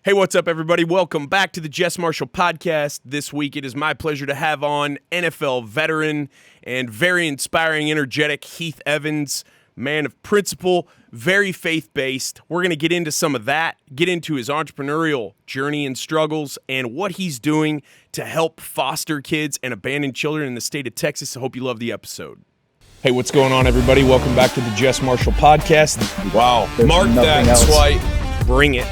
Hey, what's up, everybody? Welcome back to the JESS MARSHALL Podcast. This week, it is my pleasure to have on NFL veteran and very inspiring, energetic Heath Evans, man of principle, very faith-based. We're going to get into some of that, get into his entrepreneurial journey and struggles, and what he's doing to help foster kids and abandoned children in the state of Texas. I hope you love the episode. Hey, what's going on, everybody? Welcome back to the JESS MARSHALL Podcast. Wow. Mark that swipe. Bring it.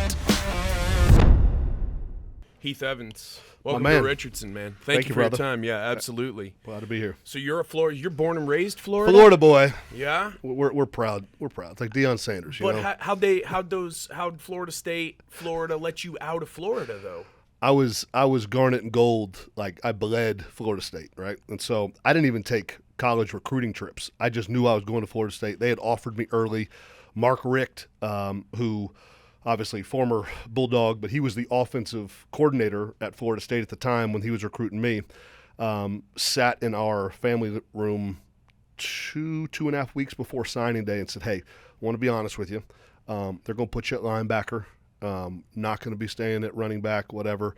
Heath Evans, welcome to Richardson, man. Thank you for your time. Yeah, absolutely. Glad to be here. So you're you're born and raised Florida? Florida boy. Yeah. We're proud. We're proud. It's like Deion Sanders. You know? How'd Florida State, Florida let you out of Florida though? I was garnet and gold. Like I bled Florida State, right? And so I didn't even take college recruiting trips. I just knew I was going to Florida State. They had offered me early. Mark Richt, who obviously former Bulldog, but he was the offensive coordinator at Florida State at the time when he was recruiting me, sat in our family room two and a half weeks before signing day and said, hey, I want to be honest with you. They're going to put you at linebacker. Not going to be staying at running back, whatever.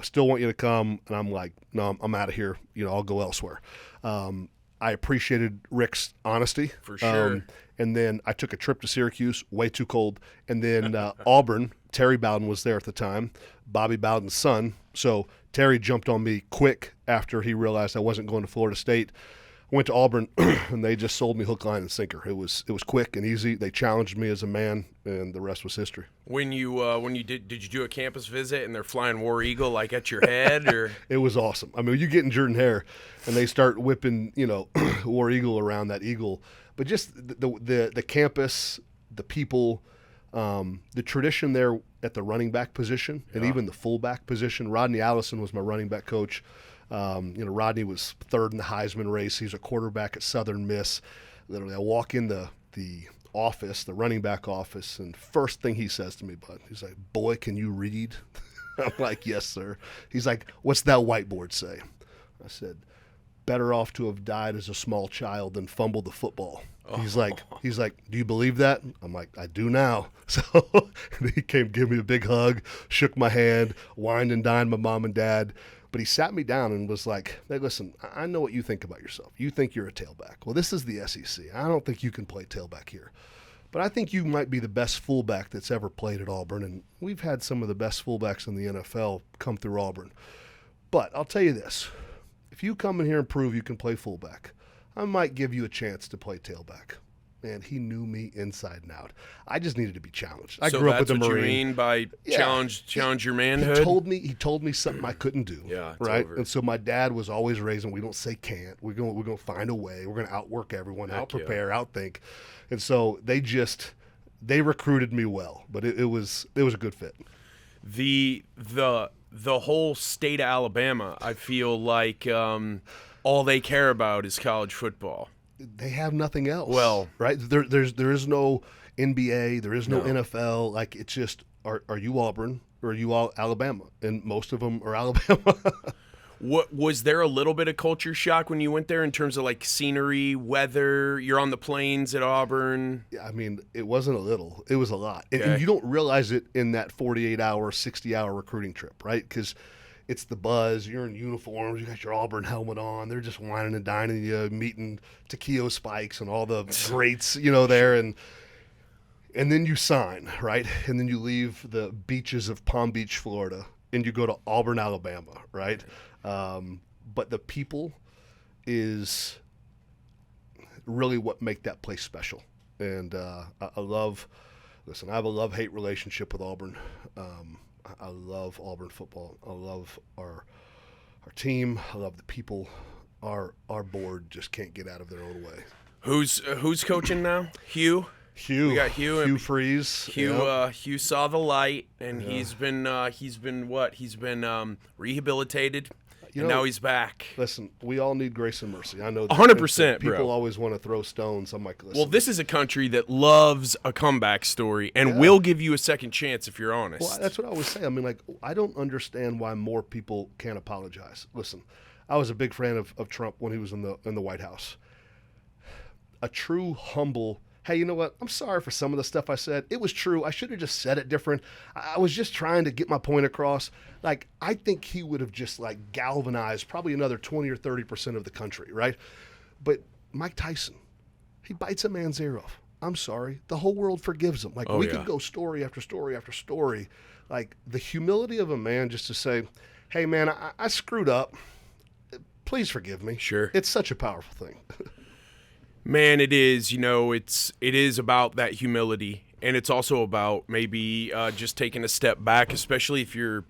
Still want you to come. And I'm like, no, I'm out of here. I'll go elsewhere. I appreciated Rick's honesty. For sure. And then I took a trip to Syracuse, way too cold. And then Auburn, Terry Bowden was there at the time, Bobby Bowden's son. So Terry jumped on me quick after he realized I wasn't going to Florida State. I went to Auburn, and they just sold me hook, line, and sinker. It was quick and easy. They challenged me as a man, and the rest was history. When you did you do a campus visit and they're flying War Eagle like at your head, or It was awesome. I mean, you get in Jordan Hare, and they start whipping War Eagle around that eagle, but just the campus, the people, the tradition there at the running back position, and even the fullback position. Rodney Allison was my running back coach. Rodney was third in the Heisman race. He's a quarterback at Southern Miss. Literally, I walk in the office, the running back office, and first thing he says to me, bud, he's like, boy, can you read? I'm like, yes, sir. He's like, what's that whiteboard say? I said, better off to have died as a small child than fumble the football. He's like, do you believe that? I'm like, I do now. So he came, give me a big hug, shook my hand, wined and dined my mom and dad. But he sat me down and was like, hey, listen, I know what you think about yourself. You think you're a tailback. Well, this is the SEC. I don't think you can play tailback here. But I think you might be the best fullback that's ever played at Auburn. And we've had some of the best fullbacks in the NFL come through Auburn. But I'll tell you this. If you come in here and prove you can play fullback, I might give you a chance to play tailback. Man, he knew me inside and out. I just needed to be challenged. I grew up with a Marine. So that's what you mean by challenge your manhood? He told me something I couldn't do. Yeah, right. And so my dad was always raising, we don't say can't. We're going to find a way. We're going to outwork everyone, out-prepare, outthink. And so they recruited me well, but it was a good fit. The whole state of Alabama, I feel like all they care about is college football. They have nothing else. Well, right? There is no NBA. There is no NFL. Like, it's just, are you Auburn or are you all Alabama? And most of them are Alabama. What was there a little bit of culture shock when you went there in terms of like scenery, weather? You're on the plains at Auburn. Yeah, I mean, it wasn't a little. It was a lot. And you don't realize it in that 48-hour, 60-hour recruiting trip, right? Because it's the buzz. You're in uniforms. You got your Auburn helmet on. They're just whining and dining you, meeting Taquio Spikes and all the greats, there. And then you sign, right? And then you leave the beaches of Palm Beach, Florida, and you go to Auburn, Alabama, right? But the people is really what make that place special. And I have a love-hate relationship with Auburn. I love Auburn football. I love our team. I love the people. Our board just can't get out of their own way. Who's coaching now? Hugh. We got Hugh Freeze. Hugh saw the light, and he's been rehabilitated. And now he's back. Listen, we all need grace and mercy. I know that. 100%, bro. People always want to throw stones. I'm like, listen. Well, this is a country that loves a comeback story and will give you a second chance if you're honest. Well, that's what I always say. I mean, like, I don't understand why more people can't apologize. Listen, I was a big fan of Trump when he was in the White House. A true, humble, hey, you know what? I'm sorry for some of the stuff I said. It was true. I should have just said it different. I was just trying to get my point across. Like, I think he would have just like galvanized probably another 20 or 30% of the country, right? But Mike Tyson, he bites a man's ear off. I'm sorry. The whole world forgives him. Like, we could go story after story after story. Like, the humility of a man just to say, hey, man, I screwed up. Please forgive me. Sure. It's such a powerful thing. Man, it is. You know, it is about that humility, and it's also about maybe just taking a step back, especially if you're,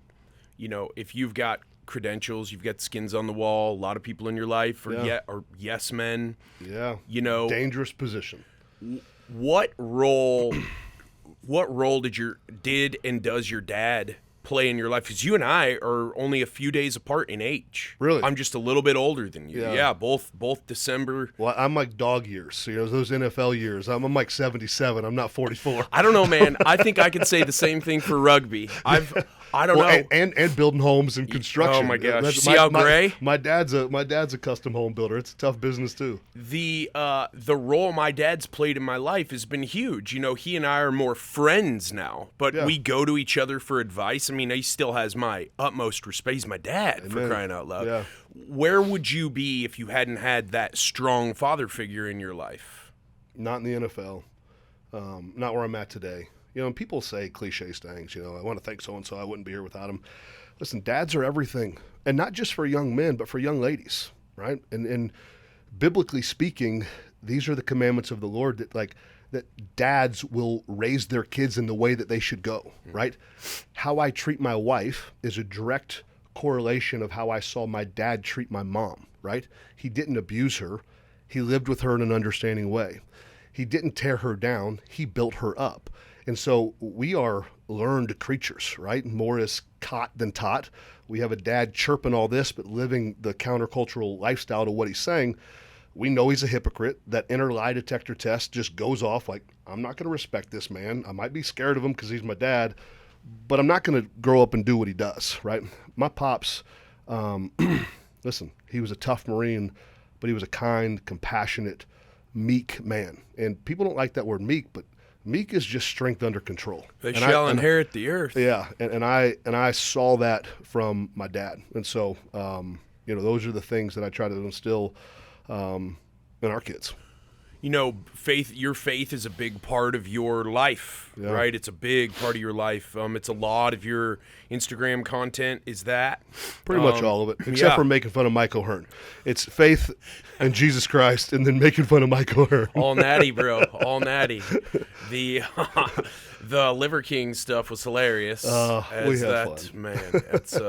you know, if you've got credentials, you've got skins on the wall, a lot of people in your life or yes men. Yeah. You know, dangerous position. What role did and does your dad play in your life? Because you and I are only a few days apart in age. Really? I'm just a little bit older than you. Yeah, both December. Well, I'm like dog years. So, you know, those NFL years. I'm like 77. I'm not 44. I don't know, man. I think I could say the same thing for rugby. I don't know. And building homes and construction. Oh my gosh! See how gray? My dad's a custom home builder. It's a tough business too. The role my dad's played in my life has been huge. You know, he and I are more friends now, but we go to each other for advice. I mean, he still has my utmost respect. He's my dad. Amen. For crying out loud. Yeah. Where would you be if you hadn't had that strong father figure in your life? Not in the NFL. Not where I'm at today. You know, and people say cliche things, you know, I want to thank so-and-so, I wouldn't be here without him. Listen, dads are everything. And not just for young men, but for young ladies, right? And biblically speaking, these are the commandments of the Lord that dads will raise their kids in the way that they should go, right? How I treat my wife is a direct correlation of how I saw my dad treat my mom, right? He didn't abuse her. He lived with her in an understanding way. He didn't tear her down. He built her up. And so we are learned creatures, right? More is caught than taught. We have a dad chirping all this, but living the countercultural lifestyle to what he's saying. We know he's a hypocrite. That inner lie detector test just goes off like, I'm not going to respect this man. I might be scared of him because he's my dad, but I'm not going to grow up and do what he does, right? My pops, listen, he was a tough Marine, but he was a kind, compassionate, meek man. And people don't like that word meek, but meek is just strength under control. They shall inherit the earth. Yeah, and I saw that from my dad, and so you know, those are the things that I try to instill in our kids. You know, your faith is a big part of your life, right? It's a big part of your life. It's a lot of your Instagram content is that. Pretty much all of it, except for making fun of Mike O'Hearn. It's faith and Jesus Christ, and then making fun of Mike O'Hearn. All natty, bro. All natty. The Liver King stuff was hilarious. We had fun. Man, that's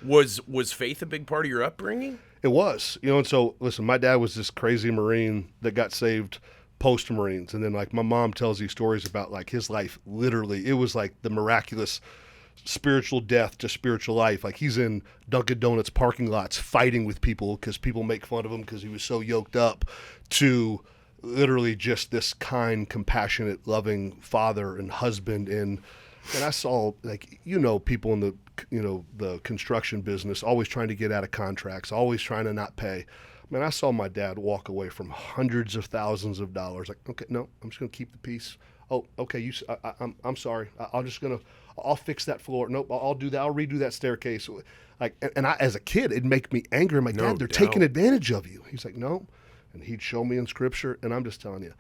was faith a big part of your upbringing? It was, you know, and so listen, my dad was this crazy Marine that got saved post-Marines, and then like my mom tells these stories about like his life. Literally, it was like the miraculous spiritual death to spiritual life. Like he's in Dunkin' Donuts parking lots fighting with people because people make fun of him because he was so yoked up, to literally just this kind, compassionate, loving father and husband. And I saw, like, you know, people in the construction business always trying to get out of contracts, always trying to not pay. Man, I saw my dad walk away from hundreds of thousands of dollars. Like, okay, no, I'm just going to keep the peace. Oh, okay, I'm sorry. I'll fix that floor. Nope, I'll do that. I'll redo that staircase. Like, and I, as a kid, it'd make me angry. I'm like, Dad, they're taking advantage of you. He's like, no. And he'd show me in scripture, and I'm just telling you,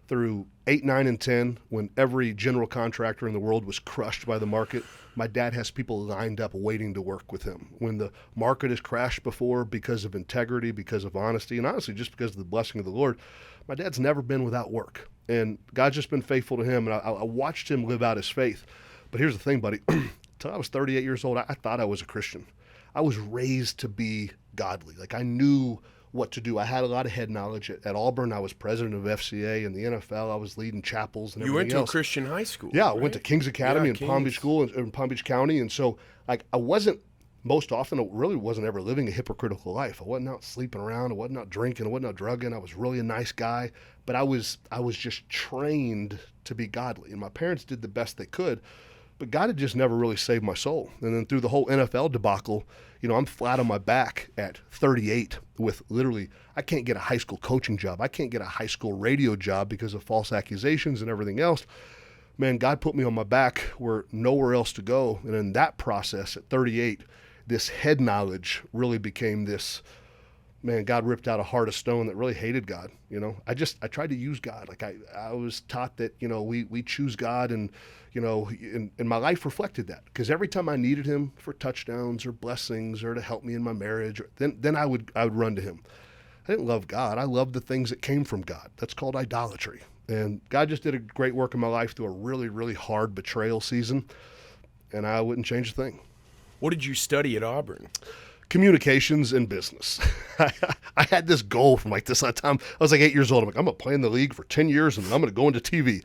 through 8, 9, and 10, when every general contractor in the world was crushed by the market, my dad has people lined up waiting to work with him. When the market has crashed before because of integrity, because of honesty, and honestly just because of the blessing of the Lord, my dad's never been without work. And God's just been faithful to him, and I watched him live out his faith. But here's the thing, buddy. Until I was 38 years old, I thought I was a Christian. I was raised to be godly. Like, I knew what to do. I had a lot of head knowledge. At Auburn, I was president of FCA. In the NFL, I was leading chapels and everything else. You went to a Christian high school. Yeah, right? I went to King's Academy in Palm Beach School in Palm Beach County. And so, like, I wasn't, most often, I really wasn't ever living a hypocritical life. I wasn't out sleeping around. I wasn't out drinking. I wasn't out drugging. I was really a nice guy. But I was just trained to be godly. And my parents did the best they could. But God had just never really saved my soul. And then through the whole NFL debacle, I'm flat on my back at 38 with literally, I can't get a high school coaching job. I can't get a high school radio job because of false accusations and everything else. Man, God put me on my back where nowhere else to go. And in that process at 38, this head knowledge really became this, man, God ripped out a heart of stone that really hated God. I tried to use God. Like I was taught that, we choose God, and, and my life reflected that, because every time I needed him for touchdowns or blessings or to help me in my marriage, then I would run to him. I didn't love God. I loved the things that came from God. That's called idolatry. And God just did a great work in my life through a really, really hard betrayal season, and I wouldn't change a thing. What did you study at Auburn? Communications and business. I had this goal from this time. I was 8 years old. I'm going to play in the league for 10 years and I'm going to go into TV.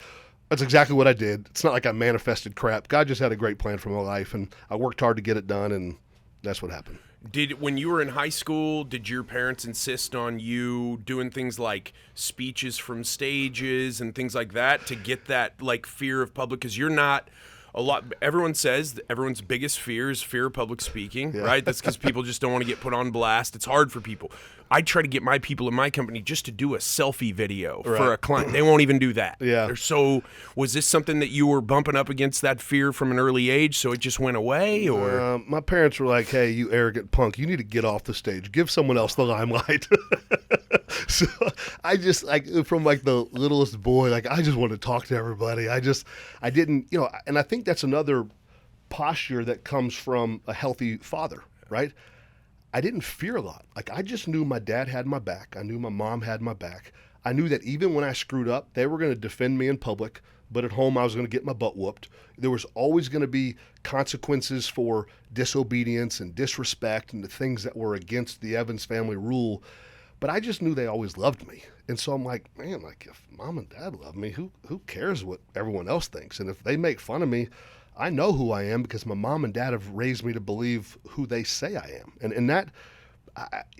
That's exactly what I did. It's not like I manifested crap. God just had a great plan for my life, and I worked hard to get it done, and that's what happened. When you were in high school, did your parents insist on you doing things like speeches from stages and things like that to get that fear of public? Because you're not everyone says that everyone's biggest fear is fear of public speaking, right? That's because people just don't want to get put on blast. It's hard for people. I try to get my people in my company just to do a selfie video for a client. They won't even do that. Yeah. So was this something that you were bumping up against, that fear from an early age, so it just went away? Or my parents were like, hey, you arrogant punk, you need to get off the stage. Give someone else the limelight. So I just, from the littlest boy, I just wanted to talk to everybody. I didn't, and I think that's another posture that comes from a healthy father, right? I didn't fear a lot. I just knew my dad had my back. I knew my mom had my back. I knew that even when I screwed up, they were going to defend me in public, but at home I was going to get my butt whooped. There was always going to be consequences for disobedience and disrespect and the things that were against the Evans family rule. But I just knew they always loved me. And so I'm like, man, if mom and dad love me, who cares what everyone else thinks? And if they make fun of me, I know who I am because my mom and dad have raised me to believe who they say I am. And that,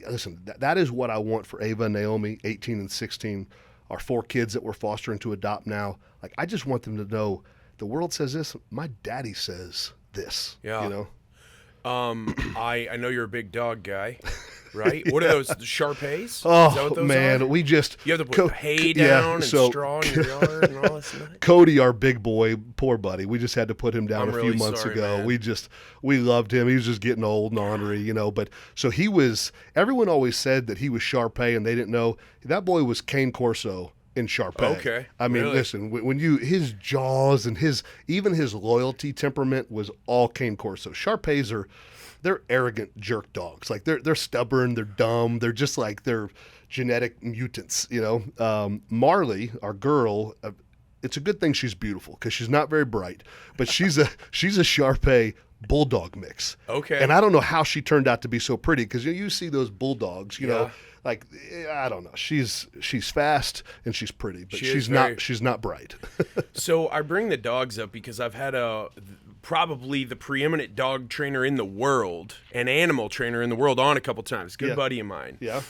listen, that is what I want for Ava and Naomi, 18 and 16, our 4 kids that we're fostering to adopt now. I just want them to know the world says this, my daddy says this. Yeah. I know you're a big dog guy, right? What are those, the Shar-Peis? Oh, is that what those man, are? we just... You have to put hay down and straw in your yard and all that. Cody, our big boy, poor buddy, we just had to put him down a few months ago. Man. We loved him. He was just getting old and ornery, but so he was, everyone always said that he was Shar-Pei and they didn't know. That boy was Cane Corso in Shar-Pei. Okay. I mean, really? Listen, when his jaws and even his loyalty temperament was all Cane Corso. Shar-Peis they're arrogant jerk dogs. They're stubborn, they're dumb, they're just they're genetic mutants, Marley, our girl, it's a good thing she's beautiful because she's not very bright, but she's a Shar-Pei bulldog mix. Okay. And I don't know how she turned out to be so pretty because you see those bulldogs, know, I don't know. She's fast and she's pretty, but she's not bright. So I bring the dogs up because I've had probably the preeminent dog trainer in the world, an animal trainer in the world, on a couple times. Good buddy of mine. Yeah.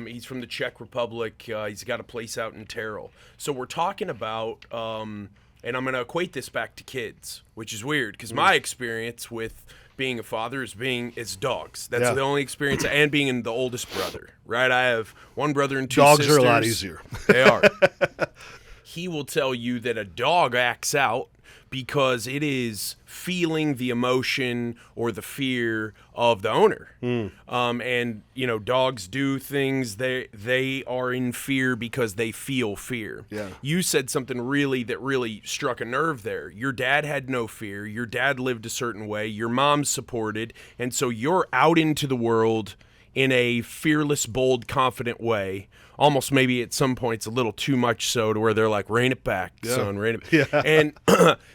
He's from the Czech Republic. He's got a place out in Terrell. So we're talking about, and I'm going to equate this back to kids, which is weird because my experience with being a father is dogs. That's the only experience, and being the oldest brother, right? I have one brother and 2 sisters. Dogs are a lot easier. They are. He will tell you that a dog acts out because it is feeling the emotion or the fear of the owner. And, dogs do things, they are in fear because they feel fear. Yeah. You said something that really struck a nerve there. Your dad had no fear. Your dad lived a certain way. Your mom supported. And so you're out into the world in a fearless, bold, confident way. Almost maybe at some points a little too much so to where they're like, rein it back, son, rein it back. Yeah. And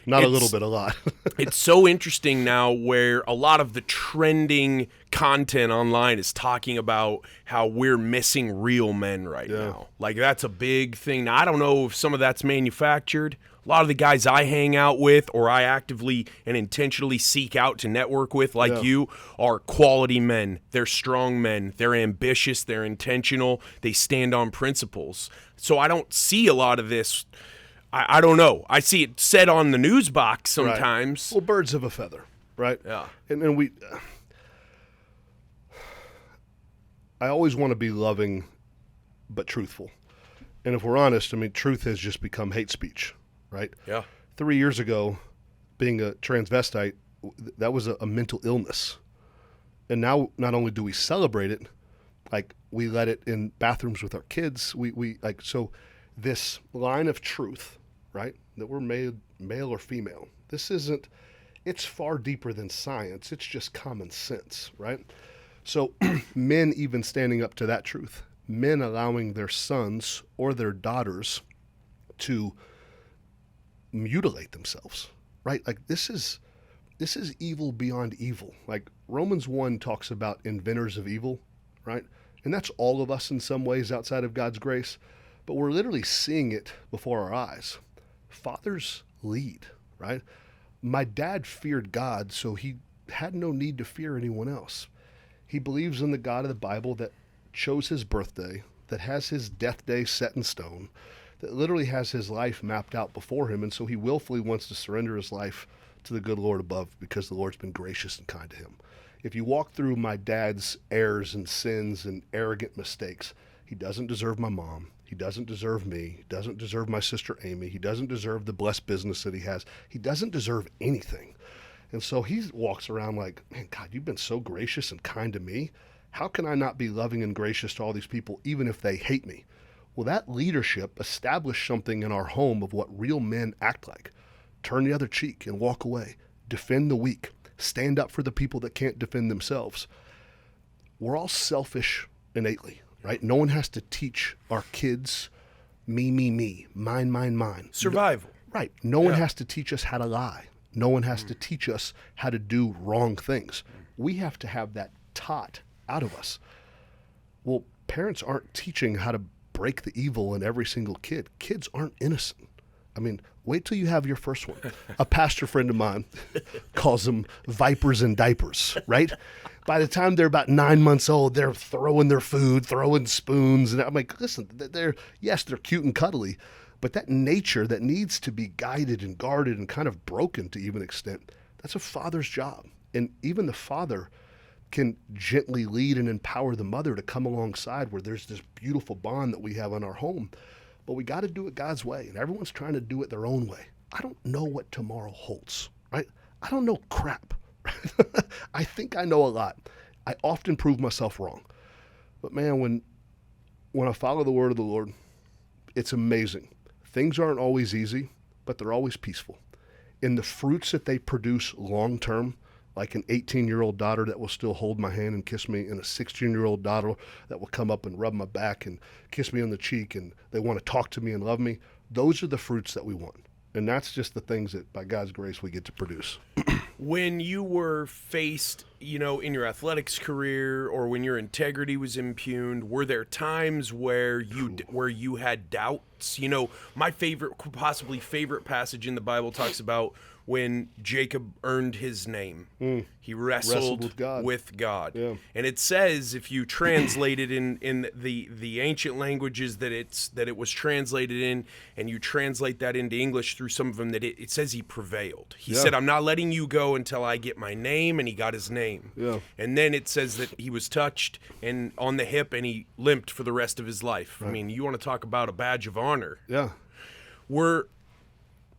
not a little bit, a lot. It's so interesting now where a lot of the trending content online is talking about how we're missing real men right now. That's a big thing. Now, I don't know if some of that's manufactured. A lot of the guys I hang out with or I actively and intentionally seek out to network with, you, are quality men. They're strong men. They're ambitious. They're intentional. They stand on principles. So I don't see a lot of this. I don't know. I see it said on the news box sometimes. Right. Well, birds of a feather, right? Yeah. And we, I always want to be loving, but truthful. And if we're honest, I mean, truth has just become hate speech, right? Yeah. 3 years ago, being a transvestite, that was a mental illness. And now, not only do we celebrate it, like we let it in bathrooms with our kids. We like, so this line of truth, right? That we're male or female. This isn't, it's far deeper than science. It's just common sense, right? So men even standing up to that truth, men allowing their sons or their daughters to mutilate themselves, right? Like this is evil beyond evil. Like Romans 1 talks about inventors of evil, right? And that's all of us in some ways outside of God's grace, but we're literally seeing it before our eyes. Fathers lead, right? My dad feared God, so he had no need to fear anyone else. He believes in the God of the Bible that chose his birthday, that has his death day set in stone, that literally has his life mapped out before him, and so he willfully wants to surrender his life to the good Lord above because the Lord's been gracious and kind to him. If you walk through my dad's errors and sins and arrogant mistakes, he doesn't deserve my mom. He doesn't deserve me. He doesn't deserve my sister Amy. He doesn't deserve the blessed business that he has. He doesn't deserve anything. And so he walks around like, man, God, you've been so gracious and kind to me. How can I not be loving and gracious to all these people, even if they hate me? Well, that leadership established something in our home of what real men act like. Turn the other cheek and walk away. Defend the weak. Stand up for the people that can't defend themselves. We're all selfish innately, right? No one has to teach our kids me, mine. Survival. Right. No one has to teach us how to lie. No one has to teach us how to do wrong things. We have to have that taught out of us. Well, parents aren't teaching how to break the evil in every single kid. Kids aren't innocent. I mean, wait till you have your first one. A pastor friend of mine calls them vipers in diapers, right? By the time they're about 9 months old, they're throwing their food, throwing spoons. And I'm like, listen, they're cute and cuddly, but that nature that needs to be guided and guarded and kind of broken to even extent, that's a father's job. And even the father can gently lead and empower the mother to come alongside where there's this beautiful bond that we have in our home. But we got to do it God's way, and everyone's trying to do it their own way. I don't know what tomorrow holds, right? I don't know crap. I think I know a lot. I often prove myself wrong. But man, when I follow the word of the Lord, it's amazing. Things aren't always easy, but they're always peaceful. And the fruits that they produce long term, like an 18-year-old daughter that will still hold my hand and kiss me, and a 16-year-old daughter that will come up and rub my back and kiss me on the cheek, and they want to talk to me and love me, those are the fruits that we want. And that's just the things that, by God's grace, we get to produce. When you were faced, in your athletics career, or when your integrity was impugned, were there times where you had doubts? My possibly favorite passage in the Bible talks about when Jacob earned his name. He wrestled with God. Yeah. And it says, if you translate it in the ancient languages that it was translated in, and you translate that into English through some of them, that it says he prevailed. He said, I'm not letting you go until I get my name, and he got his name. Yeah. And then it says that he was touched and on the hip, and he limped for the rest of his life. Right. I mean, you want to talk about a badge of honor. Yeah.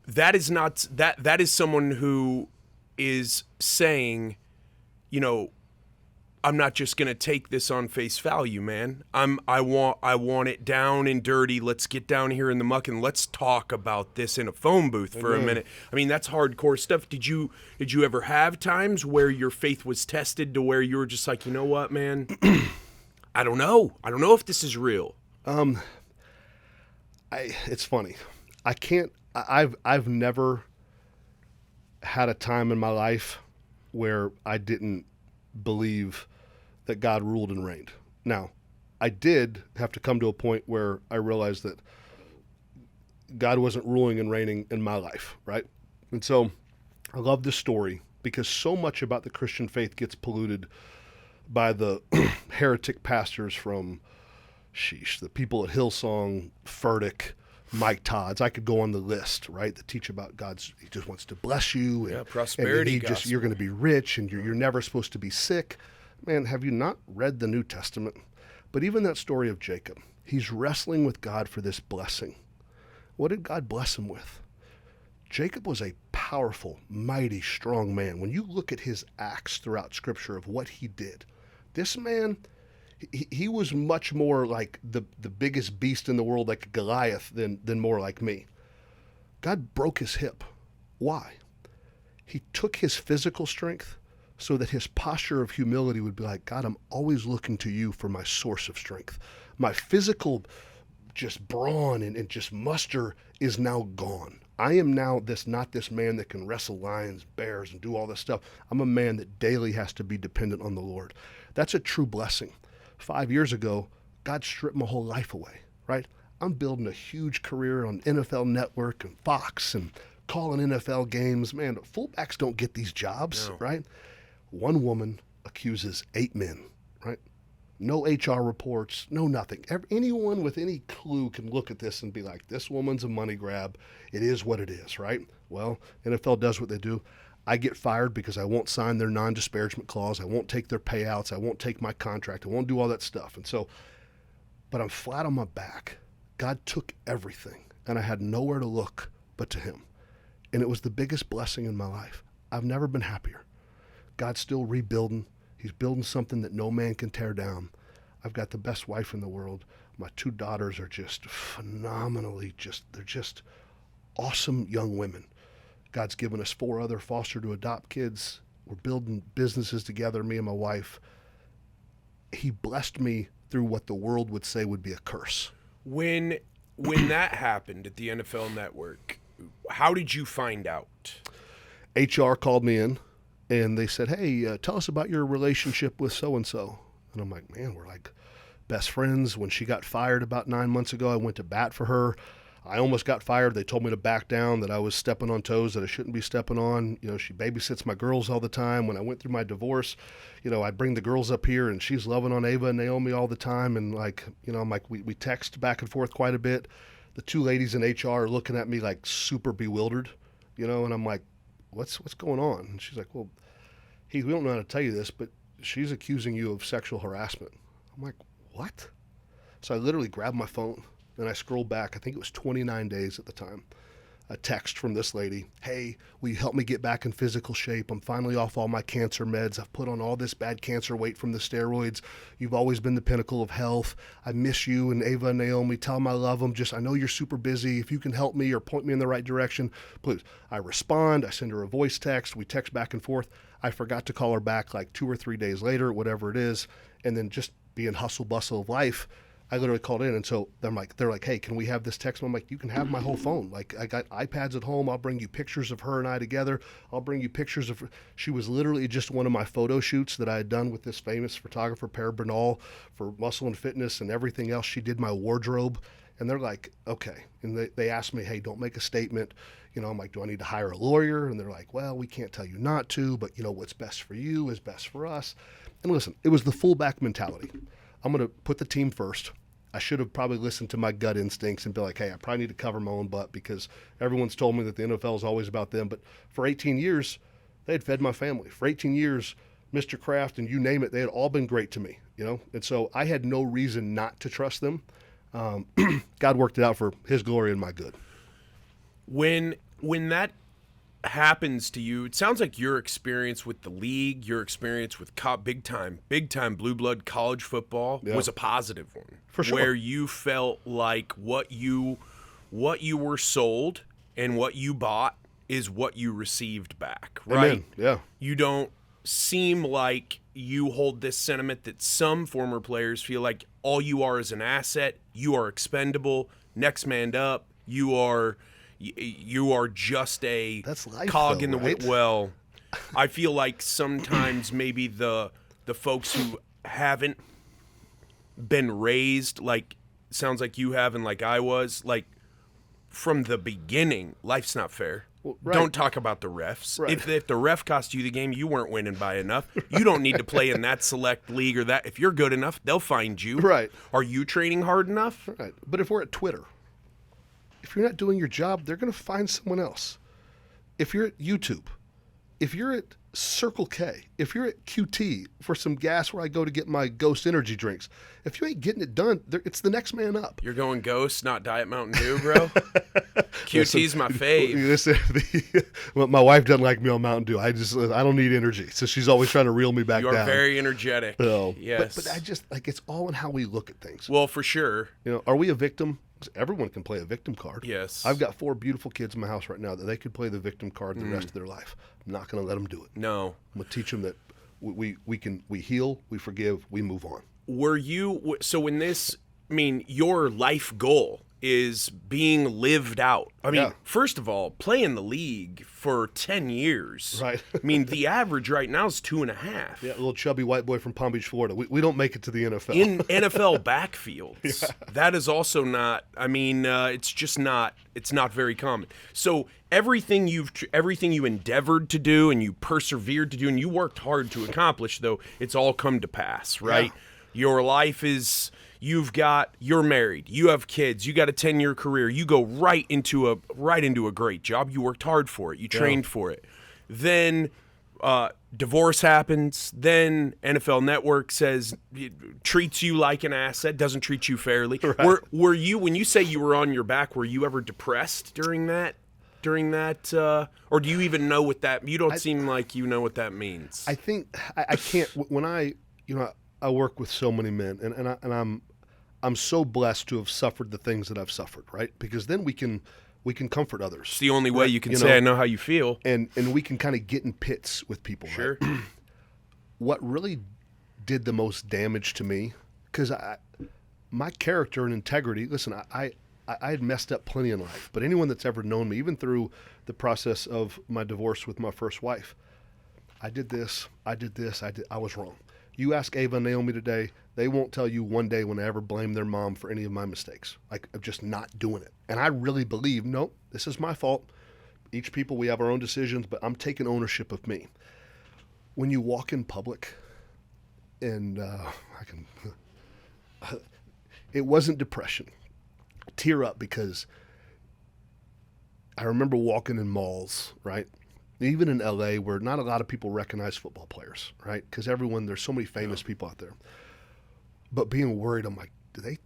That is someone who is saying, I'm not just going to take this on face value, man. I want it down and dirty. Let's get down here in the muck and let's talk about this in a phone booth for a minute. I mean, that's hardcore stuff. Did you ever have times where your faith was tested to where you were just like, you know what, man? I don't know if this is real. It's funny. I've never had a time in my life where I didn't believe that God ruled and reigned. Now, I did have to come to a point where I realized that God wasn't ruling and reigning in my life, right? And so I love this story because so much about the Christian faith gets polluted by the heretic pastors from the people at Hillsong, Furtick, Mike Todd's. I could go on the list, right, that teach about he just wants to bless you. And, prosperity and you're going to be rich, and you're never supposed to be sick. Man, have you not read the New Testament? But even that story of Jacob, he's wrestling with God for this blessing. What did God bless him with? Jacob was a powerful, mighty, strong man. When you look at his acts throughout Scripture of what he did, this man, he was much more like the biggest beast in the world, like Goliath, than more like me. God broke his hip. Why? He took his physical strength so that his posture of humility would be like, God, I'm always looking to you for my source of strength. My physical just brawn and just muster is now gone. I am now not this man that can wrestle lions, bears, and do all this stuff. I'm a man that daily has to be dependent on the Lord. That's a true blessing. 5 years ago, God stripped my whole life away, right? I'm building a huge career on NFL Network and Fox and calling NFL games. Man, fullbacks don't get these jobs, right? One woman accuses 8 men, right? No HR reports, no nothing. Anyone with any clue can look at this and be like, this woman's a money grab. It is what it is, right? Well, NFL does what they do. I get fired because I won't sign their non-disparagement clause. I won't take their payouts. I won't take my contract. I won't do all that stuff. And so, but I'm flat on my back. God took everything, and I had nowhere to look but to him. And it was the biggest blessing in my life. I've never been happier. God's still rebuilding. He's building something that no man can tear down. I've got the best wife in the world. My 2 daughters are just phenomenally they're just awesome young women. God's given us 4 other foster to adopt kids. We're building businesses together, me and my wife. He blessed me through what the world would say would be a curse. When that happened at the NFL Network, how did you find out? HR called me in, and they said, hey, tell us about your relationship with so-and-so. And I'm like, man, we're like best friends. When she got fired about 9 months ago, I went to bat for her. I almost got fired. They told me to back down, that I was stepping on toes that I shouldn't be stepping on. You know, she babysits my girls all the time. When I went through my divorce, you know, I bring the girls up here, and she's loving on Ava and Naomi all the time. And like, you know, I'm like, we text back and forth quite a bit. The 2 ladies in HR are looking at me like super bewildered, you know, and I'm like, what's going on? And she's like, well, Heath, we don't know how to tell you this, but she's accusing you of sexual harassment. I'm like, what? So I literally grabbed my phone and I scrolled back. I think it was 29 days at the time. A text from this lady. Hey, will you help me get back in physical shape? I'm finally off all my cancer meds. I've put on all this bad cancer weight from the steroids. You've always been the pinnacle of health. I miss you and Ava and Naomi. Tell them I love them. I know you're super busy. If you can help me or point me in the right direction, please. I respond. I send her a voice text. We text back and forth. I forgot to call her back like 2 or 3 days later, whatever it is. And then just being hustle bustle of life, I literally called in, and so they're like, hey, can we have this text? I'm like, you can have my whole phone. Like, I got iPads at home. I'll bring you pictures of her and I together. I'll bring you pictures of her. She was literally just one of my photo shoots that I had done with this famous photographer, Per Bernal, for Muscle and Fitness and everything else. She did my wardrobe, and they're like, okay. And they asked me, hey, don't make a statement. You know, I'm like, do I need to hire a lawyer? And they're like, well, we can't tell you not to, but, you know, what's best for you is best for us. And listen, it was the fullback mentality. I'm going to put the team first. I should have probably listened to my gut instincts and be like, hey, I probably need to cover my own butt because everyone's told me that the NFL is always about them. But for 18 years, they had fed my family. For 18 years, Mr. Kraft and you name it, they had all been great to me, you know? And so I had no reason not to trust them. God worked it out for his glory and my good. When that happens to you, it sounds like your experience with the league, your experience with big time blue blood college football was a positive one. For sure. Where you felt like what you were sold and what you bought is what you received back, right? Amen. Yeah. You don't seem like you hold this sentiment that some former players feel like all you are is an asset, you are expendable, next man up, you are just a That's life, cog though, in the right? well. I feel like sometimes maybe the folks who haven't been raised like sounds like you have and like I was, like from the beginning, life's not fair. Well, right. Don't talk about the refs. Right. If the ref cost you the game, you weren't winning by enough. You don't need to play in that select league or that. If you're good enough, they'll find you. Right. Are you training hard enough? Right. But if we're at Twitter, if you're not doing your job, they're going to find someone else. If you're at YouTube, if you're at Circle K, if you're at QT for some gas where I go to get my Ghost energy drinks, if you ain't getting it done, it's the next man up. You're going Ghost, not Diet Mountain Dew, bro? QT's my fave. Listen, my wife doesn't like me on Mountain Dew. I don't need energy, so she's always trying to reel me back down. You are very energetic. Yes. But I just, like, it's all in how we look at things. Well, for sure. Are we a victim? Everyone can play a victim card. Yes. I've got 4 beautiful kids in my house right now that they could play the victim card the rest of their life. I'm not going to let them do it. No. I'm going to teach them that we heal, we forgive, we move on. Were you, so in this, I mean, your life goal is being lived out. I mean, first of all, playing the league for 10 years. Right. I mean, the average right now is 2.5. Yeah, a little chubby white boy from Palm Beach, Florida. We don't make it to the NFL. In NFL backfields. That is also not, I mean, it's just not, it's not very common. So everything you endeavored to do and you persevered to do and you worked hard to accomplish, though, it's all come to pass, right? Yeah. Your life is... You're married, you have kids, you got a 10-year career, you go right into a great job. You worked hard for it, you trained for it. Then divorce happens, then NFL Network says treats you like an asset, doesn't treat you fairly. Right. Were you, when you say you were on your back, were you ever depressed during that or do you even know what that, you don't seem like you know what that means. I think I can't, when I work with so many men, and I'm so blessed to have suffered the things that I've suffered, right? Because then we can comfort others. It's the only way you can say I know how you feel, and we can kind of get in pits with people. Sure. Right? What really did the most damage to me, because my character and integrity. Listen, I had messed up plenty in life, but anyone that's ever known me, even through the process of my divorce with my first wife, I did this, I was wrong. You ask Ava and Naomi today, they won't tell you one day when I ever blamed their mom for any of my mistakes. Like, of just not doing it. And I really believe, nope, this is my fault. Each people, we have our own decisions, but I'm taking ownership of me. When you walk in public, and it wasn't depression. I tear up because I remember walking in malls, right? Even in LA, where not a lot of people recognize football players, right? Because there's so many famous people out there. But being worried, I'm like, do they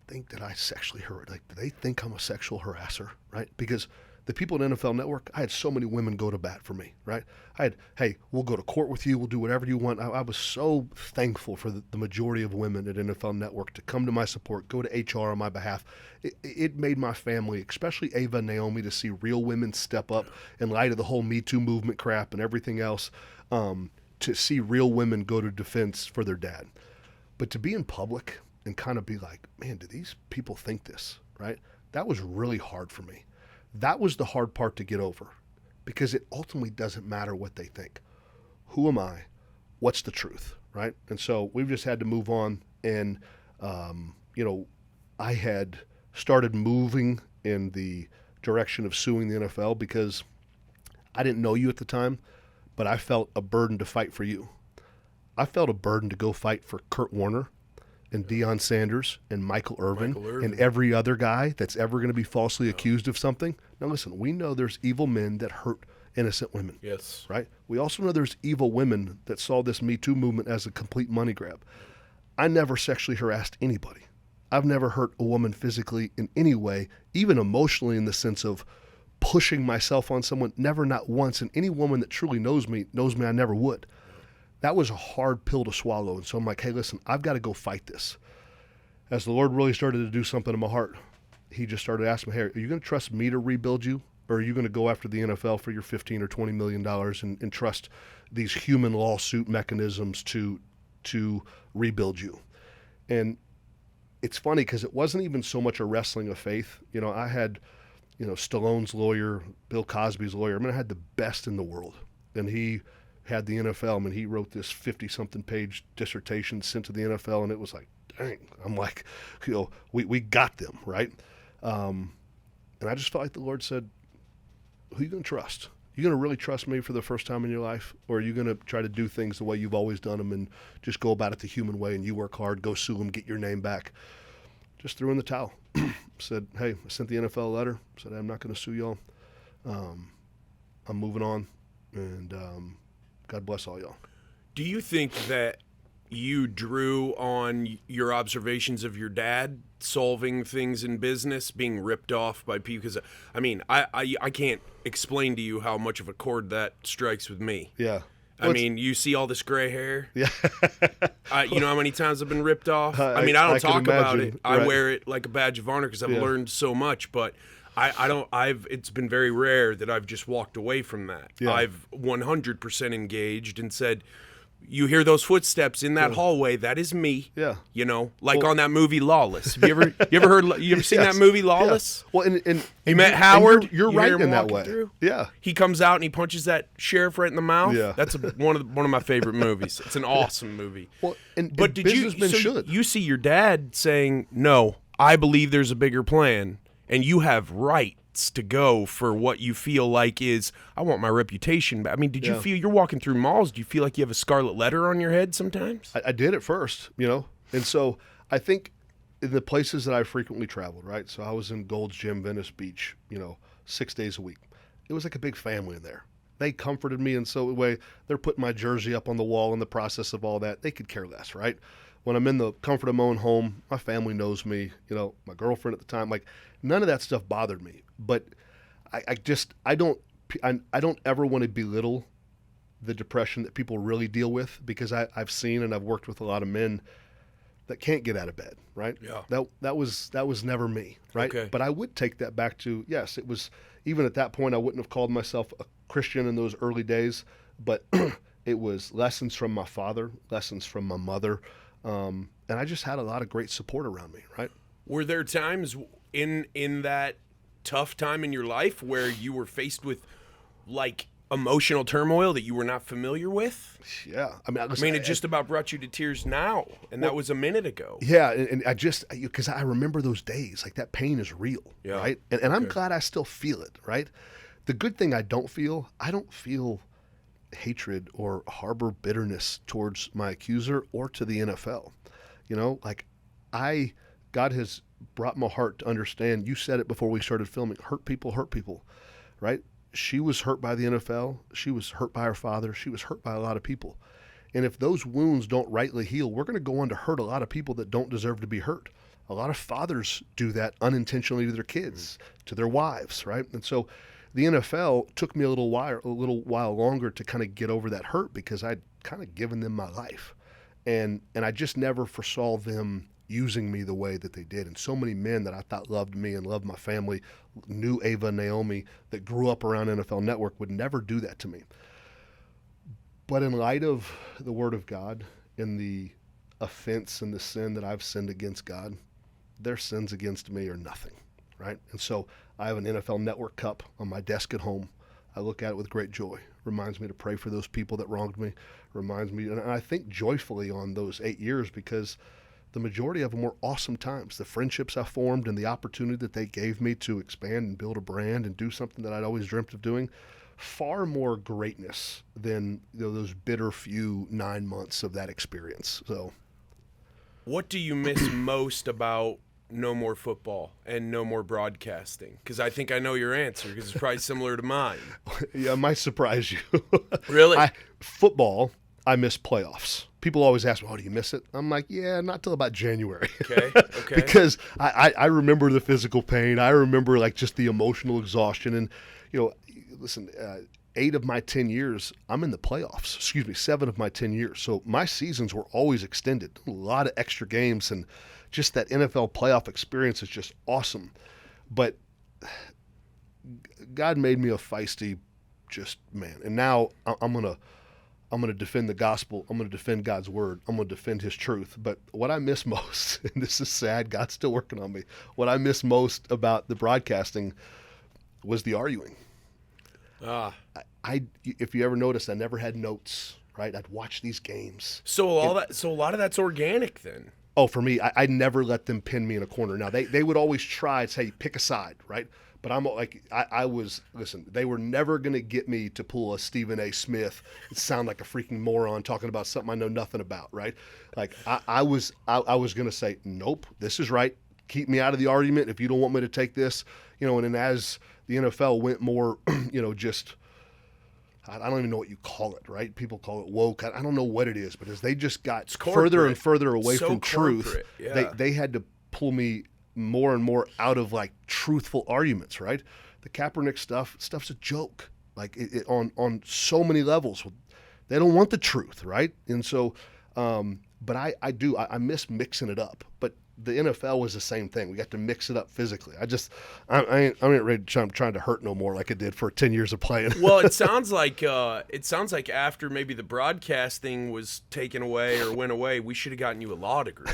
think that I sexually hurt? Like, do they think I'm a sexual harasser, right? Because the people at NFL Network, I had so many women go to bat for me, right? Hey, we'll go to court with you. We'll do whatever you want. I was so thankful for the majority of women at NFL Network to come to my support, go to HR on my behalf. It made my family, especially Ava and Naomi, to see real women step up in light of the whole Me Too movement crap and everything else, to see real women go to defense for their dad. But to be in public and kind of be like, man, do these people think this, right? That was really hard for me. That was the hard part to get over, because it ultimately doesn't matter what they think. Who am I? What's the truth, right? And so we've just had to move on. And, I had started moving in the direction of suing the NFL because I didn't know you at the time, but I felt a burden to fight for you. I felt a burden to go fight for Kurt Warner and Deion Sanders and Michael Irvin and every other guy that's ever going to be falsely accused of something. Now listen, we know there's evil men that hurt innocent women. Yes. Right? We also know there's evil women that saw this Me Too movement as a complete money grab. I never sexually harassed anybody. I've never hurt a woman physically in any way, even emotionally, in the sense of pushing myself on someone. Never, not once. And any woman that truly knows me I never would. That was a hard pill to swallow. And so I'm like, hey, listen, I've got to go fight this. As the Lord really started to do something in my heart, he just started asking me, hey, are you going to trust me to rebuild you? Or are you going to go after the NFL for your $15 or $20 million and trust these human lawsuit mechanisms to rebuild you? And it's funny because it wasn't even so much a wrestling of faith. I had, Stallone's lawyer, Bill Cosby's lawyer. I mean, I had the best in the world. And he had the NFL. I mean, he wrote this 50-something page dissertation sent to the NFL, and it was like, dang. I'm like, we got them, right? And I just felt like the Lord said, who are you going to trust? You going to really trust me for the first time in your life? Or are you going to try to do things the way you've always done them and just go about it the human way and you work hard, go sue them, get your name back? just threw in the towel. Said, hey, I sent the NFL a letter. Said, I'm not going to sue y'all. I'm moving on, and God bless all y'all. Do you think that you drew on your observations of your dad solving things in business, being ripped off by people? Because, I mean, I can't explain to you how much of a chord that strikes with me. Yeah. I mean, you see all this gray hair? Yeah. You know how many times I've been ripped off? I mean, I don't talk about it. I wear it like a badge of honor because I've learned so much, but it's been very rare that I've just walked away from that. Yeah. I've 100% engaged and said, you hear those footsteps in that hallway, that is me. Yeah. You know, like on that movie Lawless. Have you ever seen that movie Lawless? Yeah. Well, and you met Howard. You're right in that way. Through. Yeah. He comes out and he punches that sheriff right in the mouth. Yeah. That's one of my favorite movies. It's an awesome movie. Well, but did you see your dad saying, "No, I believe there's a bigger plan, and you have rights to go for what you feel like is, I want my reputation back." I mean, did you feel, you're walking through malls, do you feel like you have a scarlet letter on your head sometimes? I did at first, and so I think in the places that I frequently traveled, right? So I was in Gold's Gym, Venice Beach, 6 days a week. It was like a big family in there. They comforted me in so a way. They're putting my jersey up on the wall in the process of all that. They could care less, right? When I'm in the comfort of my own home, my family knows me, my girlfriend at the time, like none of that stuff bothered me. But I don't ever want to belittle the depression that people really deal with, because I've seen and I've worked with a lot of men that can't get out of bed, right? Yeah. That was never me, right? Okay. But I would take that back to, yes, it was, even at that point I wouldn't have called myself a Christian in those early days, but it was lessons from my father, lessons from my mother, and I just had a lot of great support around me, right? Were there times in that tough time in your life where you were faced with like emotional turmoil that you were not familiar with? Yeah. I mean, it just about brought you to tears now, and that was a minute ago. Yeah, and I just, because I remember those days, like that pain is real, right? And I'm glad I still feel it, right? The good thing I don't feel hatred or harbor bitterness towards my accuser or to the NFL. God has brought my heart to understand, you said it before we started filming, hurt people, right? She was hurt by the NFL. She was hurt by her father. She was hurt by a lot of people. And if those wounds don't rightly heal, we're going to go on to hurt a lot of people that don't deserve to be hurt. A lot of fathers do that unintentionally to their kids, to their wives, right? And so the NFL took me a little while longer to kind of get over that hurt, because I'd kind of given them my life. And I just never foresaw them using me the way that they did. And so many men that I thought loved me and loved my family, knew Ava and Naomi, that grew up around NFL Network, would never do that to me. But in light of the Word of God and the offense and the sin that I've sinned against God, their sins against me are nothing, right? And so I have an NFL Network cup on my desk at home. I look at it with great joy. Reminds me to pray for those people that wronged me. Reminds me, and I think joyfully on those 8 years, because the majority of them were awesome times. The friendships I formed and the opportunity that they gave me to expand and build a brand and do something that I'd always dreamt of doing, far more greatness than those bitter few 9 months of that experience. So, what do you miss most about no more football and no more broadcasting? Because I think I know your answer, because it's probably similar to mine. Yeah, it might surprise you. Really? Football, I miss playoffs. People always ask me, "Oh, do you miss it?" I'm like, yeah, not till about January. Okay. Because I remember the physical pain. I remember like just the emotional exhaustion. And, listen, 8 of my 10 years, I'm in the playoffs. 7 of my 10 years. So my seasons were always extended. A lot of extra games, and just that NFL playoff experience is just awesome. But God made me a feisty man. And now I'm going to defend the gospel. I'm going to defend God's word. I'm going to defend his truth. But what I miss most, and this is sad, God's still working on me, what I miss most about the broadcasting was the arguing. If you ever noticed, I never had notes, right? I'd watch these games. So a lot of that's organic then. Oh, for me, I never let them pin me in a corner. Now, they would always try to say, pick a side, right? But I'm like, listen, they were never going to get me to pull a Stephen A. Smith and sound like a freaking moron talking about something I know nothing about, right? Like, I was going to say, nope, this is right. keep me out of the argument if you don't want me to take this, and then as the NFL went more, just, I don't even know what you call it, right? People call it woke. I don't know what it is, but as they just got further and further away from truth, they had to pull me more and more out of like truthful arguments, right? The Kaepernick stuff's a joke, like it on so many levels. They don't want the truth, right? And so, but I miss mixing it up. But the NFL was the same thing. We got to mix it up physically. I ain't ready to trying to hurt no more like I did for 10 years of playing. Well, it sounds like after maybe the broadcasting was taken away or went away, we should have gotten you a law degree.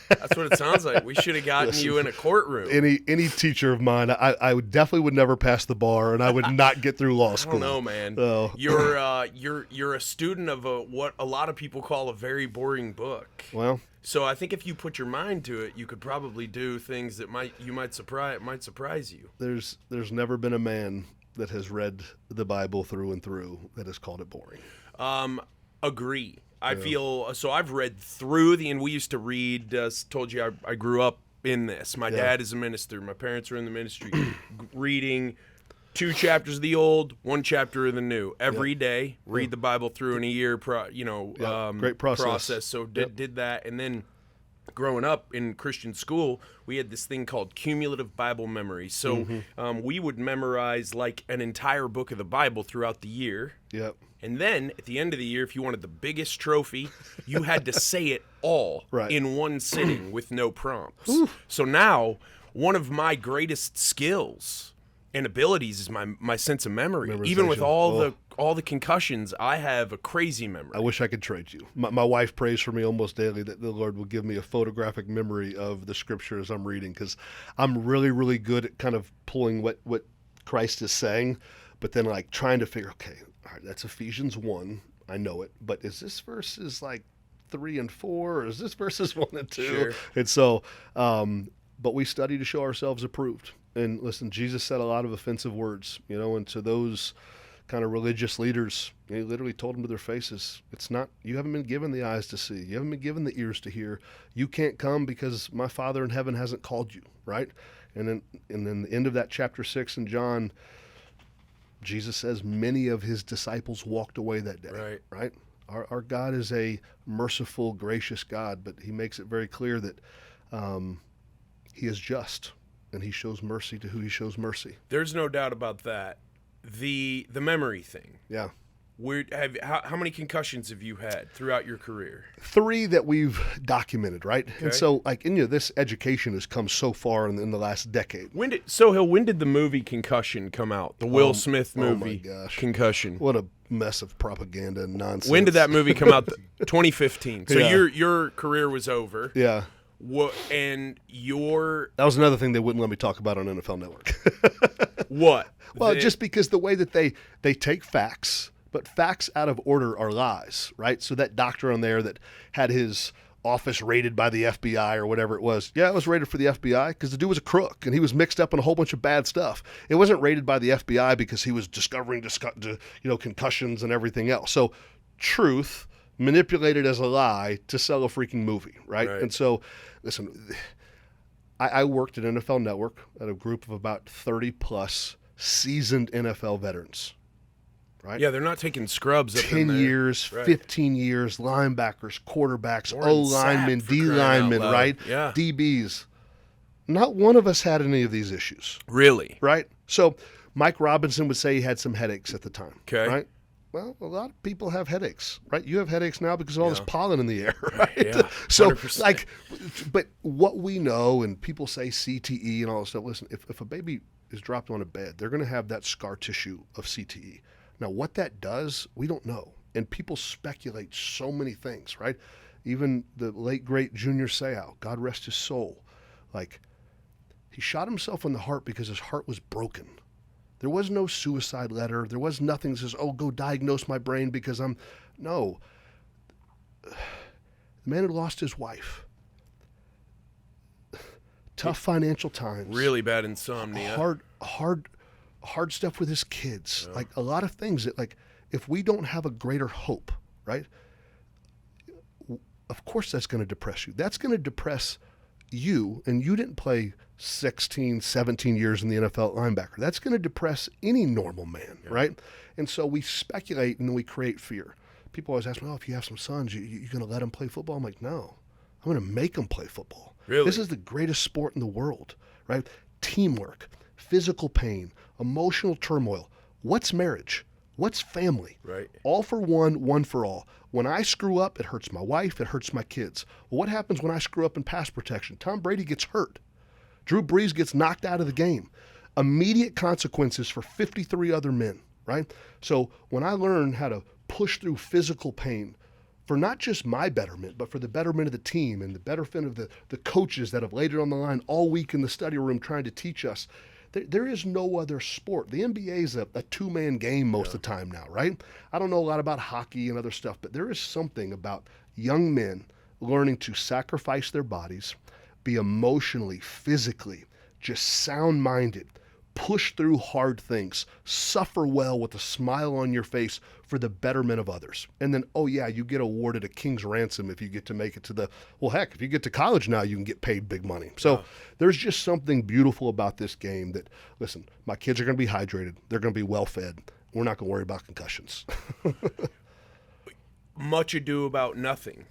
That's what it sounds like. We should have gotten you in a courtroom. Any teacher of mine, I would never pass the bar, and I would not get through law school. I don't know, man. So. You're a student of what a lot of people call a very boring book. Well. So I think if you put your mind to it, you could probably do things that might surprise you. There's never been a man that has read the Bible through and through that has called it boring. Agree. I feel so. I've read through and we used to read. Told you I grew up in this. My dad is a minister. My parents were in the ministry, reading 2 chapters of the Old, 1 chapter of the New every day. Read the Bible through in a year. Great process. So did that, and then growing up in Christian school, we had this thing called cumulative Bible memory. So we would memorize like an entire book of the Bible throughout the year. Yep. And then at the end of the year, if you wanted the biggest trophy, you had to say it all in one sitting with no prompts. So now, one of my greatest skills and abilities is my sense of memory. Even with all the concussions, I have a crazy memory. I wish I could trade you. My wife prays for me almost daily that the Lord will give me a photographic memory of the scriptures I'm reading, because I'm really, really good at kind of pulling what Christ is saying, but then like trying to figure, okay, all right, that's Ephesians 1. I know it, but is this verses like 3 and 4, or is this verses 1 and 2? Sure. And so, but we study to show ourselves approved. And listen, Jesus said a lot of offensive words, and to those kind of religious leaders, he literally told them to their faces, you haven't been given the eyes to see. You haven't been given the ears to hear. You can't come because my Father in heaven hasn't called you, right? And then the end of that chapter 6 in John, Jesus says many of his disciples walked away that day, right? Our God is a merciful, gracious God, but he makes it very clear that he is just. And he shows mercy to who he shows mercy. There's no doubt about that. The memory thing. Yeah. How many concussions have you had throughout your career? 3 that we've documented, right? Okay. And so, like, this education has come so far in the last decade. When did the movie Concussion come out? The Will Smith movie, oh my gosh. Concussion. What a mess of propaganda and nonsense. When did that movie come out? 2015. So your career was over. Yeah. What and that was another thing they wouldn't let me talk about on NFL Network. What? Well, just because the way that they take facts, but facts out of order are lies, right? So that doctor on there that had his office raided by the FBI or whatever it was, it was raided for the FBI because the dude was a crook and he was mixed up in a whole bunch of bad stuff. It wasn't raided by the FBI because he was discovering concussions and everything else. So truth manipulated as a lie to sell a freaking movie, right? And so, listen, I worked at NFL Network at a group of about 30-plus seasoned NFL veterans, right? Yeah, they're not taking scrubs up 10 years, 15 years, linebackers, quarterbacks, O-linemen, D-linemen, right? Yeah. DBs. Not one of us had any of these issues. Really? Right? So Mike Robinson would say he had some headaches at the time, right? Well, a lot of people have headaches, right? You have headaches now because of all this pollen in the air, right? Yeah, so, but what we know, and people say CTE and all this stuff, listen, if a baby is dropped on a bed, they're going to have that scar tissue of CTE. Now, what that does, we don't know. And people speculate so many things, right? Even the late, great Junior Seau, God rest his soul, he shot himself in the heart because his heart was broken. There was no suicide letter. There was nothing that says, go diagnose my brain because no. The man had lost his wife. Tough financial times. Really bad insomnia. Hard stuff with his kids. Yeah. A lot of things that, if we don't have a greater hope, right? Of course that's going to depress you. That's going to depress you didn't play 16, 17 years in the NFL at linebacker. That's going to depress any normal man, right? And so we speculate and we create fear. People always ask me, if you have some sons, you going to let them play football? I'm like, no, I'm going to make them play football. Really? This is the greatest sport in the world, right? Teamwork, physical pain, emotional turmoil. What's marriage? What's family? Right. All for one, one for all. When I screw up, it hurts my wife, it hurts my kids. Well, what happens when I screw up in pass protection? Tom Brady gets hurt. Drew Brees gets knocked out of the game. Immediate consequences for 53 other men, right? So when I learn how to push through physical pain for not just my betterment, but for the betterment of the team and the betterment of the coaches that have laid it on the line all week in the study room trying to teach us, there is no other sport. The NBA is a two-man game most of the time now, right? I don't know a lot about hockey and other stuff, but there is something about young men learning to sacrifice their bodies, be emotionally, physically, just sound-minded, push through hard things, suffer well with a smile on your face for the betterment of others. And then, you get awarded a king's ransom if you get to make it to if you get to college now, you can get paid big money. So there's just something beautiful about this game that, listen, my kids are going to be hydrated. They're going to be well-fed. We're not going to worry about concussions. Much ado about nothing.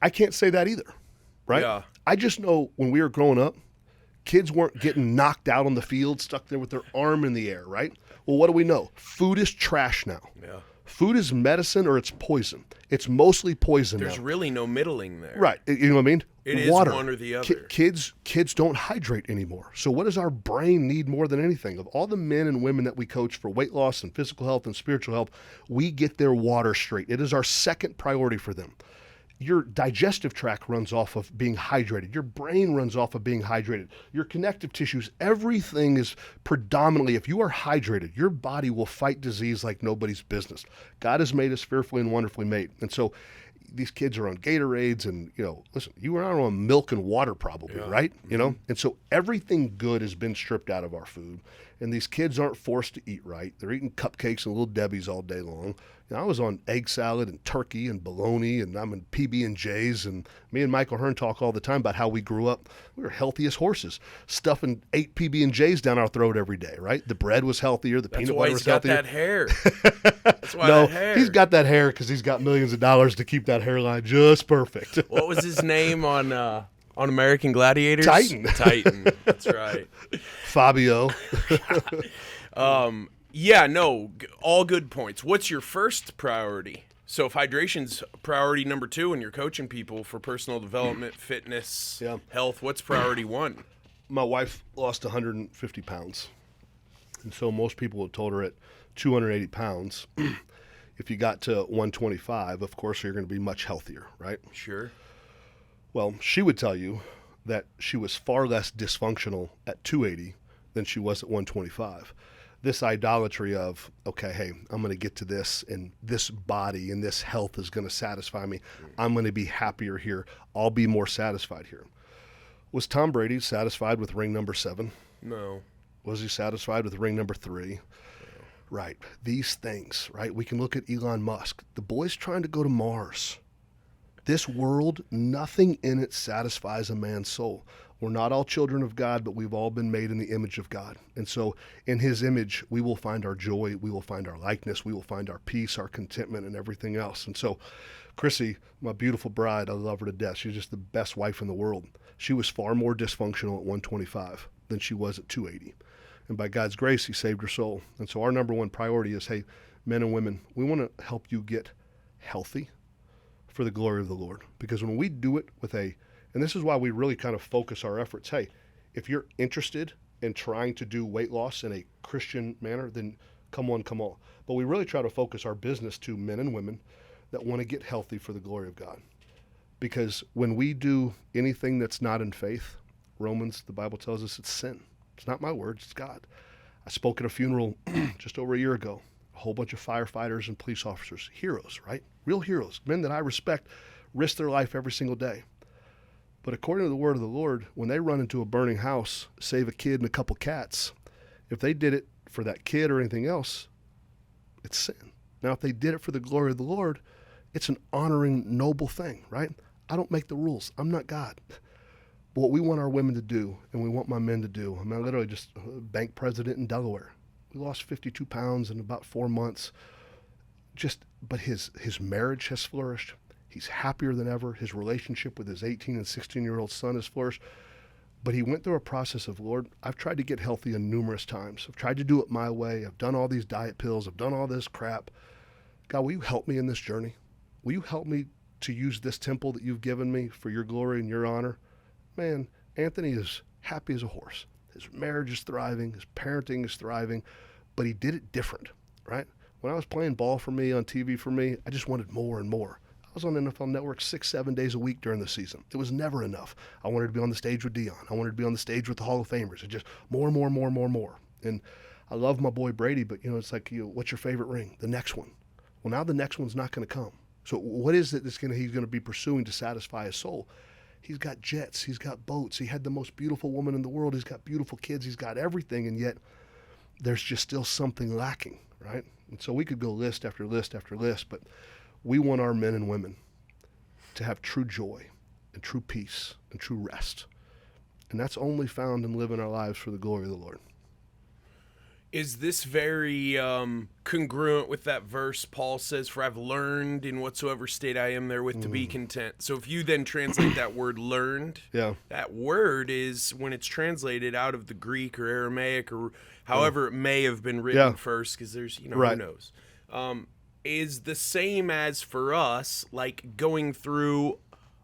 I can't say that either, right? Yeah. I just know when we were growing up, kids weren't getting knocked out on the field, stuck there with their arm in the air, right? Well, what do we know? Food is trash now. Yeah. Food is medicine or it's poison. It's mostly poison There's now. really no middling there. Right. You know what I mean? It is Water. one or the other. Kids don't hydrate anymore. So what does our brain need more than anything? Of all the men and women that we coach for weight loss and physical health and spiritual health, we get their water straight. It is our second priority for them. Your digestive tract runs off of being hydrated. Your brain runs off of being hydrated. Your connective tissues, everything is predominantly, if you are hydrated, your body will fight disease like nobody's business. God has made us fearfully and wonderfully made. And so these kids are on Gatorades and, listen, you are on milk and water probably, right? Mm-hmm. And so everything good has been stripped out of our food. And these kids aren't forced to eat right. They're eating cupcakes and Little Debbie's all day long. I was on egg salad and turkey and bologna, and I'm in PB&Js, and me and Michael Hearn talk all the time about how we grew up. We were healthy as horses, stuffing 8 PB&Js down our throat every day, right? The bread was healthier, the peanut butter was healthier. That's why he's got that hair. That's why that hair. He's got that hair because he's got millions of dollars to keep that hairline just perfect. What was his name on American Gladiators? Titan. That's right. Fabio. All good points. What's your first priority? So if hydration's priority number 2 and you're coaching people for personal development, fitness, health, what's priority 1? My wife lost 150 pounds. And so most people have told her at 280 pounds, if you got to 125, of course, you're going to be much healthier, right? Sure. Well, she would tell you that she was far less dysfunctional at 280 than she was at 125. This idolatry of, okay, hey, I'm going to get to this, and this body and this health is going to satisfy me. I'm going to be happier here. I'll be more satisfied here. Was Tom Brady satisfied with ring number 7? No. Was he satisfied with ring number 3? No. Right. These things, right? We can look at Elon Musk. The boy's trying to go to Mars. This world, nothing in it satisfies a man's soul. We're not all children of God, but we've all been made in the image of God. And so in his image, we will find our joy, we will find our likeness, we will find our peace, our contentment, and everything else. And so Chrissy, my beautiful bride, I love her to death. She's just the best wife in the world. She was far more dysfunctional at 125 than she was at 280. And by God's grace, he saved her soul. And so our number one priority is, hey, men and women, we want to help you get healthy for the glory of the Lord. Because when we do it with and this is why we really kind of focus our efforts. Hey, if you're interested in trying to do weight loss in a Christian manner, then come on, come on. But we really try to focus our business to men and women that want to get healthy for the glory of God. Because when we do anything that's not in faith, Romans, the Bible tells us it's sin. It's not my words, it's God. I spoke at a funeral just over a year ago. A whole bunch of firefighters and police officers, heroes, right? Real heroes, men that I respect, risk their life every single day. But according to the word of the Lord, when they run into a burning house, save a kid and a couple cats, if they did it for that kid or anything else, it's sin. Now, if they did it for the glory of the Lord, it's an honoring, noble thing, right? I don't make the rules. I'm not God. what we want our women to do, and we want my men to do. I mean, I literally just bank president in Delaware. We lost 52 pounds in about 4 months. But his marriage has flourished. He's happier than ever. His relationship with his 18 and 16-year-old son has flourished. But he went through a process of, Lord, I've tried to get healthy numerous times. I've tried to do it my way. I've done all these diet pills. I've done all this crap. God, will you help me in this journey? Will you help me to use this temple that you've given me for your glory and your honor? Man, Anthony is happy as a horse. His marriage is thriving. His parenting is thriving. But he did it different, right? When I was playing ball for me on TV for me, I just wanted more and more. I was on NFL Network 6-7 days a week during the season. It was never enough. I wanted to be on the stage with Dion. I wanted to be on the stage with the Hall of Famers. And just more. And I love my boy Brady, but it's like, what's your favorite ring? The next one. Well, now the next one's not going to come. So what is it he's going to be pursuing to satisfy his soul? He's got jets. He's got boats. He had the most beautiful woman in the world. He's got beautiful kids. He's got everything, and yet there's just still something lacking, right? And so we could go list after list after list, but we want our men and women to have true joy and true peace and true rest. And that's only found in living our lives for the glory of the Lord. Is this very congruent with that verse Paul says, for I've learned in whatsoever state I am therewith to be content? So if you then translate that word learned, that word is, when it's translated out of the Greek or Aramaic or however it may have been written first, because there's, who knows, is the same as for us, like going through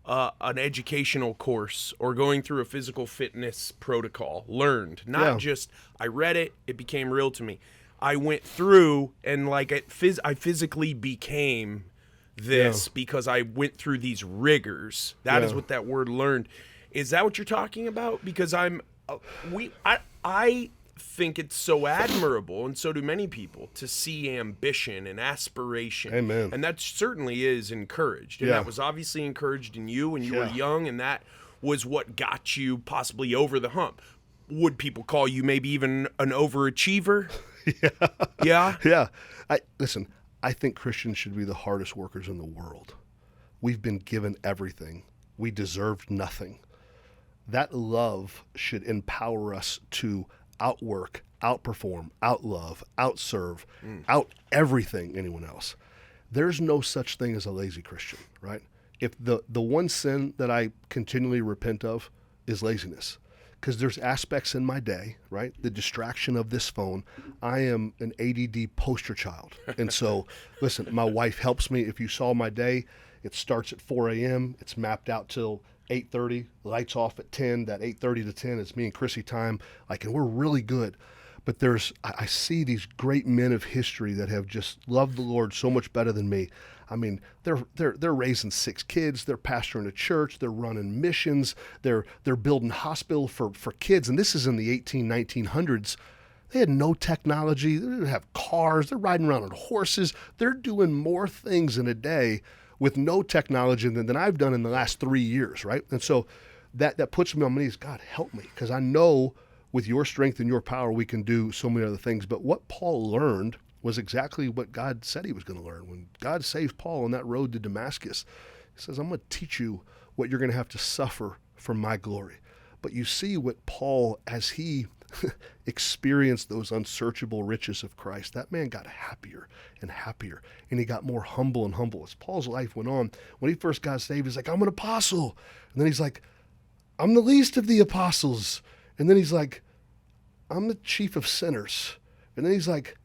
an educational course or going through a physical fitness protocol. Learned, not just I read it, it became real to me. I went through and I physically became this because I went through these rigors. That is what that word learned. Is that what you're talking about? Because I think it's so admirable, and so do many people, to see ambition and aspiration. Amen. And that certainly is encouraged. And that was obviously encouraged in you when you were young, and that was what got you possibly over the hump. Would people call you maybe even an overachiever? Yeah. Listen, I think Christians should be the hardest workers in the world. We've been given everything. We deserved nothing. That love should empower us to outwork, outperform, outlove, outserve, out everything anyone else. There's no such thing as a lazy Christian, right? If the one sin that I continually repent of is laziness, because there's aspects in my day, right? The distraction of this phone. I am an ADD poster child. And so, listen, my wife helps me. If you saw my day, it starts at 4 a.m. It's mapped out till 8:30, lights off at 10. That 8:30 to 10 is me and Chrissy time. And we're really good. But I see these great men of history that have just loved the Lord so much better than me. I mean, they're raising 6 kids. They're pastoring a church. They're running missions. They're building hospital for kids. And this is in the 1900s. They had no technology. They didn't have cars. They're riding around on horses. They're doing more things in a day with no technology than I've done in the last 3 years, right? And so that puts me on my knees. God, help me, because I know with your strength and your power we can do so many other things. But what Paul learned was exactly what God said he was going to learn. When God saved Paul on that road to Damascus, he says, I'm going to teach you what you're going to have to suffer for my glory. But you see what Paul, as he experienced those unsearchable riches of Christ, that man got happier and happier, and he got more humble and humble. As Paul's life went on, when he first got saved, he's like, I'm an apostle. And then he's like, I'm the least of the apostles. And then he's like, I'm the chief of sinners. And then he's like,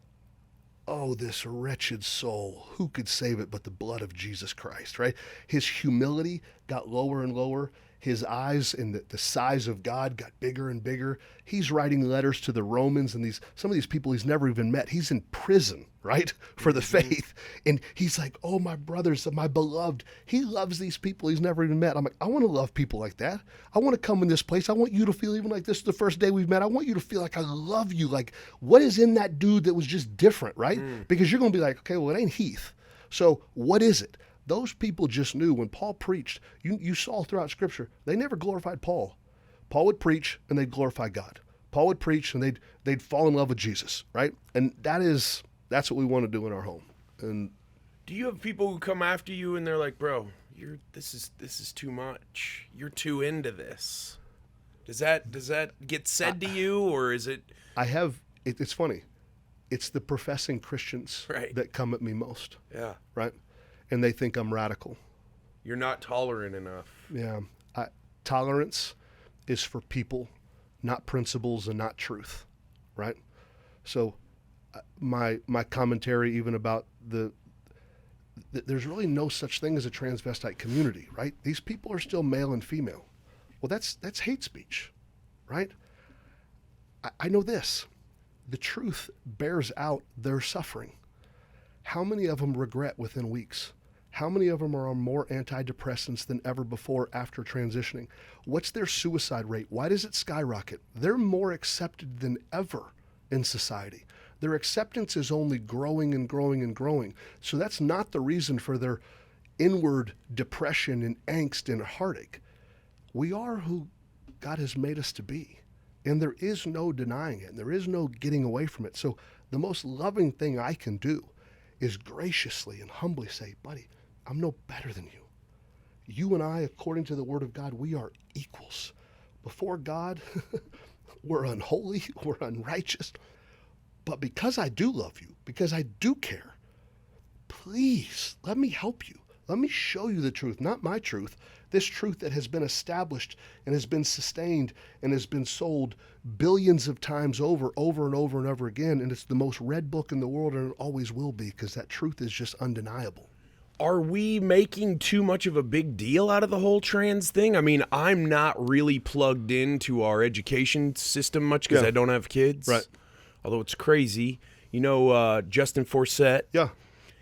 oh, this wretched soul, who could save it but the blood of Jesus Christ, right? His humility got lower and lower. His eyes and the size of God got bigger and bigger. He's writing letters to the Romans and some of these people he's never even met. He's in prison, right, for the faith. And he's like, oh, my brothers, my beloved. He loves these people he's never even met. I'm like, I want to love people like that. I want to come in this place. I want you to feel even like this is the first day we've met. I want you to feel like I love you. Like, what is in that dude that was just different, right? Because you're going to be like, okay, well, it ain't Heath. So what is it? Those people just knew when Paul preached, you saw throughout Scripture, they never glorified Paul. Paul would preach and they'd glorify God. Paul would preach and they'd fall in love with Jesus, right? And that's what we want to do in our home. And do you have people who come after you and they're like, bro, this is too much. You're too into this? Does that get said to you, or is it? It's funny. It's the professing Christians that come at me most. Yeah. Right? And they think I'm radical. You're not tolerant enough. Yeah. Tolerance is for people, not principles and not truth. Right? So my commentary even about there's really no such thing as a transvestite community, right? These people are still male and female. Well, that's hate speech, right? I know this. The truth bears out their suffering. How many of them regret within weeks? How many of them are on more antidepressants than ever before after transitioning? What's their suicide rate? Why does it skyrocket? They're more accepted than ever in society. Their acceptance is only growing and growing and growing. So that's not the reason for their inward depression and angst and heartache. We are who God has made us to be. And there is no denying it. And there is no getting away from it. So the most loving thing I can do is graciously and humbly say, buddy, I'm no better than you. You and I, according to the word of God, we are equals. Before God, we're unholy, we're unrighteous. But because I do love you, because I do care, please let me help you. Let me show you the truth, not my truth, this truth that has been established and has been sustained and has been sold billions of times over and over again. And it's the most read book in the world, and it always will be, because that truth is just undeniable. Are we making too much of a big deal out of the whole trans thing? I mean, I'm not really plugged into our education system much because I don't have kids. Right. Although it's crazy. You know, Justin Forsett? Yeah.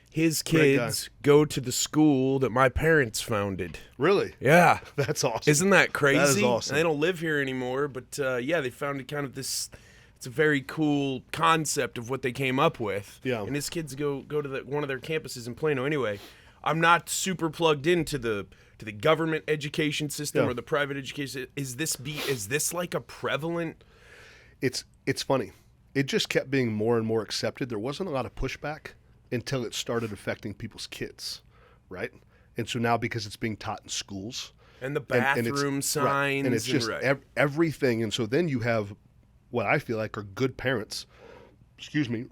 His kids go to the school that my parents founded. Really? Yeah. That's awesome. Isn't that crazy? That is awesome. And they don't live here anymore, but yeah, they founded kind of this. It's a very cool concept of what they came up with. Yeah. And his kids go to one of their campuses in Plano. Anyway, I'm not super plugged into the government education system or the private education. Is this like a prevalent? It's funny. It just kept being more and more accepted. There wasn't a lot of pushback until it started affecting people's kids, right? And so now, because it's being taught in schools. And the bathroom signs. Right, and it's just everything. And so then you have what I feel like are good parents,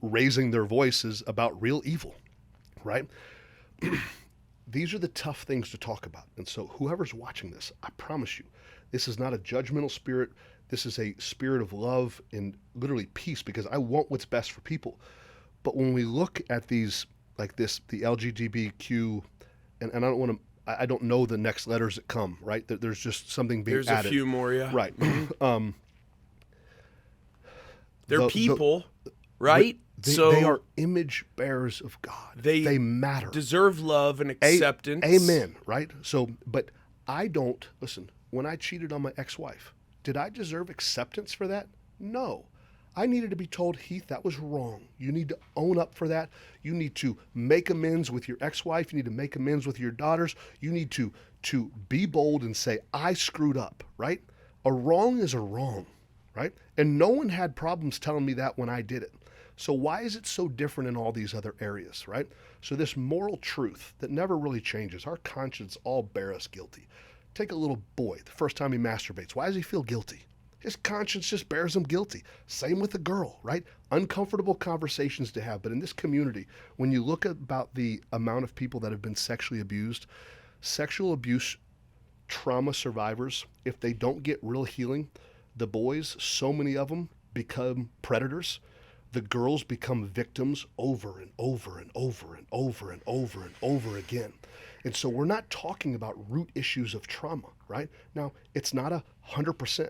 raising their voices about real evil, right? These are the tough things to talk about. And so whoever's watching this, I promise you, this is not a judgmental spirit. This is a spirit of love and literally peace, because I want what's best for people. But when we look at these like this, the LGBTQ, and I don't know the next letters that come, right? There's just something being added. There's a few more, yeah. Right. They're people, right? They are image bearers of God. They matter. Deserve love and acceptance. Amen, right? So, but I don't, listen, when I cheated on my ex-wife, did I deserve acceptance for that? No. I needed to be told, Heath, that was wrong. You need to own up for that. You need to make amends with your ex-wife. You need to make amends with your daughters. You need to be bold and say, I screwed up, right? A wrong is a wrong, right? And no one had problems telling me that when I did it. So why is it so different in all these other areas, right? So this moral truth that never really changes, our conscience all bear us guilty. Take a little boy, the first time he masturbates. Why does he feel guilty? His conscience just bears him guilty. Same with a girl, right? Uncomfortable conversations to have. But in this community, when you look about the amount of people that have been sexually abused, sexual abuse trauma survivors, if they don't get real healing, the boys, so many of them become predators. The girls become victims over and over and over and over and over and over again. And so we're not talking about root issues of trauma, right? Now, it's not 100%.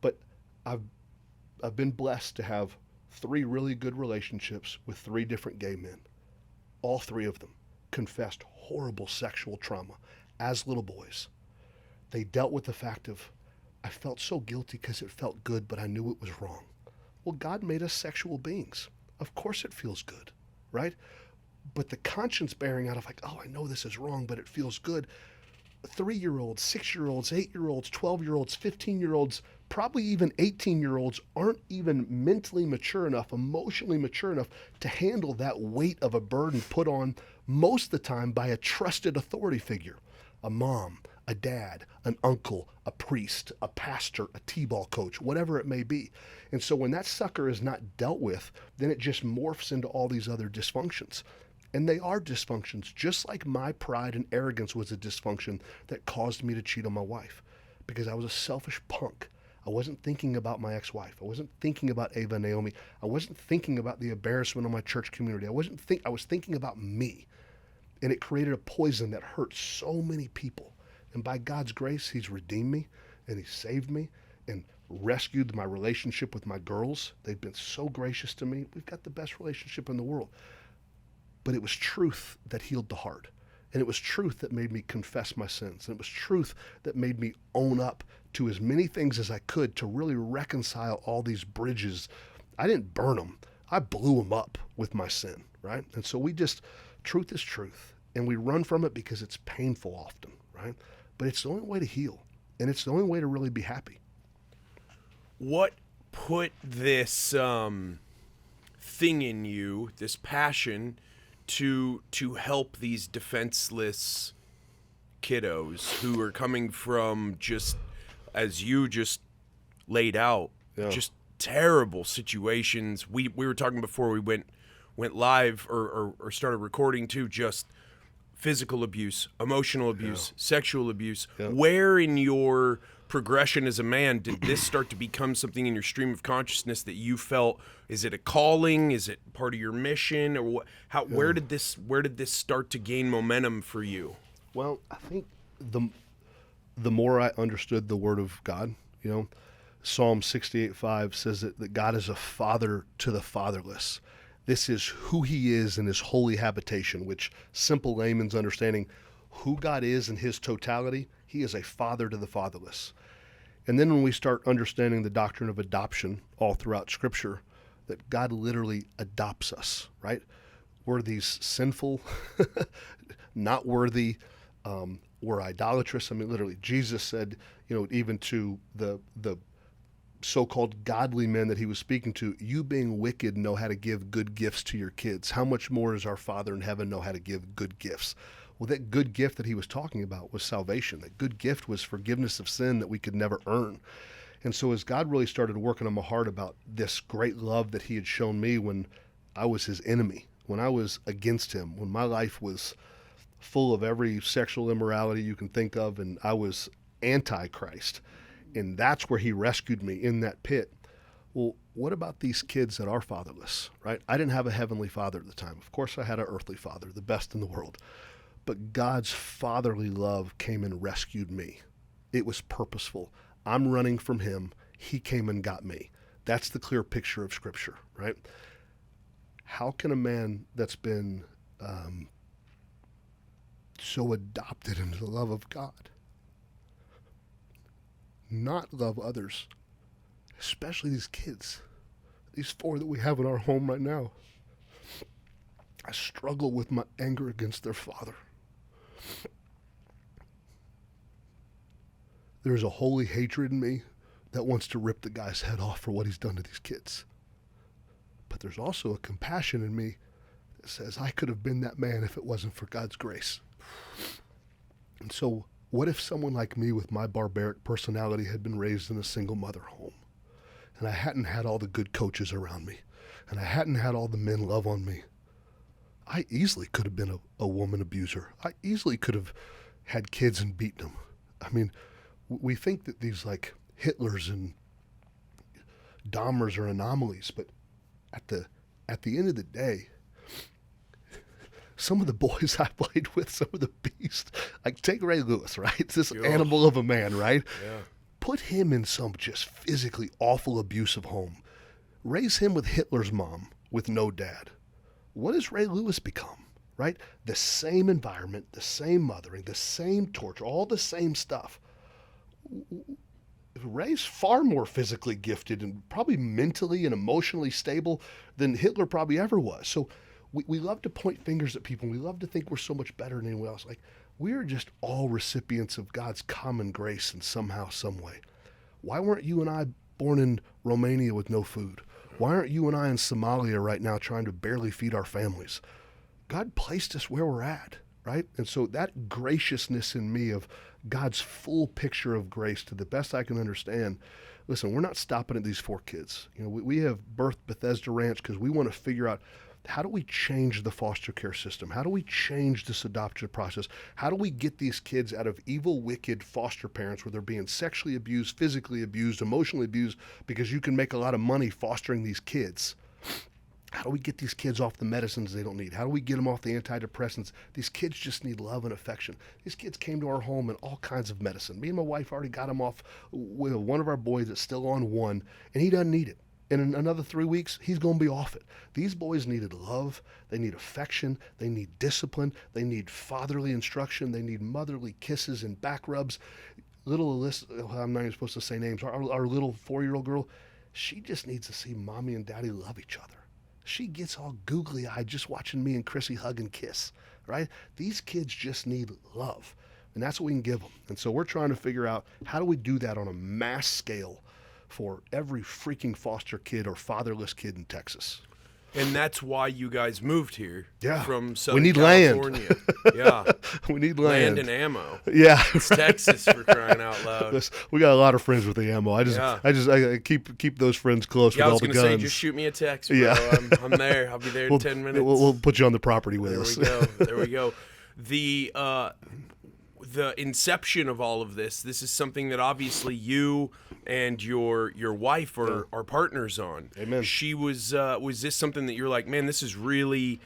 But I've been blessed to have 3 really good relationships with 3 different gay men. All 3 of them confessed horrible sexual trauma as little boys. They dealt with the fact of, I felt so guilty because it felt good, but I knew it was wrong. Well, God made us sexual beings. Of course it feels good, right? But the conscience bearing out of like, oh, I know this is wrong, but it feels good. 3-year-olds, 6-year-olds, 8-year-olds, 12-year-olds, 15-year-olds, probably even 18-year-olds aren't even mentally mature enough, emotionally mature enough to handle that weight of a burden put on most of the time by a trusted authority figure, a mom, a a dad, an uncle, a priest, a pastor, a t-ball coach, whatever it may be. And so when that sucker is not dealt with, then it just morphs into all these other dysfunctions. And they are dysfunctions, just like my pride and arrogance was a dysfunction that caused me to cheat on my wife, because I was a selfish punk. I wasn't thinking about my ex-wife. I wasn't thinking about Ava and Naomi. I wasn't thinking about the embarrassment of my church community. I was thinking about me. And it created a poison that hurt so many people. And by God's grace, he's redeemed me and he saved me and rescued my relationship with my girls. They've been so gracious to me. We've got the best relationship in the world. But it was truth that healed the heart. And it was truth that made me confess my sins. And it was truth that made me own up to as many things as I could to really reconcile all these bridges. I didn't burn them. I blew them up with my sin, right? And so truth is truth. And we run from it because it's painful often, right? But it's the only way to heal. And it's the only way to really be happy. What put this thing in you, this passion, to help these defenseless kiddos who are coming from, just as you just laid out, just terrible situations? We were talking before we went live or started recording too, just physical abuse, emotional abuse, sexual abuse. Where in your progression as a man did this start to become something in your stream of consciousness that you felt, is it a calling, is it part of your mission, or what? Where did this start to gain momentum for you? Well, I think the more I understood the word of God, Psalm 68:5 says that God is a father to the fatherless. This is who he is in his holy habitation, which simple layman's understanding, who God is in his totality, he is a father to the fatherless. And then when we start understanding the doctrine of adoption all throughout Scripture, that God literally adopts us, right? We're these sinful, not worthy, we're idolatrous. I mean, literally, Jesus said, even to the so-called godly men that he was speaking to, you being wicked know how to give good gifts to your kids. How much more does our Father in heaven know how to give good gifts? Well, that good gift that he was talking about was salvation. That good gift was forgiveness of sin that we could never earn. And so as God really started working on my heart about this great love that he had shown me when I was his enemy, when I was against him, when my life was full of every sexual immorality you can think of, and I was anti-Christ, and that's where he rescued me, in that pit. Well, what about these kids that are fatherless, right? I didn't have a heavenly father at the time. Of course, I had an earthly father, the best in the world. But God's fatherly love came and rescued me. It was purposeful. I'm running from him. He came and got me. That's the clear picture of Scripture, right? How can a man that's been so adopted into the love of God not love others, especially these kids, these 4 that we have in our home right now? I struggle with my anger against their father. There's a holy hatred in me that wants to rip the guy's head off for what he's done to these kids. But there's also a compassion in me that says I could have been that man if it wasn't for God's grace. And so what if someone like me with my barbaric personality had been raised in a single mother home, and I hadn't had all the good coaches around me, and I hadn't had all the men love on me? I easily could have been a woman abuser. I easily could have had kids and beaten them. I mean, we think that these like Hitlers and Dahmers are anomalies, but at the end of the day, some of the boys I played with, some of the beasts, like take Ray Lewis, right? This animal of a man, right? Yeah. Put him in some just physically awful abusive home. Raise him with Hitler's mom with no dad. What does Ray Lewis become, right? The same environment, the same mothering, the same torture, all the same stuff. Ray's far more physically gifted and probably mentally and emotionally stable than Hitler probably ever was. So we love to point fingers at people. We love to think we're so much better than anyone else. Like, we are just all recipients of God's common grace in somehow, some way. Why weren't you and I born in Romania with no food? Why aren't you and I in Somalia right now trying to barely feed our families? God placed us where we're at, right? And so that graciousness in me of God's full picture of grace to the best I can understand. Listen, we're not stopping at these 4 kids. We have birthed Bethesda Ranch because we want to figure out, how do we change the foster care system? How do we change this adoption process? How do we get these kids out of evil, wicked foster parents where they're being sexually abused, physically abused, emotionally abused, because you can make a lot of money fostering these kids? How do we get these kids off the medicines they don't need? How do we get them off the antidepressants? These kids just need love and affection. These kids came to our home in all kinds of medicine. Me and my wife already got them off with one of our boys that's still on 1, and he doesn't need it. And in another 3 weeks, he's going to be off it. These boys needed love. They need affection. They need discipline. They need fatherly instruction. They need motherly kisses and back rubs. Little Alyssa, I'm not even supposed to say names, our little 4-year-old girl, she just needs to see mommy and daddy love each other. She gets all googly-eyed just watching me and Chrissy hug and kiss, right? These kids just need love, and that's what we can give them. And so we're trying to figure out, how do we do that on a mass scale for every freaking foster kid or fatherless kid in Texas? And that's why you guys moved here from Southern California. Yeah. We need land. Land and ammo. Yeah. It's Texas, for crying out loud. We got a lot of friends with the ammo. I keep those friends close with all the guns. I was going to say, just shoot me a text, bro. Yeah. I'm there. I'll be there in 10 minutes. We'll put you on the property with us. There we go. The inception of all of this is something that obviously you and your wife are partners on. Amen. She was this something that you're like, man, this is really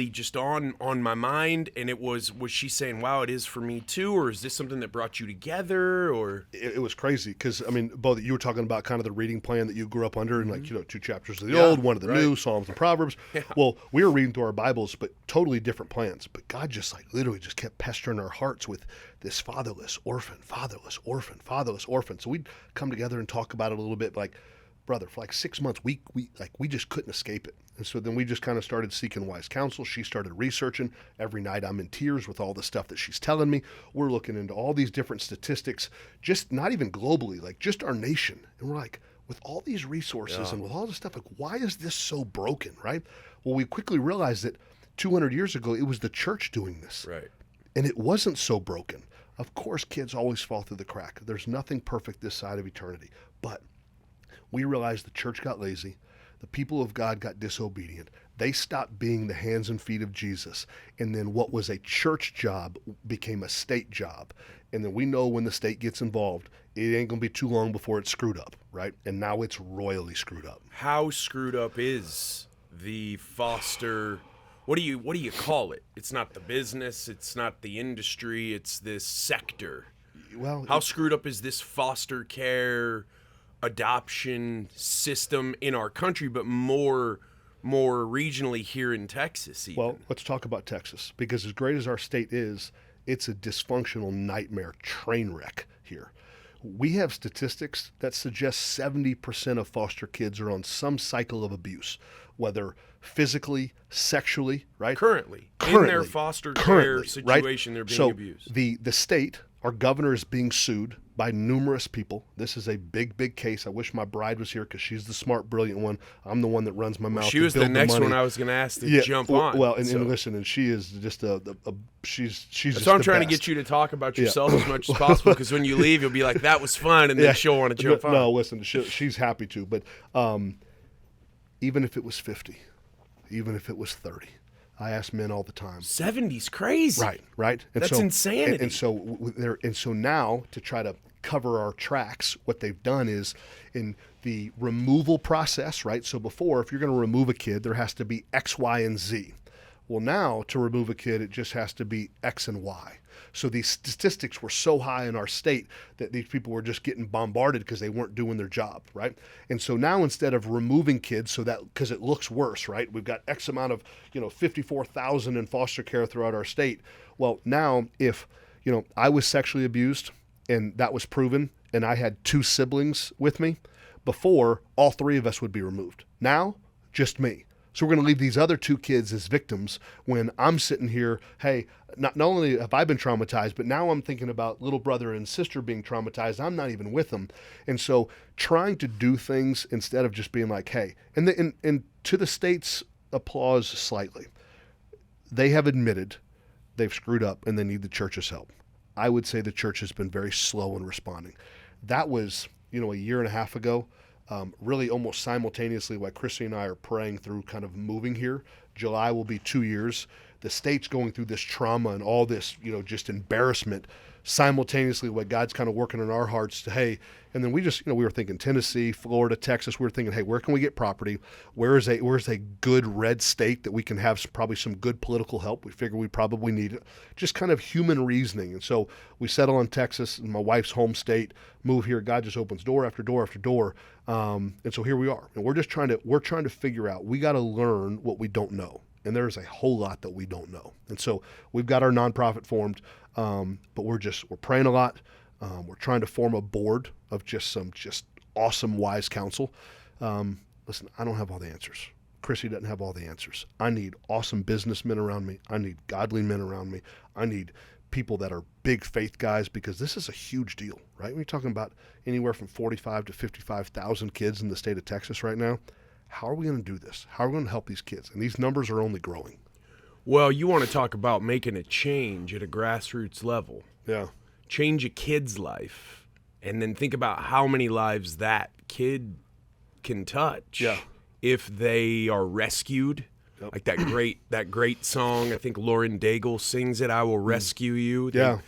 just on my mind, and was she saying, wow, it is for me too, or is this something that brought you together? Or it was crazy because, I mean, both you were talking about kind of the reading plan that you grew up under, and 2 chapters of the old, 1 of the new, Psalms and Proverbs. Yeah. Well, we were reading through our Bibles, but totally different plans. But God just literally just kept pestering our hearts with this fatherless orphan, fatherless orphan, fatherless orphan. So we'd come together and talk about it a little bit, like, brother, for 6 months, we just couldn't escape it. And so then we just kind of started seeking wise counsel. She started researching. Every night I'm in tears with all the stuff that she's telling me. We're looking into all these different statistics, just not even globally, just our nation. And we're like, with all these resources and with all this stuff, why is this so broken, right? Well, we quickly realized that 200 years ago, it was the church doing this. Right. And it wasn't so broken. Of course, kids always fall through the crack. There's nothing perfect this side of eternity. But we realized the church got lazy. The people of God got disobedient. They stopped being the hands and feet of Jesus. And then what was a church job became a state job. And then we know when the state gets involved, it ain't going to be too long before it's screwed up, right? And now it's royally screwed up. How screwed up is the foster? What do you call it? It's not the business. It's not the industry. It's this sector. Well, how screwed up is this foster care adoption system in our country, but more regionally here in Texas even? Well, let's talk about Texas, because as great as our state is, it's a dysfunctional nightmare train wreck here. We have statistics that suggest 70% of foster kids are on some cycle of abuse, whether physically, sexually, right? Currently in their foster care situation, right? They're being abused. The state, our governor, is being sued by numerous people. This is a big case. I wish my bride was here because she's the smart, brilliant one. I'm the one that runs my mouth. She was the next one I was going to ask to jump on. Well, and listen, and she is just she's That's just why I'm the trying best. to get you to talk about yourself as much as possible, because when you leave, you'll be like, that was fun, and then she'll want to jump on. No, listen, she's happy to, but even if it was 50, even if it was 30, I ask men all the time. 70's crazy. Right. And that's insanity. And so now, to try to cover our tracks, what they've done is in the removal process, right? So before, if you're going to remove a kid, there has to be X, Y, and Z. Well, now to remove a kid, it just has to be X and Y. So these statistics were so high in our state that these people were just getting bombarded because they weren't doing their job, right? And so now, instead of removing kids, so that, because it looks worse, right? We've got X amount of 54,000 in foster care throughout our state. Well, now if I was sexually abused and that was proven, and I had 2 siblings with me, before, all 3 of us would be removed. Now, just me. So we're going to leave these other 2 kids as victims when I'm sitting here, hey, not only have I been traumatized, but now I'm thinking about little brother and sister being traumatized. I'm not even with them. And so trying to do things instead of just being like, hey, and to the state's applause slightly, they have admitted they've screwed up and they need the church's help. I would say the church has been very slow in responding. That was, a year and a half ago, really almost simultaneously while Chrissy and I are praying through kind of moving here. July will be 2 years. The state's going through this trauma and all this, just embarrassment simultaneously while God's kind of working in our hearts to, hey, and then we just, we were thinking Tennessee, Florida, Texas. We were thinking, hey, where can we get property? Where's a good red state that we can have probably some good political help? We figure we probably need it. Just kind of human reasoning. And so we settle on Texas, and my wife's home state, move here. God just opens door after door after door. And so here we are. And we're trying to figure out, we got to learn what we don't know. And there's a whole lot that we don't know. And so we've got our nonprofit formed, but we're praying a lot. We're trying to form a board of just awesome, wise counsel. Listen, I don't have all the answers. Chrissy doesn't have all the answers. I need awesome businessmen around me. I need godly men around me. I need people that are big faith guys, because this is a huge deal, right? We're talking about anywhere from 45 to 55,000 kids in the state of Texas right now. How are we going to do this? How are we going to help these kids? And these numbers are only growing. Well, you want to talk about making a change at a grassroots level. Yeah. Change a kid's life, and then think about how many lives that kid can touch. Yeah. If they are rescued. Yep. Like that great song, I think Lauren Daigle sings it, I Will Rescue You. Yeah.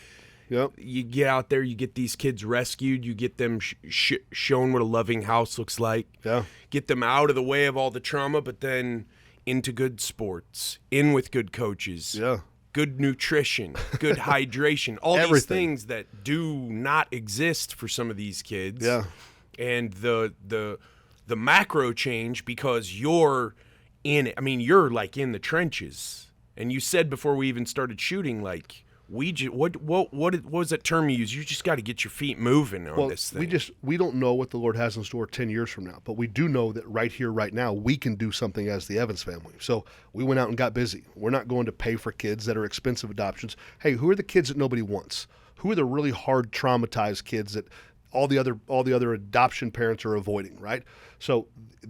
Yep. You get out there, you get these kids rescued, you get them shown what a loving house looks like. Yeah. Get them out of the way of all the trauma, but then into good sports, in with good coaches. Yeah. Good nutrition, good hydration, all these things that do not exist for some of these kids. Yeah. And the macro change, because you're in it. I mean, you're like in the trenches. And you said before we even started shooting, like, what was that term you used? You just got to get your feet moving on this thing. We don't know what the Lord has in store 10 years from now, but we do know that right here, right now, we can do something as the Evans family. So we went out and got busy. We're not going to pay for kids that are expensive adoptions. Hey, who are the kids that nobody wants? Who are the really hard, traumatized kids that all the other adoption parents are avoiding, right? So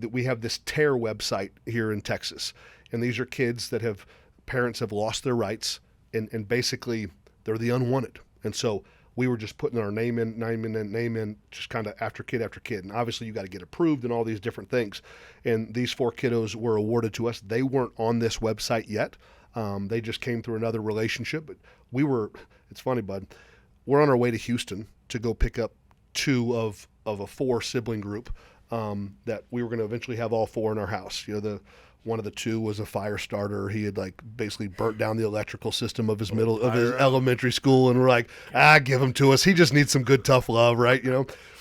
we have this TARE website here in Texas, and these are kids that parents have lost their rights. And basically, they're the unwanted. And so we were just putting our name in, just kind of after kid after kid. And obviously, you got to get approved and all these different things. And these 4 kiddos were awarded to us. They weren't on this website yet. They just came through another relationship. But it's funny, bud. We're on our way to Houston to go pick up 2 of a 4 sibling group that we were going to eventually have all 4 in our house. One of the 2 was a fire starter. He had basically burnt down the electrical system of his elementary school, and we're like, give him to us. He just needs some good, tough love, right?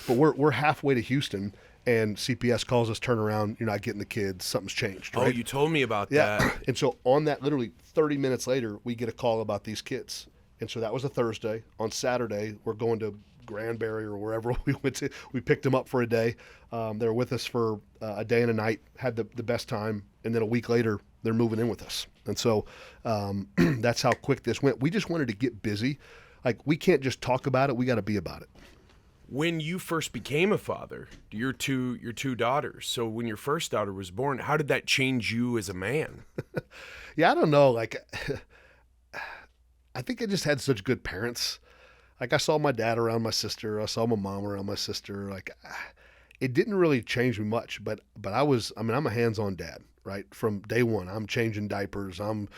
But we're halfway to Houston, and CPS calls us, turn around, you're not getting the kids, something's changed, right? Oh, you told me about that. And so on that, literally 30 minutes later, we get a call about these kids. And so that was a Thursday. On Saturday, we're going to Granbury or wherever we went to. We picked them up for a day. They were with us for a day and a night, had the best time, and then a week later, they're moving in with us. And so that's how quick this went. We just wanted to get busy. Like, we can't just talk about it. We got to be about it. When you first became a father, your two daughters, so when your first daughter was born, how did that change you as a man? Yeah, I don't know. I think I just had such good parents. I saw my dad around my sister. I saw my mom around my sister. It didn't really change me much, but I'm a hands-on dad, right? From day one, I'm changing diapers. I'm,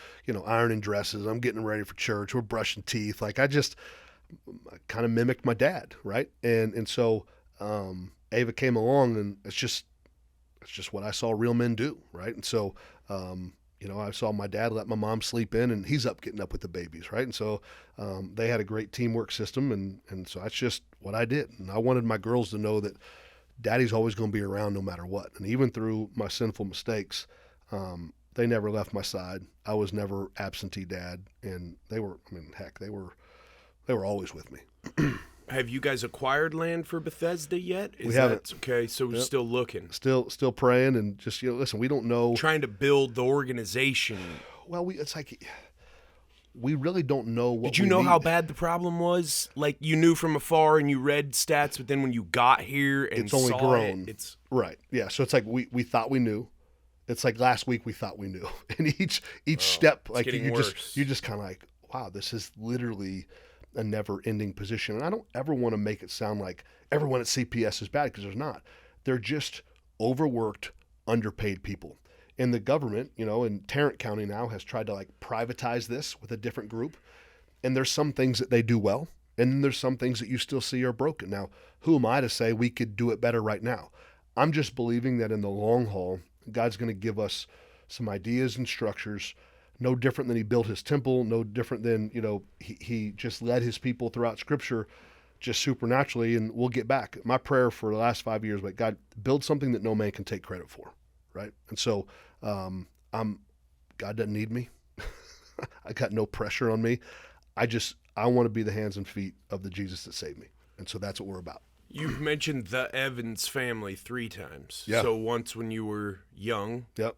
ironing dresses. I'm getting ready for church. We're brushing teeth. I kind of mimicked my dad, right? And so Ava came along, and it's just what I saw real men do, right? And so, I saw my dad let my mom sleep in, and he's up getting up with the babies, right? And so they had a great teamwork system, and so that's just what I did. And I wanted my girls to know that Daddy's always going to be around no matter what. And even through my sinful mistakes, they never left my side. I was never absentee dad, and they were always with me. Have you guys acquired land for Bethesda yet? We haven't. Okay, so we're still looking. Still praying, and just, listen, we don't know. Trying to build the organization. Well, we really don't know what. Did you know how bad the problem was? You knew from afar and you read stats, but then when you got here and it's only saw grown. It's right. Yeah. So it's we thought we knew. It's last week we thought we knew, and each step, you just kind of wow, this is literally a never-ending position. And I don't ever want to make it sound like everyone at CPS is bad, because there's not. They're just overworked, underpaid people. And the government, in Tarrant County now has tried to privatize this with a different group. And there's some things that they do well, and then there's some things that you still see are broken. Now, who am I to say we could do it better right now? I'm just believing that in the long haul, God's going to give us some ideas and structures, no different than he built his temple, no different than, he just led his people throughout Scripture just supernaturally, and we'll get back. My prayer for the last 5 years, but God, build something that no man can take credit for, right? And so God doesn't need me. I got no pressure on me. I want to be the hands and feet of the Jesus that saved me. And so that's what we're about. You've mentioned the Evans family 3 times. Yeah. So once when you were young, Yep.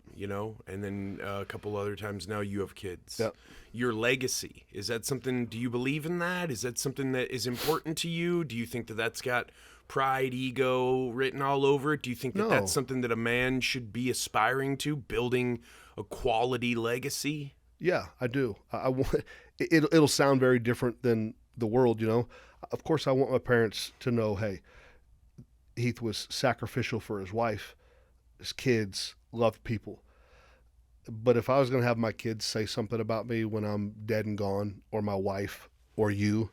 And then a couple other times now you have kids. Yep. Your legacy, is that something, do you believe in that? Is that something that is important to you? Do you think that that's got pride, ego written all over it? Do you think that that's something that a man should be aspiring to, building a quality legacy? Yeah, I do. I want it'll sound very different than the world, Of course, I want my parents to know, hey, Heath was sacrificial for his wife, his kids, loved people. But if I was going to have my kids say something about me when I'm dead and gone, or my wife, or you,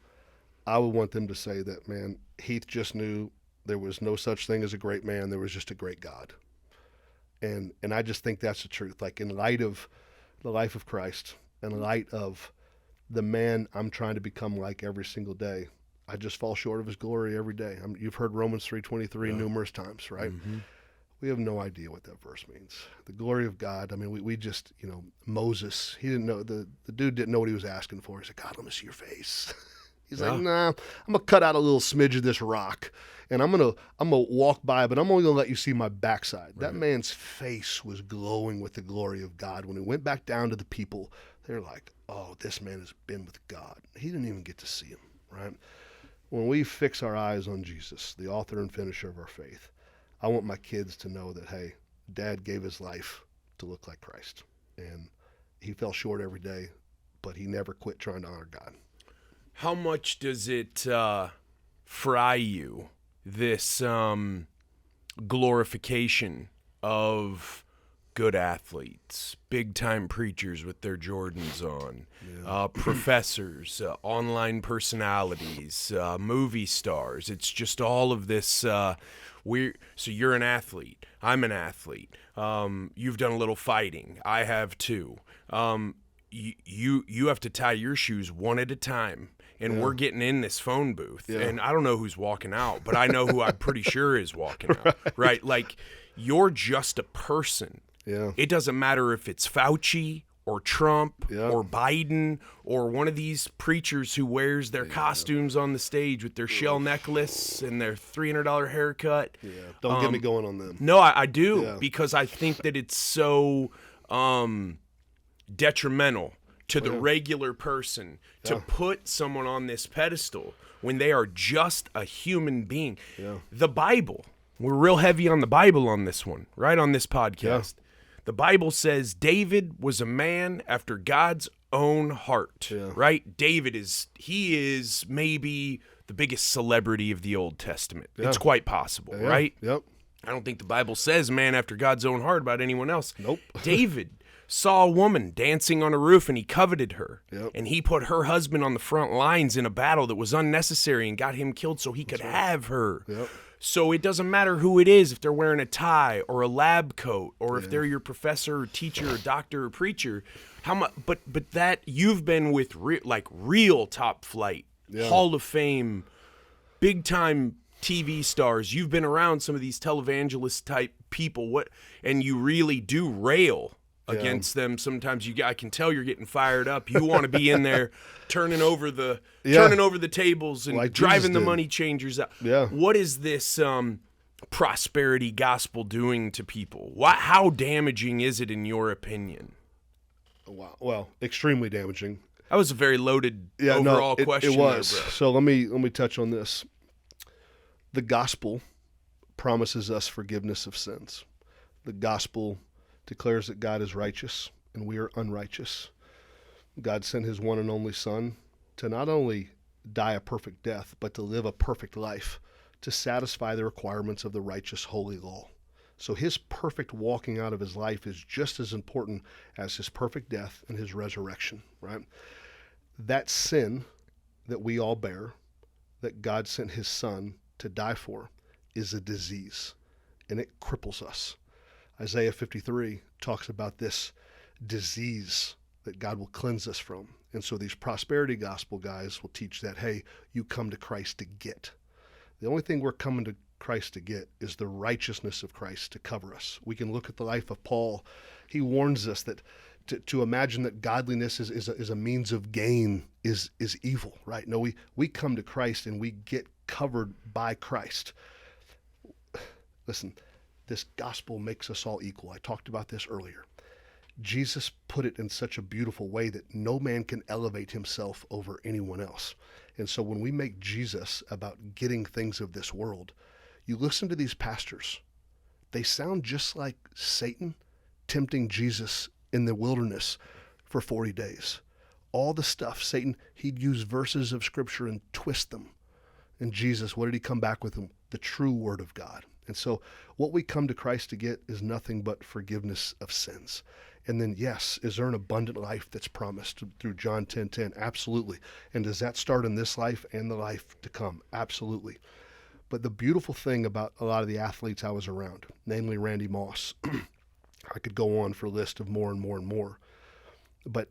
I would want them to say that, man, Heath just knew there was no such thing as a great man. There was just a great God. And I just think that's the truth. In light of the life of Christ, in light of the man I'm trying to become like every single day, I just fall short of his glory every day. You've heard Romans 3:23 numerous times, right? Mm-hmm. We have no idea what that verse means. The glory of God. I mean, we just, Moses, he didn't know, the dude didn't know what he was asking for. He said, God, let me see your face. He's like, nah, I'm going to cut out a little smidge of this rock, and I'm going to walk by, but I'm only going to let you see my backside. Right. That man's face was glowing with the glory of God. When he went back down to the people, they're like, oh, this man has been with God. He didn't even get to see him, right? When we fix our eyes on Jesus, the author and finisher of our faith, I want my kids to know that, hey, Dad gave his life to look like Christ. And he fell short every day, but he never quit trying to honor God. How much does it fry you, this glorification of good athletes, big-time preachers with their Jordans on, professors, online personalities, movie stars? It's just all of this. So you're an athlete. I'm an athlete. You've done a little fighting. I have too. You have to tie your shoes one at a time. And we're getting in this phone booth, and I don't know who's walking out, but I know who I'm pretty sure is walking out, right? Like, you're just a person. Yeah. It doesn't matter if it's Fauci or Trump or Biden or one of these preachers who wears their costumes on the stage with their shell necklace and their $300 haircut. Yeah, don't get me going on them. No, I do, because I think that it's so detrimental to the regular person to put someone on this pedestal when they are just a human being. Yeah. The Bible, we're real heavy on the Bible on this one, right, on this podcast. Yeah. The Bible says David was a man after God's own heart, right? David is maybe the biggest celebrity of the Old Testament. Yeah. It's quite possible, right? Yep. I don't think the Bible says man after God's own heart about anyone else. Nope. David saw a woman dancing on a roof, and he coveted her. Yep. And he put her husband on the front lines in a battle that was unnecessary and got him killed so he could have her. Yep. So it doesn't matter who it is, if they're wearing a tie or a lab coat, or if they're your professor or teacher or doctor or preacher. How much? But that you've been with real top flight, Hall of Fame, big time TV stars. You've been around some of these televangelist type people. And you really do rail against them. Sometimes I can tell you're getting fired up. You want to be in there turning over the tables and like driving the money changers out. Yeah. What is this prosperity gospel doing to people? How damaging is it in your opinion? Wow. Well, extremely damaging. That was a very loaded overall question. It was. There, bro. So let me touch on this. The gospel promises us forgiveness of sins. The gospel declares that God is righteous and we are unrighteous. God sent his one and only Son to not only die a perfect death, but to live a perfect life, to satisfy the requirements of the righteous holy law. So his perfect walking out of his life is just as important as his perfect death and his resurrection, right? That sin that we all bear, that God sent his son to die for, is a disease, and it cripples us. Isaiah 53 talks about this disease that God will cleanse us from. And so these prosperity gospel guys will teach that, hey, you come to Christ to get. The only thing we're coming to Christ to get is the righteousness of Christ to cover us. We can look at the life of Paul. He warns us that to imagine that godliness is a means of gain is evil, right? No, we come to Christ and we get covered by Christ. Listen, this gospel makes us all equal. I talked about this earlier. Jesus put it in such a beautiful way that no man can elevate himself over anyone else. And so when we make Jesus about getting things of this world, you listen to these pastors, they sound just like Satan tempting Jesus in the wilderness for 40 days. All the stuff, Satan, he'd use verses of Scripture and twist them. And Jesus, what did he come back with them? The true Word of God. And so what we come to Christ to get is nothing but forgiveness of sins. And then, yes, is there an abundant life that's promised through John 10:10? Absolutely. And does that start in this life and the life to come? Absolutely. But the beautiful thing about a lot of the athletes I was around, namely Randy Moss, I could go on for a list of more and more and more, but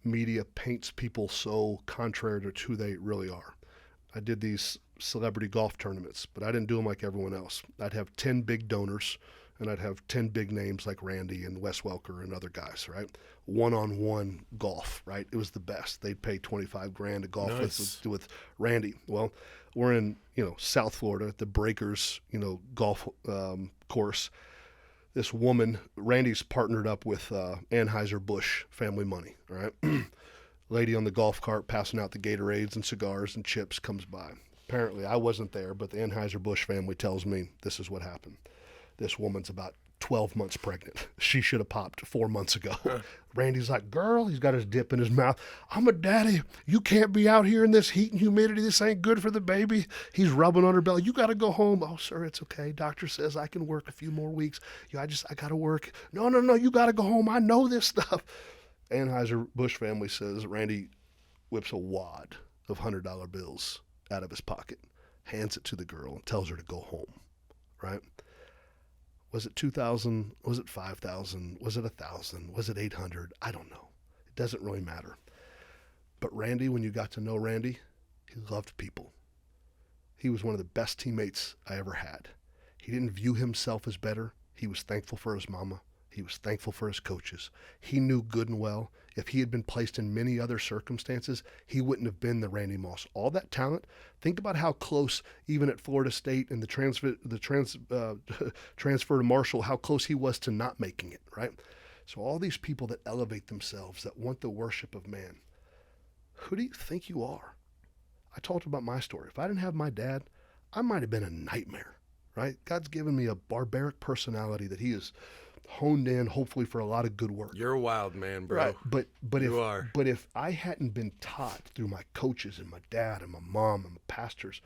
media paints people so contrary to who they really are. I did these celebrity golf tournaments, but I didn't do them like everyone else. I'd have 10 big donors, and I'd have 10 big names like Randy and Wes Welker and other guys, right? One-on-one golf, right? It was the best. They'd pay $25,000 to golf with Randy. Well, we're in, South Florida at the Breakers, golf course. This woman, Randy's partnered up with Anheuser-Busch Family Money, all right? Lady on the golf cart passing out the Gatorades and cigars and chips comes by. Apparently, I wasn't there, but the Anheuser-Busch family tells me this is what happened. This woman's about 12 months pregnant. She should have popped 4 months ago. Randy's like, girl, he's got his dip in his mouth. I'm a daddy. You can't be out here in this heat and humidity. This ain't good for the baby. He's rubbing on her belly. You got to go home. Oh, sir, it's okay. Doctor says I can work a few more weeks. I got to work. No, you got to go home. I know this stuff. Anheuser-Busch family says Randy whips a wad of $100 bills out of his pocket, hands it to the girl, and tells her to go home, right? Was it 2,000? Was it 5,000? Was it 1,000? Was it 800? I don't know. It doesn't really matter. But Randy, when you got to know Randy, he loved people. He was one of the best teammates I ever had. He didn't view himself as better. He was thankful for his mama. He was thankful for his coaches. He knew good and well if he had been placed in many other circumstances, he wouldn't have been the Randy Moss. All that talent, think about how close, even at Florida State and the transfer to Marshall, how close he was to not making it, right? So all these people that elevate themselves, that want the worship of man, who do you think you are? I talked about my story. If I didn't have my dad, I might have been a nightmare, right? God's given me a barbaric personality that he has honed in, hopefully, for a lot of good work. You're a wild man, bro. Right. But if I hadn't been taught through my coaches and my dad and my mom and my pastors,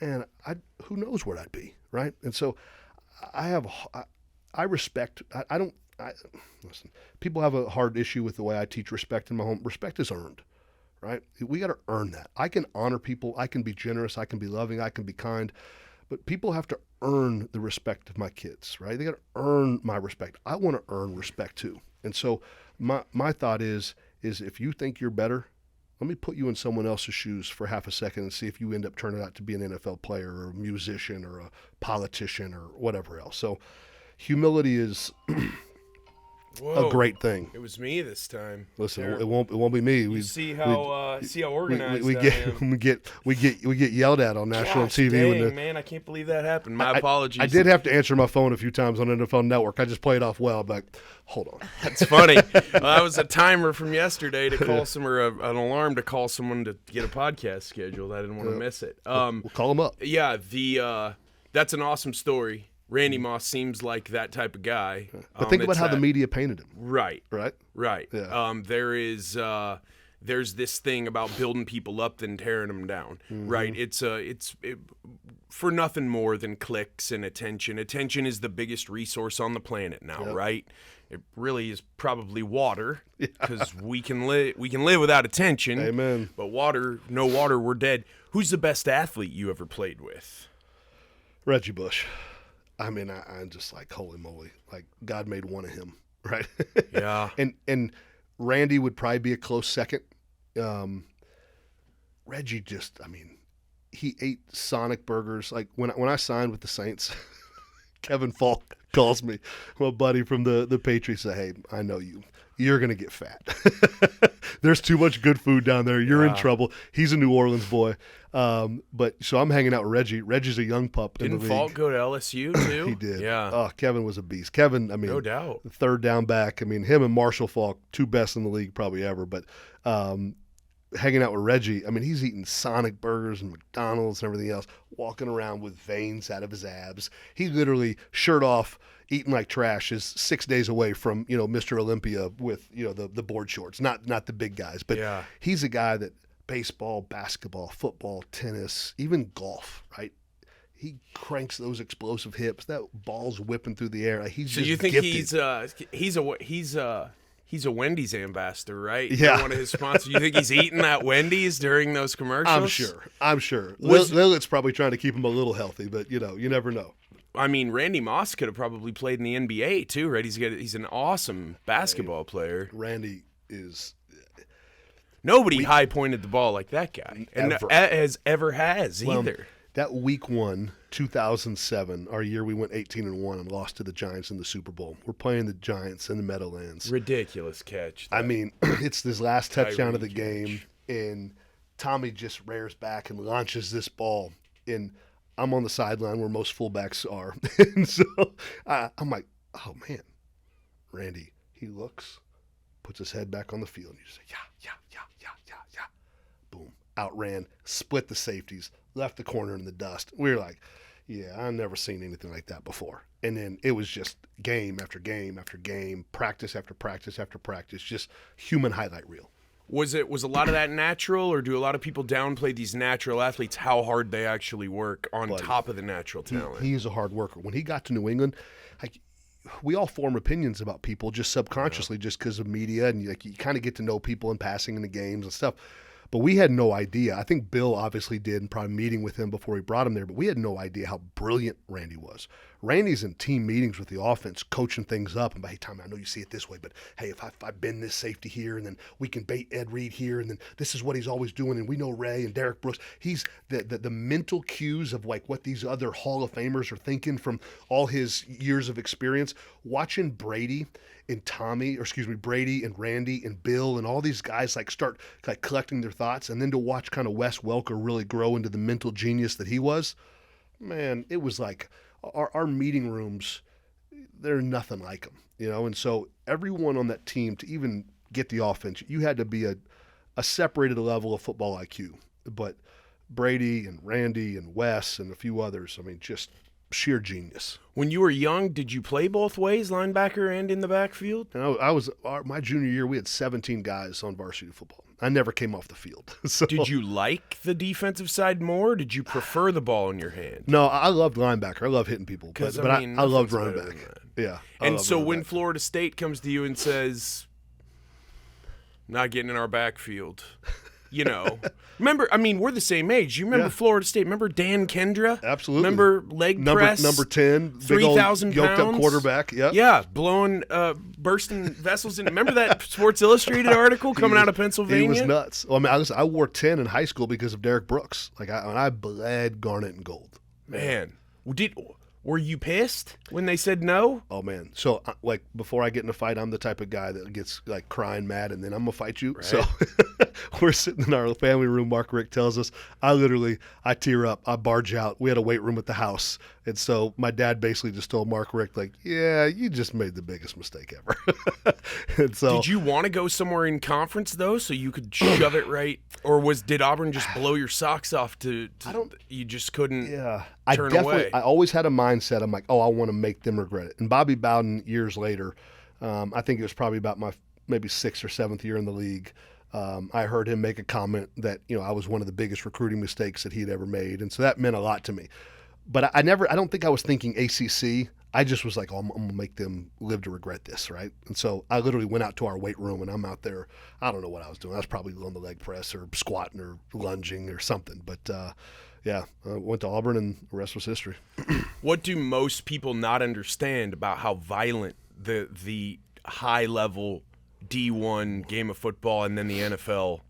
man, who knows where I'd be, right? And so I respect. Listen, people have a hard issue with the way I teach respect in my home. Respect is earned, right? We got to earn that. I can honor people. I can be generous. I can be loving. I can be kind. But people have to earn the respect of my kids, right? They got to earn my respect. I want to earn respect too. And so my thought is if you think you're better, let me put you in someone else's shoes for half a second and see if you end up turning out to be an NFL player or a musician or a politician or whatever else. So humility is a great thing. It was me this time. Listen, it won't be me. You see how organized we get yelled at on national TV. Dang, man, I can't believe that happened. My apologies. I did have to answer my phone a few times on NFL Network. I just played off well. I'm like, hold on. That's funny. That was a timer from yesterday to call an alarm to call someone to get a podcast scheduled. I didn't want to miss it. We'll call them up. Yeah, that's an awesome story. Randy Moss seems like that type of guy. But think about how the media painted him. Right. Right? Right. Yeah. There is there's this thing about building people up than tearing them down, right? It's for nothing more than clicks and attention. Attention is the biggest resource on the planet now, right? It really is probably water, because we can live without attention. Amen. But no water, we're dead. Who's the best athlete you ever played with? Reggie Bush. I mean, I'm just like, holy moly, like God made one of him, right? Yeah. And Randy would probably be a close second. Reggie just, I mean, he ate Sonic burgers. Like when I signed with the Saints, Kevin Falk calls me, my buddy from the Patriots, said, hey, I know you. You're going to get fat. There's too much good food down there. You're in trouble. He's a New Orleans boy. But so I'm hanging out with Reggie. Reggie's a young pup in the league. Didn't Falk go to LSU too? He did. Yeah. Oh, Kevin was a beast. Kevin, I mean, no doubt. Third down back. I mean, him and Marshall Falk, two best in the league probably ever. But hanging out with Reggie, I mean, he's eating Sonic burgers and McDonald's and everything else, walking around with veins out of his abs. He literally, shirt off, eating like trash, is 6 days away from, Mr. Olympia with, the board shorts, not the big guys. But he's a guy that baseball, basketball, football, tennis, even golf, right? He cranks those explosive hips. That ball's whipping through the air. Like, he's so just you think gifted. He's a Wendy's ambassador, right? Yeah. One of his sponsors. You think he's eating that Wendy's during those commercials? I'm sure. Lillet's probably trying to keep him a little healthy, but, you never know. I mean, Randy Moss could have probably played in the NBA too, right? He's an awesome basketball player. Randy is... Nobody high-pointed the ball like that guy. And ever has either. That week 1, 2007, our year we went 18-1 and lost to the Giants in the Super Bowl. We're playing the Giants in the Meadowlands. Ridiculous catch. I mean, it's this last touchdown of the game, and Tommy just rears back and launches this ball. And I'm on the sideline where most fullbacks are. And so I'm like, oh, man. Randy, he looks, puts his head back on the field, and you say, yeah. Boom. Outran, split the safeties, left the corner in the dust. We were like, yeah, I've never seen anything like that before. And then it was just game after game after game, practice after practice after practice, just human highlight reel. Was a lot of that natural, or do a lot of people downplay these natural athletes, how hard they actually work on top of the natural talent? He is a hard worker. When he got to New England, we all form opinions about people just subconsciously, just because of media, and you kind of get to know people in passing in the games and stuff. But we had no idea. I think Bill obviously did, and probably meeting with him before he brought him there, but we had no idea how brilliant Randy was. Randy's in team meetings with the offense, coaching things up. And, hey, Tommy, I know you see it this way, but, hey, if I bend this safety here, and then we can bait Ed Reed here, and then this is what he's always doing, and we know Ray and Derek Brooks. He's the mental cues of, like, what these other Hall of Famers are thinking from all his years of experience. Watching Brady and Brady and Randy and Bill and all these guys start collecting their thoughts, and then to watch kind of Wes Welker really grow into the mental genius that he was, man, it was like our meeting rooms, they're nothing like them, And so everyone on that team, to even get the offense, you had to be a separated level of football IQ. But Brady and Randy and Wes and a few others, I mean, just sheer genius. When you were young, did you play both ways, linebacker and in the backfield? And my junior year, we had 17 guys on varsity football. I never came off the field. So, did you like the defensive side more? Or did you prefer the ball in your hand? No, I loved linebacker. I love hitting people. But I loved running back. Yeah. And so when Florida State comes to you and says, not getting in our backfield, remember, I mean, we're the same age. You remember Florida State. Remember Dan Kendra? Absolutely. Remember leg press? Number 10. 3,000 pounds. Yoked up quarterback. Yep. Yeah. Bursting vessels in. Remember that Sports Illustrated article coming out of Pennsylvania? He was nuts. Well, I mean, I wore 10 in high school because of Derek Brooks. I bled garnet and gold. Man. Were you pissed when they said no? Oh, man. So, before I get in a fight, I'm the type of guy that gets, crying mad, and then I'm going to fight you. Right. So, we're sitting in our family room. Mark Rick tells us. I tear up. I barge out. We had a weight room at the house. And so, my dad basically just told Mark Rick, yeah, you just made the biggest mistake ever. And so, did you want to go somewhere in conference, though, so you could shove it right? Or did Auburn just blow your socks off you just couldn't turn away? I always had a mindset. I'm like, I want to make them regret it. And Bobby Bowden, years later, I think it was probably about my maybe 6th or 7th year in the league, I heard him make a comment that, I was one of the biggest recruiting mistakes that he'd ever made. And so that meant a lot to me. But I don't think I was thinking ACC. I just was like, I'm going to make them live to regret this, right? And so I literally went out to our weight room, and I'm out there. I don't know what I was doing. I was probably on the leg press or squatting or lunging or something. But, I went to Auburn, and the rest was history. What do most people not understand about how violent the high-level D1 game of football and then the NFL,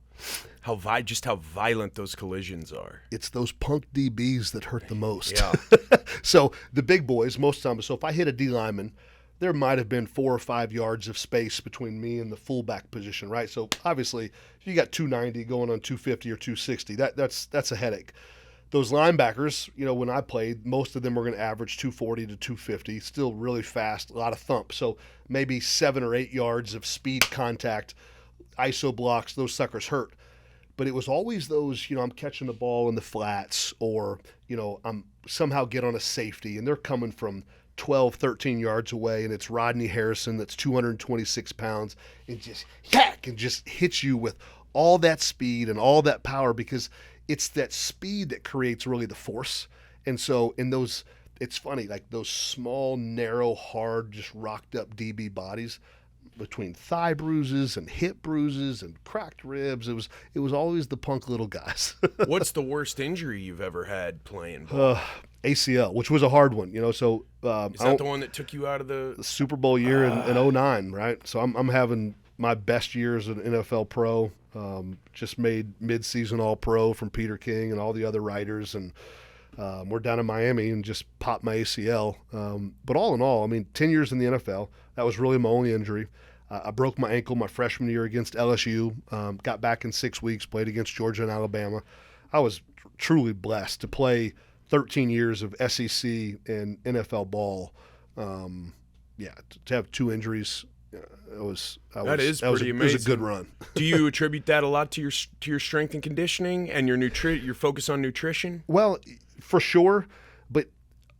how violent those collisions are? It's those punk DBs that hurt the most. Yeah. So the big boys, most times, so if I hit a D lineman, there might have been 4 or 5 yards of space between me and the fullback position, right? So obviously, if you got 290 going on 250 or 260, that's a headache. Those linebackers, when I played, most of them were going to average 240 to 250, still really fast, a lot of thump. So maybe 7 or 8 yards of speed contact, ISO blocks, those suckers hurt. But it was always those, I'm catching the ball in the flats, or, I'm somehow get on a safety, and they're coming from 12, 13 yards away, and it's Rodney Harrison that's 226 pounds, and just hits you with all that speed and all that power, because it's that speed that creates really the force. And so in those, it's funny, like those small, narrow, hard, just rocked up DB bodies, between thigh bruises and hip bruises and cracked ribs, it was always the punk little guys. What's the worst injury you've ever had playing ball? ACL, which was a hard one, So is that the one that took you out of the Super Bowl year in 2009, right? So I'm having my best year as an NFL pro. Just made mid-season All-Pro from Peter King and all the other writers, and we're down in Miami and just popped my ACL. But all in all, 10 years in the NFL, that was really my only injury. I broke my ankle my freshman year against LSU, got back in 6 weeks, played against Georgia and Alabama. I was truly blessed to play 13 years of SEC and NFL ball. To have 2 injuries, that was pretty amazing. It was a good run. Do you attribute that a lot to your strength and conditioning and your focus on nutrition? Well, for sure, but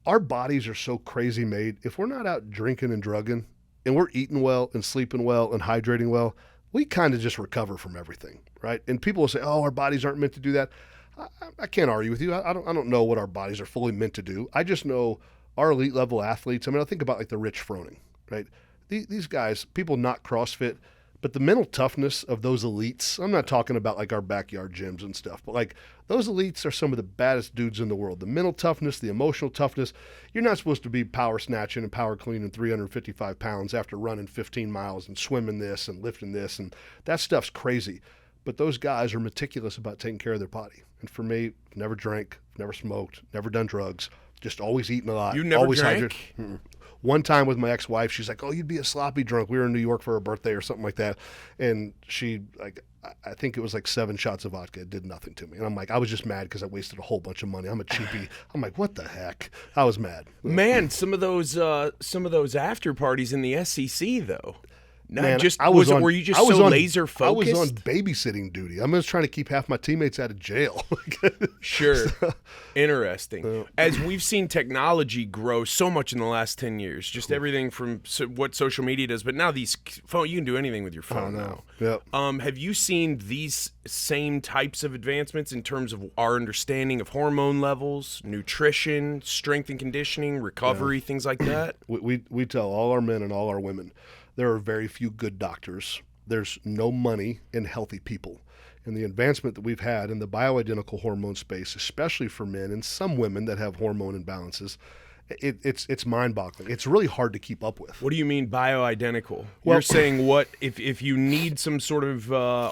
our bodies are so crazy made. If we're not out drinking and drugging, and we're eating well and sleeping well and hydrating well, we kind of just recover from everything, right? And people will say, "Oh, our bodies aren't meant to do that." I can't argue with you. I don't know what our bodies are fully meant to do. I just know our elite level athletes. I think about like the Rich Froning, right? These guys, people not CrossFit, but the mental toughness of those elites, I'm not talking about like our backyard gyms and stuff, but like those elites are some of the baddest dudes in the world. The mental toughness, the emotional toughness. You're not supposed to be power snatching and power cleaning 355 pounds after running 15 miles and swimming this and lifting this, and that stuff's crazy. But those guys are meticulous about taking care of their body. And for me, never drank, never smoked, never done drugs, just always eating a lot. You never always drank? Hydrated. One time with my ex-wife, she's like, "Oh, you'd be a sloppy drunk." We were in New York for her birthday or something like that. And she, I think it was like 7 shots of vodka. It did nothing to me. And I'm like, I was just mad because I wasted a whole bunch of money. I'm a cheapie. I'm like, what the heck? I was mad. Man, some of those after parties in the SEC though. Man, Were you just so laser focused? I was on babysitting duty. I'm just trying to keep half my teammates out of jail. Sure. Interesting. As we've seen technology grow so much in the last 10 years, just everything from what social media does, but now these phone, you can do anything with your phone now. Yep. Have you seen these same types of advancements in terms of our understanding of hormone levels, nutrition, strength and conditioning, recovery, things like that? We tell all our men and all our women, there are very few good doctors. There's no money in healthy people. And the advancement that we've had in the bioidentical hormone space, especially for men and some women that have hormone imbalances, it's mind-boggling. It's really hard to keep up with. What do you mean bioidentical? Well, you're saying what if you need some sort of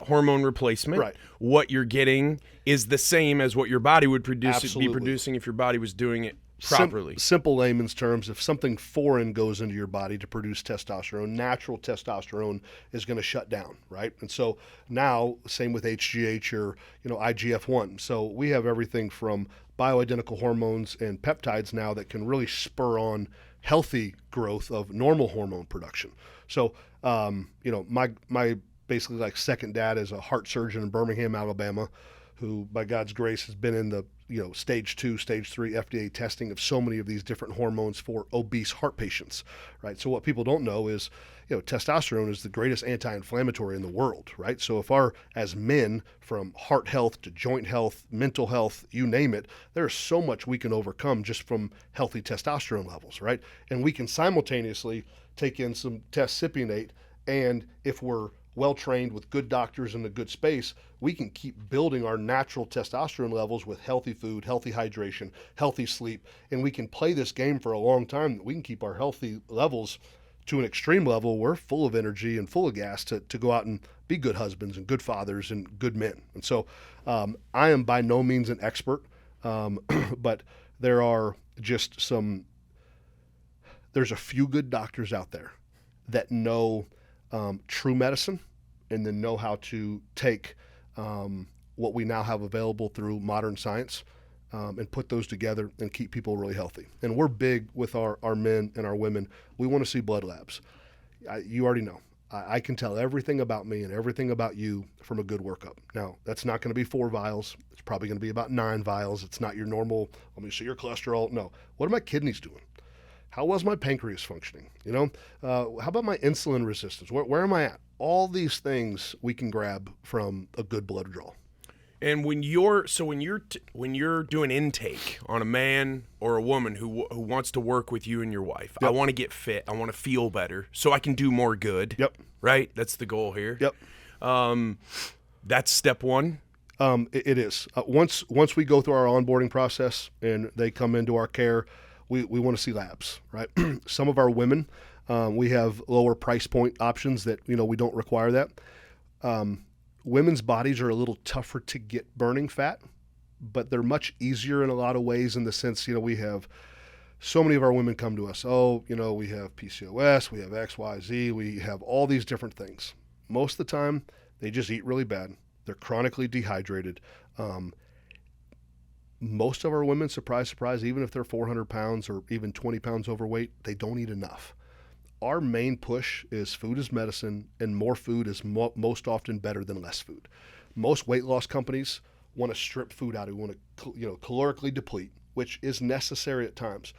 hormone replacement, right, what you're getting is the same as what your body would be producing if your body was doing it properly. Simple layman's terms, if something foreign goes into your body to produce testosterone, natural testosterone is going to shut down, right? And so now, same with HGH or IGF-1. So we have everything from bioidentical hormones and peptides now that can really spur on healthy growth of normal hormone production. So, my basically like second dad is a heart surgeon in Birmingham, Alabama, who by God's grace has been in the stage 2, stage 3 FDA testing of so many of these different hormones for obese heart patients, right? So what people don't know is, testosterone is the greatest anti-inflammatory in the world, right? So if as men, from heart health to joint health, mental health, you name it, there's so much we can overcome just from healthy testosterone levels, right? And we can simultaneously take in some tescipionate, and if we're well-trained with good doctors in a good space, we can keep building our natural testosterone levels with healthy food, healthy hydration, healthy sleep, and we can play this game for a long time. We can keep our healthy levels to an extreme level. We're full of energy and full of gas to go out and be good husbands and good fathers and good men. And so I am by no means an expert, but there are just there's a few good doctors out there that know true medicine, and then know how to take what we now have available through modern science and put those together and keep people really healthy. And we're big with our men and our women. We want to see blood labs. You already know. I can tell everything about me and everything about you from a good workup. Now, that's not going to be 4 vials. It's probably going to be about 9 vials. It's not your normal, let me see your cholesterol. No. What are my kidneys doing? How was my pancreas functioning? How about my insulin resistance? Where am I at? All these things we can grab from a good blood draw. And when you're doing intake on a man or a woman who wants to work with you and your wife, Yep. I want to get fit, I want to feel better, so I can do more good. Yep. Right? That's the goal here. Yep. That's step 1. It is. Once we go through our onboarding process and they come into our care, we want to see labs, right? Some of our women, we have lower price point options that, we don't require that. Women's bodies are a little tougher to get burning fat, but they're much easier in a lot of ways, in the sense, we have so many of our women come to us. Oh, we have PCOS, we have XYZ, we have all these different things. Most of the time, they just eat really bad. They're chronically dehydrated. Most of our women, surprise, surprise, even if they're 400 pounds or even 20 pounds overweight, they don't eat enough. Our main push is food is medicine, and more food is most often better than less food. Most weight loss companies want to strip food out. We want to, calorically deplete, which is necessary at times.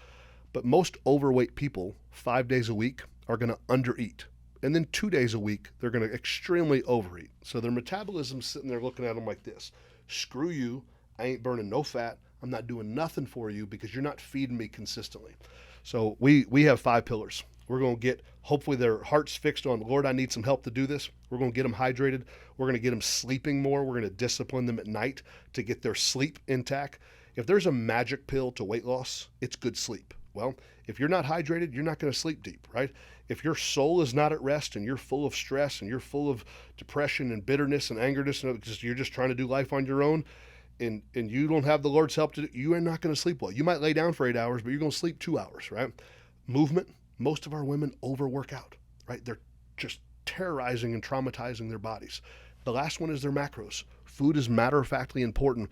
But most overweight people, 5 days a week, are going to undereat. And then 2 days a week, they're going to extremely overeat. So their metabolism's sitting there looking at them like this. Screw you. I ain't burning no fat. I'm not doing nothing for you because you're not feeding me consistently. So we have 5 pillars. We're going to get, hopefully their heart's fixed on, Lord, I need some help to do this. We're going to get them hydrated. We're going to get them sleeping more. We're going to discipline them at night to get their sleep intact. If there's a magic pill to weight loss, it's good sleep. Well, if you're not hydrated, you're not going to sleep deep, right? If your soul is not at rest and you're full of stress and you're full of depression and bitterness and angerness, and because you're just trying to do life on your own, and you don't have the Lord's help you are not going to sleep well. You might lay down for 8 hours, but you're going to sleep 2 hours, right? Movement. Most of our women overwork out, right? They're just terrorizing and traumatizing their bodies. The last one is their macros. Food is matter-of-factly important,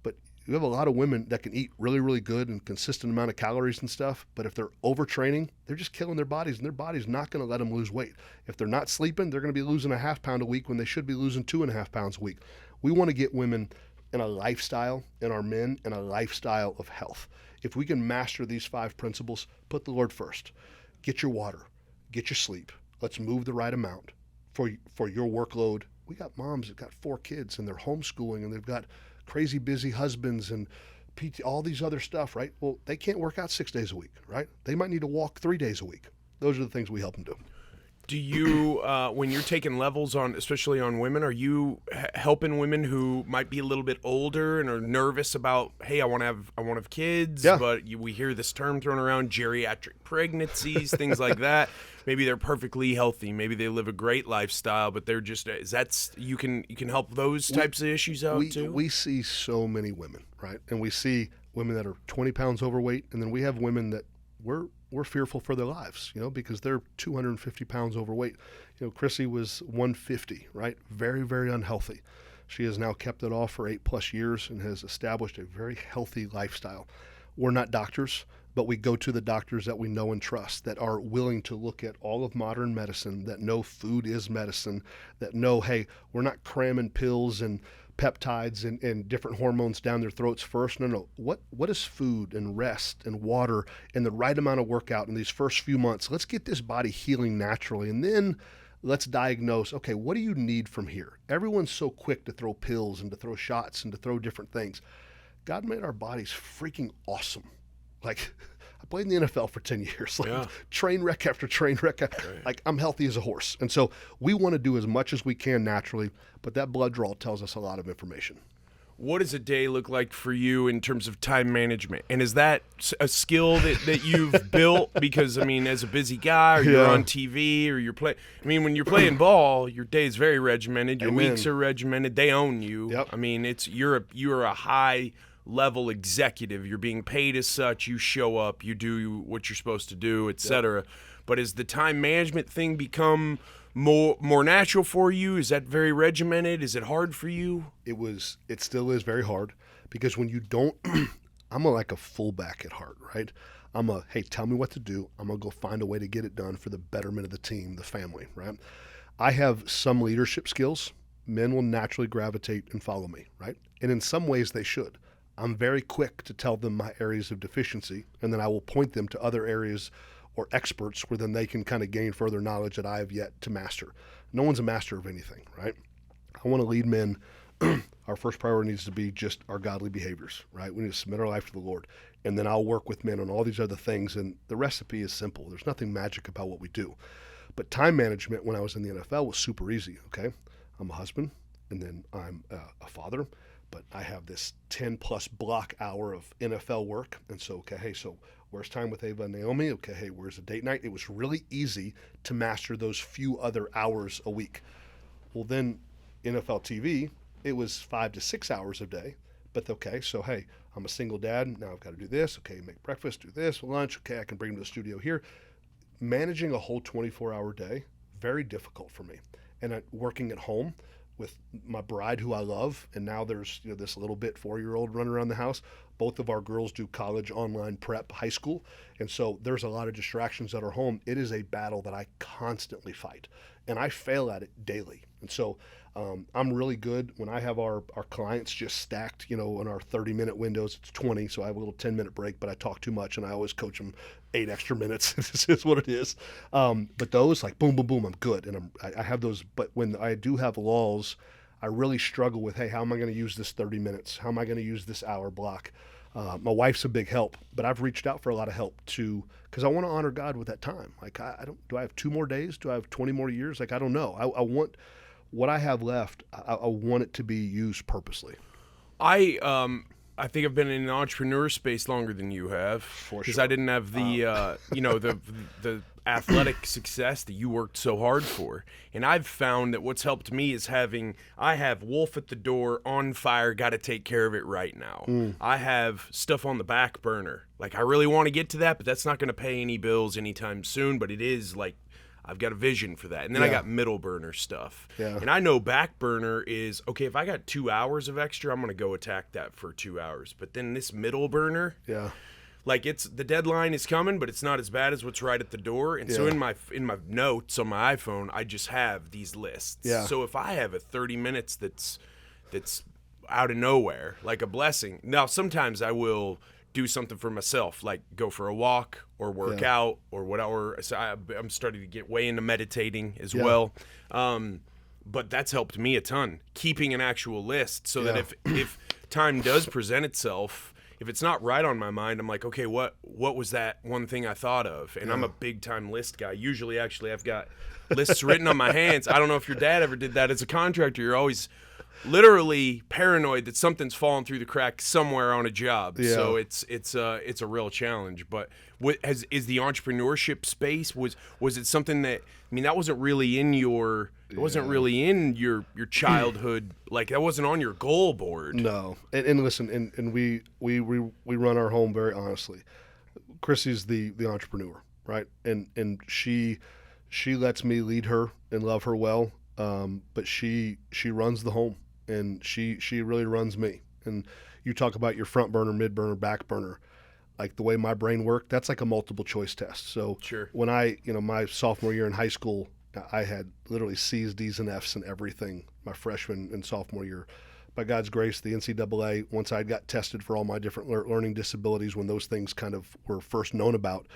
but you have a lot of women that can eat really, really good and consistent amount of calories and stuff, but if they're overtraining, they're just killing their bodies, and their body's not going to let them lose weight. If they're not sleeping, they're going to be losing a half pound a week when they should be losing 2.5 pounds a week. We want to get women in a lifestyle, and our men in a lifestyle of health. If we can master these 5 principles, put the Lord first. Get your water, get your sleep. Let's move the right amount for your workload. We got moms that got 4 kids and they're homeschooling and they've got crazy busy husbands and PT, all these other stuff, right? Well, they can't work out 6 days a week, right? They might need to walk 3 days a week. Those are the things we help them do. Do you, when you're taking levels on, especially on women, are you helping women who might be a little bit older and are nervous about, hey, I want to have kids, Yeah. but we hear this term thrown around, geriatric pregnancies, things like that. Maybe they're perfectly healthy. Maybe they live a great lifestyle, but they're just, you can help those types of issues out too? We see so many women, right? And we see women that are 20 pounds overweight, and then we have women that we're fearful for their lives, because they're 250 pounds overweight. Chrissy was 150, right? Very, very unhealthy. She has now kept it off for 8+ years and has established a very healthy lifestyle. We're not doctors, but we go to the doctors that we know and trust, that are willing to look at all of modern medicine, that know food is medicine, that know, hey, we're not cramming pills and peptides and different hormones down their throats first. No. What is food and rest and water and the right amount of workout in these first few months? Let's get this body healing naturally, and then let's diagnose, okay, what do you need from here? Everyone's so quick to throw pills and to throw shots and to throw different things. God made our bodies freaking awesome. Like, I played in the NFL for 10 years, like train wreck after train wreck. Right. Like, I'm healthy as a horse. And so we want to do as much as we can naturally, but that blood draw tells us a lot of information. What does a day look like for you in terms of time management? And is that a skill that you've built? Because, I mean, as a busy guy, or you're on TV, or you're playing. I mean, when you're playing ball, your day is very regimented. Your weeks are regimented. They own you. Yep. I mean, you're a high level executive. You're being paid as such. You show up. You do what you're supposed to do, etc. Yep. But has the time management thing become more natural for you? Is that very regimented? Is it hard for you? It still is very hard, because when you don't, I'm like a fullback at heart, right? Hey, tell me what to do. I'm going to go find a way to get it done for the betterment of the team, the family, right? I have some leadership skills. Men will naturally gravitate and follow me, right? And in some ways they should. I'm very quick to tell them my areas of deficiency, and then I will point them to other areas or experts where then they can kind of gain further knowledge that I have yet to master. No one's a master of anything, right? I want to lead men. Our first priority needs to be just our godly behaviors, right? We need to submit our life to the Lord. And then I'll work with men on all these other things. And the recipe is simple. There's nothing magic about what we do. But time management when I was in the NFL was super easy, okay? I'm a husband, and then I'm a father. But I have this 10-plus block hour of NFL work. And so, okay, hey, so where's time with Ava and Naomi? Okay, hey, where's a date night? It was really easy to master those few other hours a week. Well, then NFL TV, it was 5 to 6 hours a day. But okay, so hey, I'm a single dad. Now I've got to do this. Okay, make breakfast, do this, lunch. Okay, I can bring them to the studio here. Managing a whole 24-hour day, very difficult for me. And working at home with my bride, who I love, and now there's this little bit 4-year-old running around the house. Both of our girls do college online prep, high school, and so there's a lot of distractions at our home. It is a battle that I constantly fight, and I fail at it daily. And so I'm really good when I have our clients just stacked, in our 30-minute windows. It's 20, so I have a little 10-minute break, but I talk too much, and I always coach them 8 extra minutes. This is what it is. But those, like, boom, boom, boom, I'm good, and I have those. But when I do have lulls, I really struggle with, hey, how am I going to use this 30 minutes? How am I going to use this hour block? My wife's a big help, but I've reached out for a lot of help too, because I want to honor God with that time. Like, do I have 2 more days? Do I have 20 more years? Like, I don't know. I want what I have left. I want it to be used purposely. I think I've been in an entrepreneur space longer than you have, because I didn't have the the athletic success that you worked so hard for. And I've found that what's helped me is I have wolf at the door, on fire, got to take care of it right now. I have stuff on the back burner. Like, I really want to get to that, but that's not going to pay any bills anytime soon. But it is like, I've got a vision for that. And then I got middle burner stuff. Yeah. And I know back burner is, okay, if I got 2 hours of extra, I'm going to go attack that for 2 hours. But then this middle burner, like, the deadline is coming, but it's not as bad as what's right at the door. And so in my notes on my iPhone, I just have these lists. Yeah. So if I have a 30 minutes that's out of nowhere, like a blessing. Now, sometimes I will do something for myself, like go for a walk or work out or whatever. So I'm starting to get way into meditating as well. But that's helped me a ton, keeping an actual list, so that if time does present itself, if it's not right on my mind, I'm like, okay, what was that one thing I thought of? And I'm a big time list guy. Usually, actually, I've got lists written on my hands. I don't know if your dad ever did that as a contractor. You're always literally paranoid that something's fallen through the cracks somewhere on a job. Yeah. So it's a real challenge. But is the entrepreneurship space, was it something that, I mean, that wasn't really in your childhood, like that wasn't on your goal board. No. And listen, and we run our home very honestly. Chrissy's the entrepreneur, right? And she lets me lead her and love her well. But she runs the home, and she really runs me. And you talk about your front burner, mid burner, back burner, like the way my brain worked, that's like a multiple choice test. So when my sophomore year in high school, I had literally C's, D's, and F's in everything my freshman and sophomore year. by God's grace, the NCAA, once I got tested for all my different learning disabilities, when those things kind of were first known about,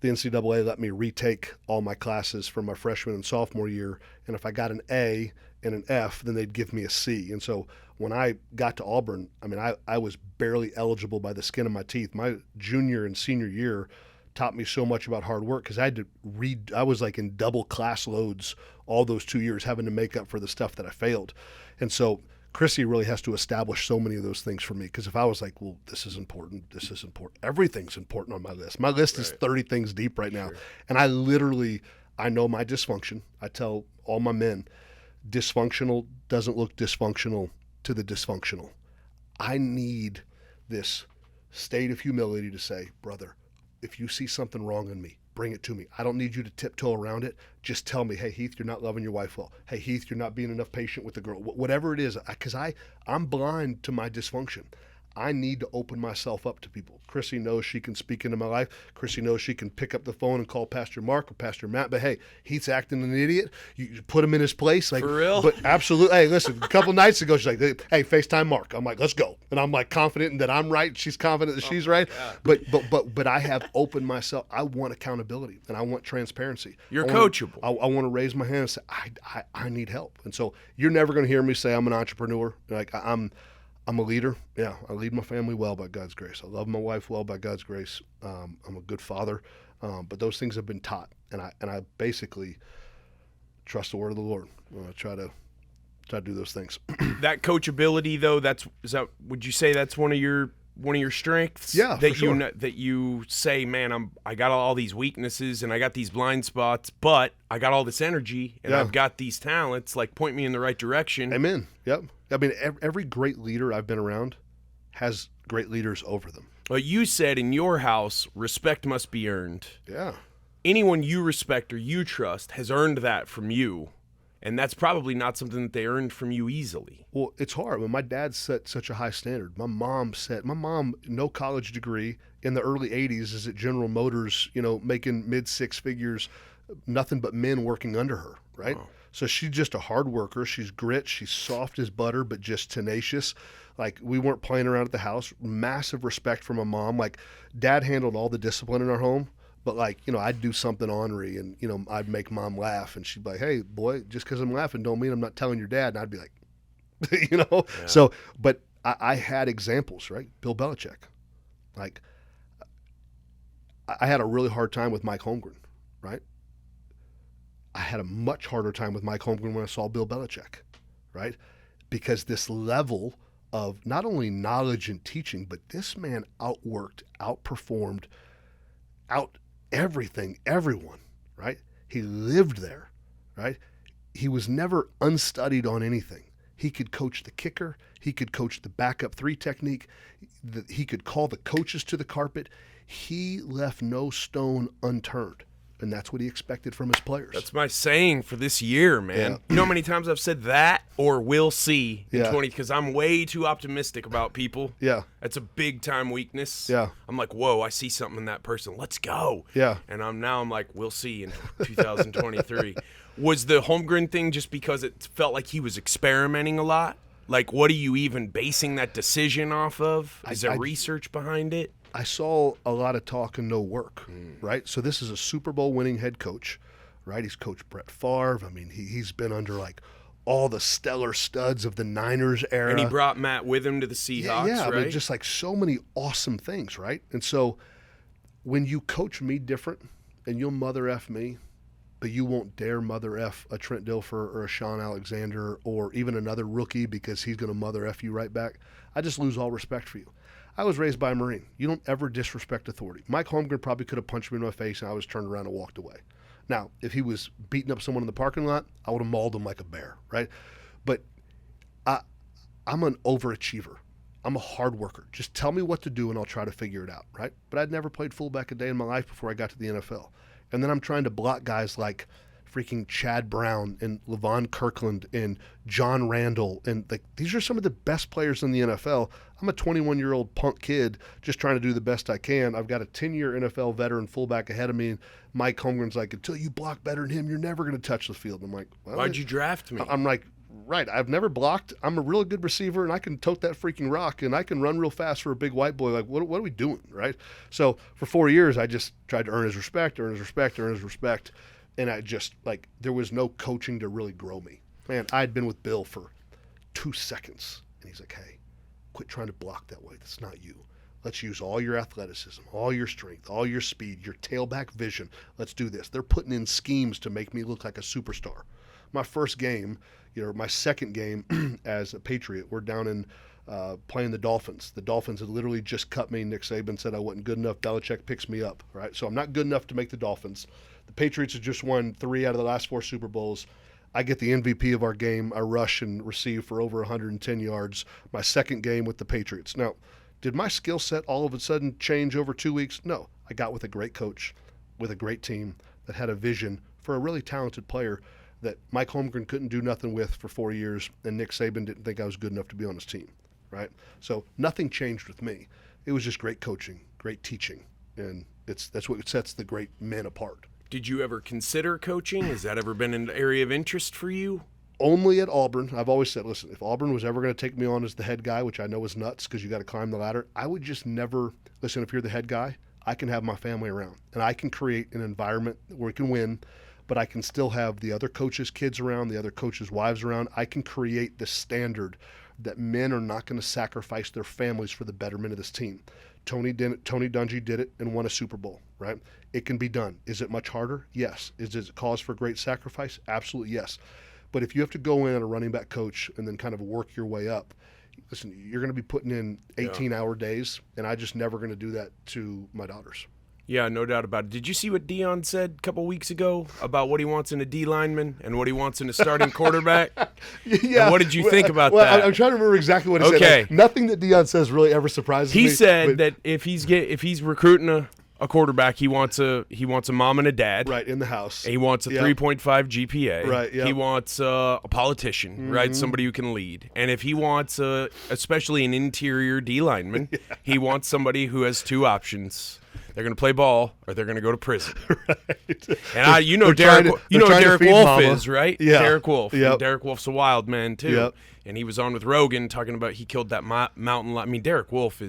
the NCAA let me retake all my classes from my freshman and sophomore year. And if I got an A and an F, then they'd give me a C. And so when I got to Auburn, I mean, I was barely eligible by the skin of my teeth. My junior and senior year taught me so much about hard work because I had to read. I was like in double class loads all those 2 years, having to make up for the stuff that I failed. And so Chrissy really has to establish so many of those things for me, because if I was like, well, this is important, everything's important on my list. My list is 30 things deep right now. And I know my dysfunction. I tell all my men, dysfunctional doesn't look dysfunctional to the dysfunctional. I need this state of humility to say, brother, if you see something wrong in me, bring it to me. I don't need you to tiptoe around it. Just tell me, hey, Heath, you're not loving your wife well. Hey, Heath, you're not being enough patient with the girl. Whatever it is, because I'm blind to my dysfunction. I need to open myself up to people. Chrissy knows she can speak into my life. Chrissy knows she can pick up the phone and call Pastor Mark or Pastor Matt. But hey, Heath's acting an idiot. You put him in his place. Like, for real? But absolutely. Hey, listen, a couple nights ago, she's like, hey, FaceTime Mark. I'm like, let's go. And I'm like confident that I'm right. She's confident that she's right. But I have opened myself. I want accountability and I want transparency. You're coachable. I want to raise my hand and say, I need help. And so you're never going to hear me say I'm an entrepreneur. Like I'm a leader. Yeah, I lead my family well by God's grace. I love my wife well by God's grace. I'm a good father, but those things have been taught, and I basically trust the word of the Lord. I try to do those things. That coachability, though, would you say that's one of your strengths? Yeah, that for sure. that you say, man, I got all these weaknesses and I got these blind spots, but I got all this energy and I've got these talents. Like, point me in the right direction. Amen. Yep. I mean, every great leader I've been around has great leaders over them. Well, you said in your house, respect must be earned. Yeah. Anyone you respect or you trust has earned that from you, and that's probably not something that they earned from you easily. Well, it's hard. When my dad set such a high standard. My mom, no college degree, in the early 80s is at General Motors, making mid six figures, nothing but men working under her, right? Oh. So she's just a hard worker. She's grit. She's soft as butter, but just tenacious. Like, we weren't playing around at the house. Massive respect for my mom. Like, Dad handled all the discipline in our home, but I'd do something ornery and, I'd make Mom laugh, and she'd be like, hey, boy, just because I'm laughing don't mean I'm not telling your dad. And I'd be like, Yeah. So, but I had examples, right? Bill Belichick. Like, I had a really hard time with Mike Holmgren, right? I had a much harder time with Mike Holmgren when I saw Bill Belichick, right? Because this level of not only knowledge and teaching, but this man outperformed everyone, right? He lived there, right? He was never unstudied on anything. He could coach the kicker. He could coach the backup three technique. He could call the coaches to the carpet. He left no stone unturned. And that's what he expected from his players. That's my saying for this year, man. Yeah. You know how many times I've said that or we'll see in 20, because I'm way too optimistic about people. Yeah. That's a big time weakness. Yeah. I'm like, whoa, I see something in that person. Let's go. Yeah. And I'm like, we'll see in 2023. Was the Holmgren thing just because it felt like he was experimenting a lot? Like, what are you even basing that decision off of? Is there research behind it? I saw a lot of talk and no work, right? So this is a Super Bowl winning head coach, right? He's coached Brett Favre. I mean, he's been under like all the stellar studs of the Niners era. And he brought Matt with him to the Seahawks, yeah, right? I mean, just like so many awesome things, right? And so when you coach me different and you'll mother F me, but you won't dare mother F a Trent Dilfer or a Sean Alexander or even another rookie because he's going to mother F you right back, I just lose all respect for you. I was raised by a Marine. You don't ever disrespect authority. Mike Holmgren probably could have punched me in my face and I was turned around and walked away. Now, if he was beating up someone in the parking lot, I would have mauled him like a bear, right? But I'm an overachiever. I'm a hard worker. Just tell me what to do and I'll try to figure it out, right? But I'd never played fullback a day in my life before I got to the NFL. And then I'm trying to block guys like freaking Chad Brown and Levon Kirkland and John Randall. And like, these are some of the best players in the NFL. I'm a 21-year-old punk kid just trying to do the best I can. I've got a 10-year NFL veteran fullback ahead of me. And Mike Holmgren's like, until you block better than him, you're never going to touch the field. And I'm like, well, why'd you draft me? I'm like, right, I've never blocked. I'm a really good receiver, and I can tote that freaking rock, and I can run real fast for a big white boy. Like, what are we doing, right? So for 4 years, I just tried to earn his respect, and I just, like, there was no coaching to really grow me. Man, I had been with Bill for 2 seconds, and he's like, hey, quit trying to block that way. That's not you. Let's use all your athleticism, all your strength, all your speed, your tailback vision. Let's do this. They're putting in schemes to make me look like a superstar. My first game, my second game as a Patriot, we're down in playing the Dolphins. The Dolphins had literally just cut me. Nick Saban said I wasn't good enough. Belichick picks me up, right? So I'm not good enough to make the Dolphins. The Patriots have just won 3 out of the last 4 Super Bowls. I get the MVP of our game. I rush and receive for over 110 yards. My second game with the Patriots. Now, did my skill set all of a sudden change over 2 weeks? No. I got with a great coach, with a great team that had a vision for a really talented player that Mike Holmgren couldn't do nothing with for 4 years, and Nick Saban didn't think I was good enough to be on his team, right? So nothing changed with me. It was just great coaching, great teaching, and that's what sets the great men apart. Did you ever consider coaching? Has that ever been an area of interest for you? Only at Auburn. I've always said, listen, if Auburn was ever going to take me on as the head guy, which I know is nuts because you got to climb the ladder, I would just never, listen, if you're the head guy, I can have my family around, and I can create an environment where we can win, but I can still have the other coaches' kids around, the other coaches' wives around. I can create the standard that men are not going to sacrifice their families for the betterment of this team. Tony Dungy did it and won a Super Bowl, right? It can be done. Is it much harder? Yes. Is it cause for great sacrifice? Absolutely yes. But if you have to go in a running back coach and then kind of work your way up, listen, you're going to be putting in 18-hour days, and I just never going to do that to my daughters. Yeah, no doubt about it. Did you see what Deion said a couple weeks ago about what he wants in a D lineman and what he wants in a starting quarterback? Yeah. And what did you think about that? I'm trying to remember exactly what he said. Okay. Like, nothing that Deion says really ever surprises me. He said that if he's recruiting a quarterback, he wants a mom and a dad. Right, in the house. He wants a 3.5 GPA. Right, yeah. He wants a politician, right? Somebody who can lead. And if he wants, especially an interior D lineman, he wants somebody who has 2 options. They're going to play ball or they're going to go to prison. Right. And Derek Wolf is, right? Yeah. Derek Wolf. Yep. Derek Wolf's a wild man, too. Yep. And he was on with Rogan talking about he killed that mountain lion. I mean, Derek Wolf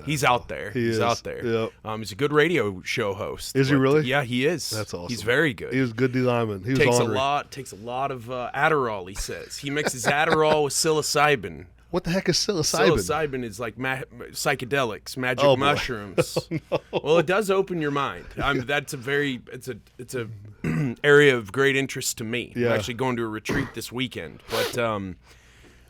he's out there. He's out there. Yep. He's a good radio show host. Is he really? Yeah, he is. That's awesome. He's very good. He was a good D lineman. He was takes ornery. a lot of Adderall, he says. He mixes Adderall with psilocybin. What the heck is psilocybin? Psilocybin is like psychedelics, magic mushrooms. No. Well, it does open your mind. That's it's a area of great interest to me. Yeah. I'm actually going to a retreat this weekend, but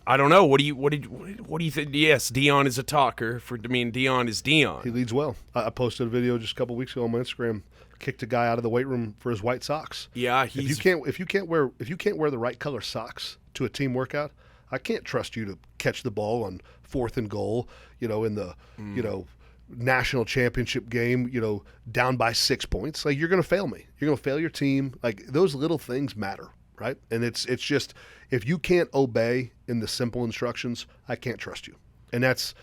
I don't know. What do you think? Yes, Deion is a talker. Deion is Deion. He leads well. I posted a video just a couple weeks ago on my Instagram. Kicked a guy out of the weight room for his white socks. Yeah, if you can't wear the right color socks to a team workout, I can't trust you to catch the ball on 4th and goal, in the, national championship game, down by 6 points. Like, you're going to fail me. You're going to fail your team. Like, those little things matter, right? And it's just, if you can't obey in the simple instructions, I can't trust you. And that's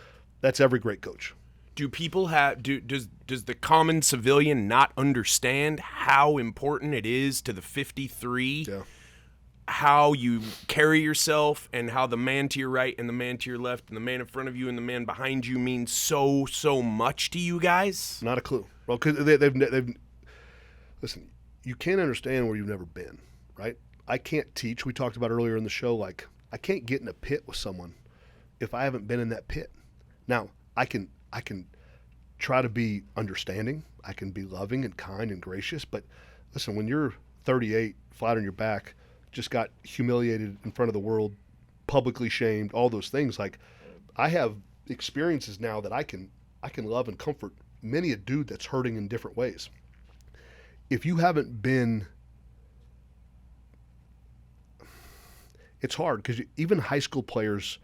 every great coach. Do people does the common civilian not understand how important it is to the 53? Yeah. How you carry yourself and how the man to your right and the man to your left and the man in front of you and the man behind you means so much to you guys? Not a clue. Well, because they've listen, you can't understand where you've never been, right? I can't teach. We talked about earlier in the show, like, I can't get in a pit with someone if I haven't been in that pit. Now, I can try to be understanding. I can be loving and kind and gracious. But listen, when you're 38, flat on your back, just got humiliated in front of the world, publicly shamed, all those things. Like, I have experiences now that I can love and comfort many a dude that's hurting in different ways. If you haven't been, it's hard because even high school players,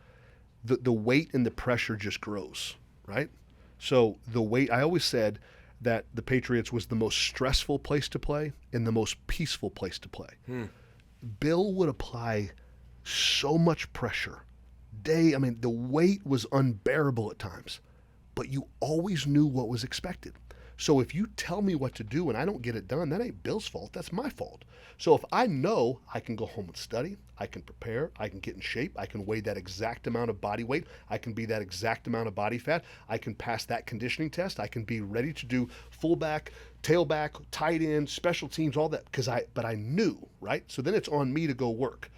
the weight and the pressure just grows, right? So the weight, I always said that the Patriots was the most stressful place to play and the most peaceful place to play. Bill would apply so much pressure. The weight was unbearable at times, but you always knew what was expected. So if you tell me what to do and I don't get it done, that ain't Bill's fault. That's my fault. So if I know I can go home and study, I can prepare, I can get in shape, I can weigh that exact amount of body weight, I can be that exact amount of body fat, I can pass that conditioning test, I can be ready to do fullback, tailback, tight end, special teams, all that, but I knew, right? So then it's on me to go work.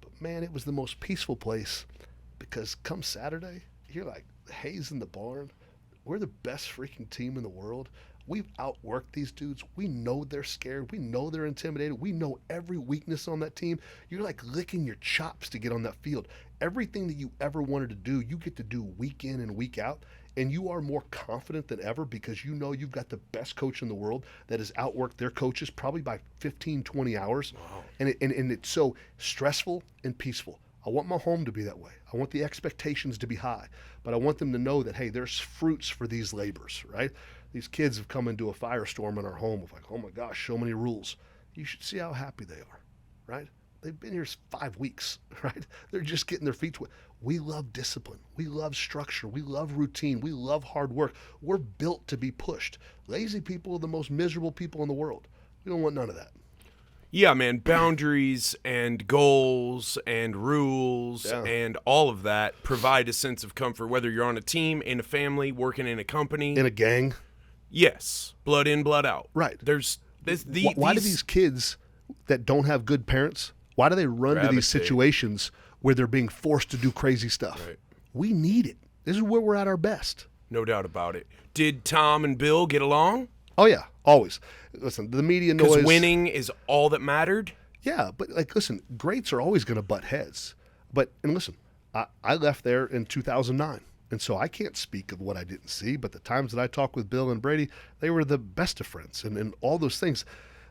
But man, it was the most peaceful place, because come Saturday, you're like, Hayes in the barn. We're the best freaking team in the world. We've outworked these dudes. We know they're scared. We know they're intimidated. We know every weakness on that team. You're like licking your chops to get on that field. Everything that you ever wanted to do, you get to do week in and week out. And you are more confident than ever because you know you've got the best coach in the world that has outworked their coaches probably by 15, 20 hours. Wow. And it's so stressful and peaceful. I want my home to be that way. I want the expectations to be high, but I want them to know that, hey, there's fruits for these labors, right? These kids have come into a firestorm in our home of like, oh my gosh, so many rules. You should see how happy they are, right? They've been here 5 weeks, right? They're just getting their feet wet. We love discipline. We love structure. We love routine. We love hard work. We're built to be pushed. Lazy people are the most miserable people in the world. We don't want none of that. Yeah, man, boundaries and goals and rules and all of that provide a sense of comfort, whether you're on a team, in a family, working in a company. In a gang. Yes, blood in, blood out. Right. There's why do these kids that don't have good parents, why do they run to these situations where they're being forced to do crazy stuff? Right. We need it. This is where we're at our best. No doubt about it. Did Tom and Bill get along? Oh, yeah, always. Listen, the media noise. Because winning is all that mattered? Yeah, but, like, listen, greats are always going to butt heads. And listen, I left there in 2009, and so I can't speak of what I didn't see, but the times that I talked with Bill and Brady, they were the best of friends, and all those things.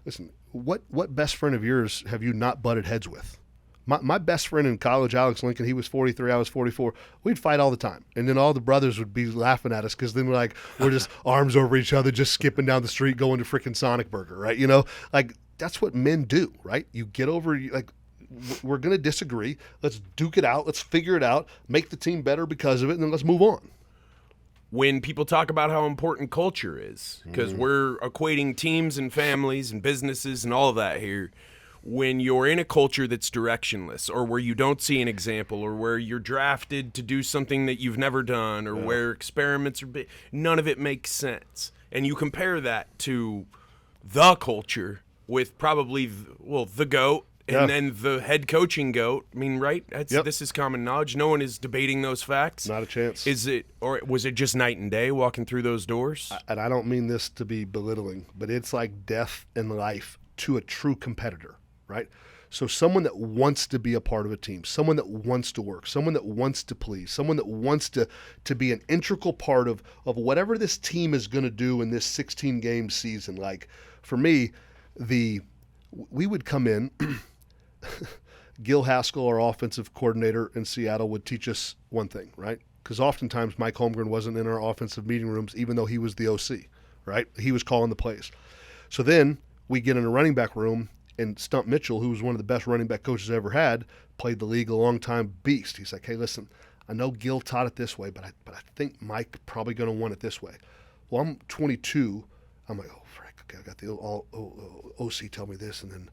Listen, what best friend of yours have you not butted heads with? My best friend in college, Alex Lincoln, he was 43, I was 44. We'd fight all the time. And then all the brothers would be laughing at us because then we're just arms over each other, just skipping down the street, going to freaking Sonic Burger, right? You know, like that's what men do, right? You get over, like, we're going to disagree. Let's duke it out. Let's figure it out, make the team better because of it, and then let's move on. When people talk about how important culture is, because we're equating teams and families and businesses and all of that here, when you're in a culture that's directionless or where you don't see an example or where you're drafted to do something that you've never done or where experiments are none of it makes sense. And you compare that to the culture with probably, the GOAT and then the head coaching GOAT. I mean, right? This is common knowledge. No one is debating those facts. Not a chance. Or was it just night and day walking through those doors? And I don't mean this to be belittling, but it's like death and life to a true competitor. Right? So someone that wants to be a part of a team, someone that wants to work, someone that wants to please, someone that wants to be an integral part of whatever this team is going to do in this 16-game season. Like, for me, we would come in, Gil Haskell, our offensive coordinator in Seattle, would teach us one thing, right? Because oftentimes Mike Holmgren wasn't in our offensive meeting rooms, even though he was the OC, right? He was calling the plays. So then we get in a running back room, and Stump Mitchell, who was one of the best running back coaches I ever had, played the league a long time, beast. He's like, hey, listen, I know Gil taught it this way, but I think Mike probably going to want it this way. Well, I'm 22. I'm like, oh, frick, okay, I got the OC tell me this, and then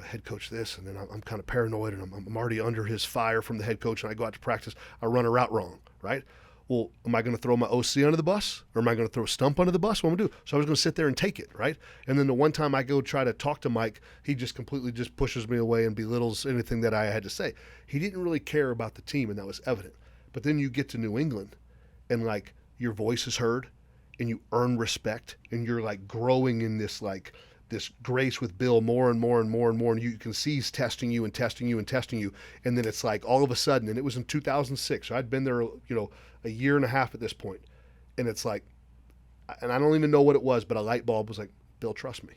head coach this, and then I'm kind of paranoid, and I'm already under his fire from the head coach, and I go out to practice. I run a route wrong, right? Well, am I going to throw my OC under the bus, or am I going to throw Stump under the bus? What am I going to do? So I was going to sit there and take it, right? And then the one time I go try to talk to Mike, he just completely just pushes me away and belittles anything that I had to say. He didn't really care about the team, and that was evident. But then you get to New England, and, like, your voice is heard, and you earn respect, and you're, like, growing in this, like, this grace with Bill more and more and more and more, and you can see he's testing you and testing you and testing you, and then it's like all of a sudden, and it was in 2006, so I'd been there, a year and a half at this point, and it's like, and I don't even know what it was, but a light bulb was like, Bill, trust me.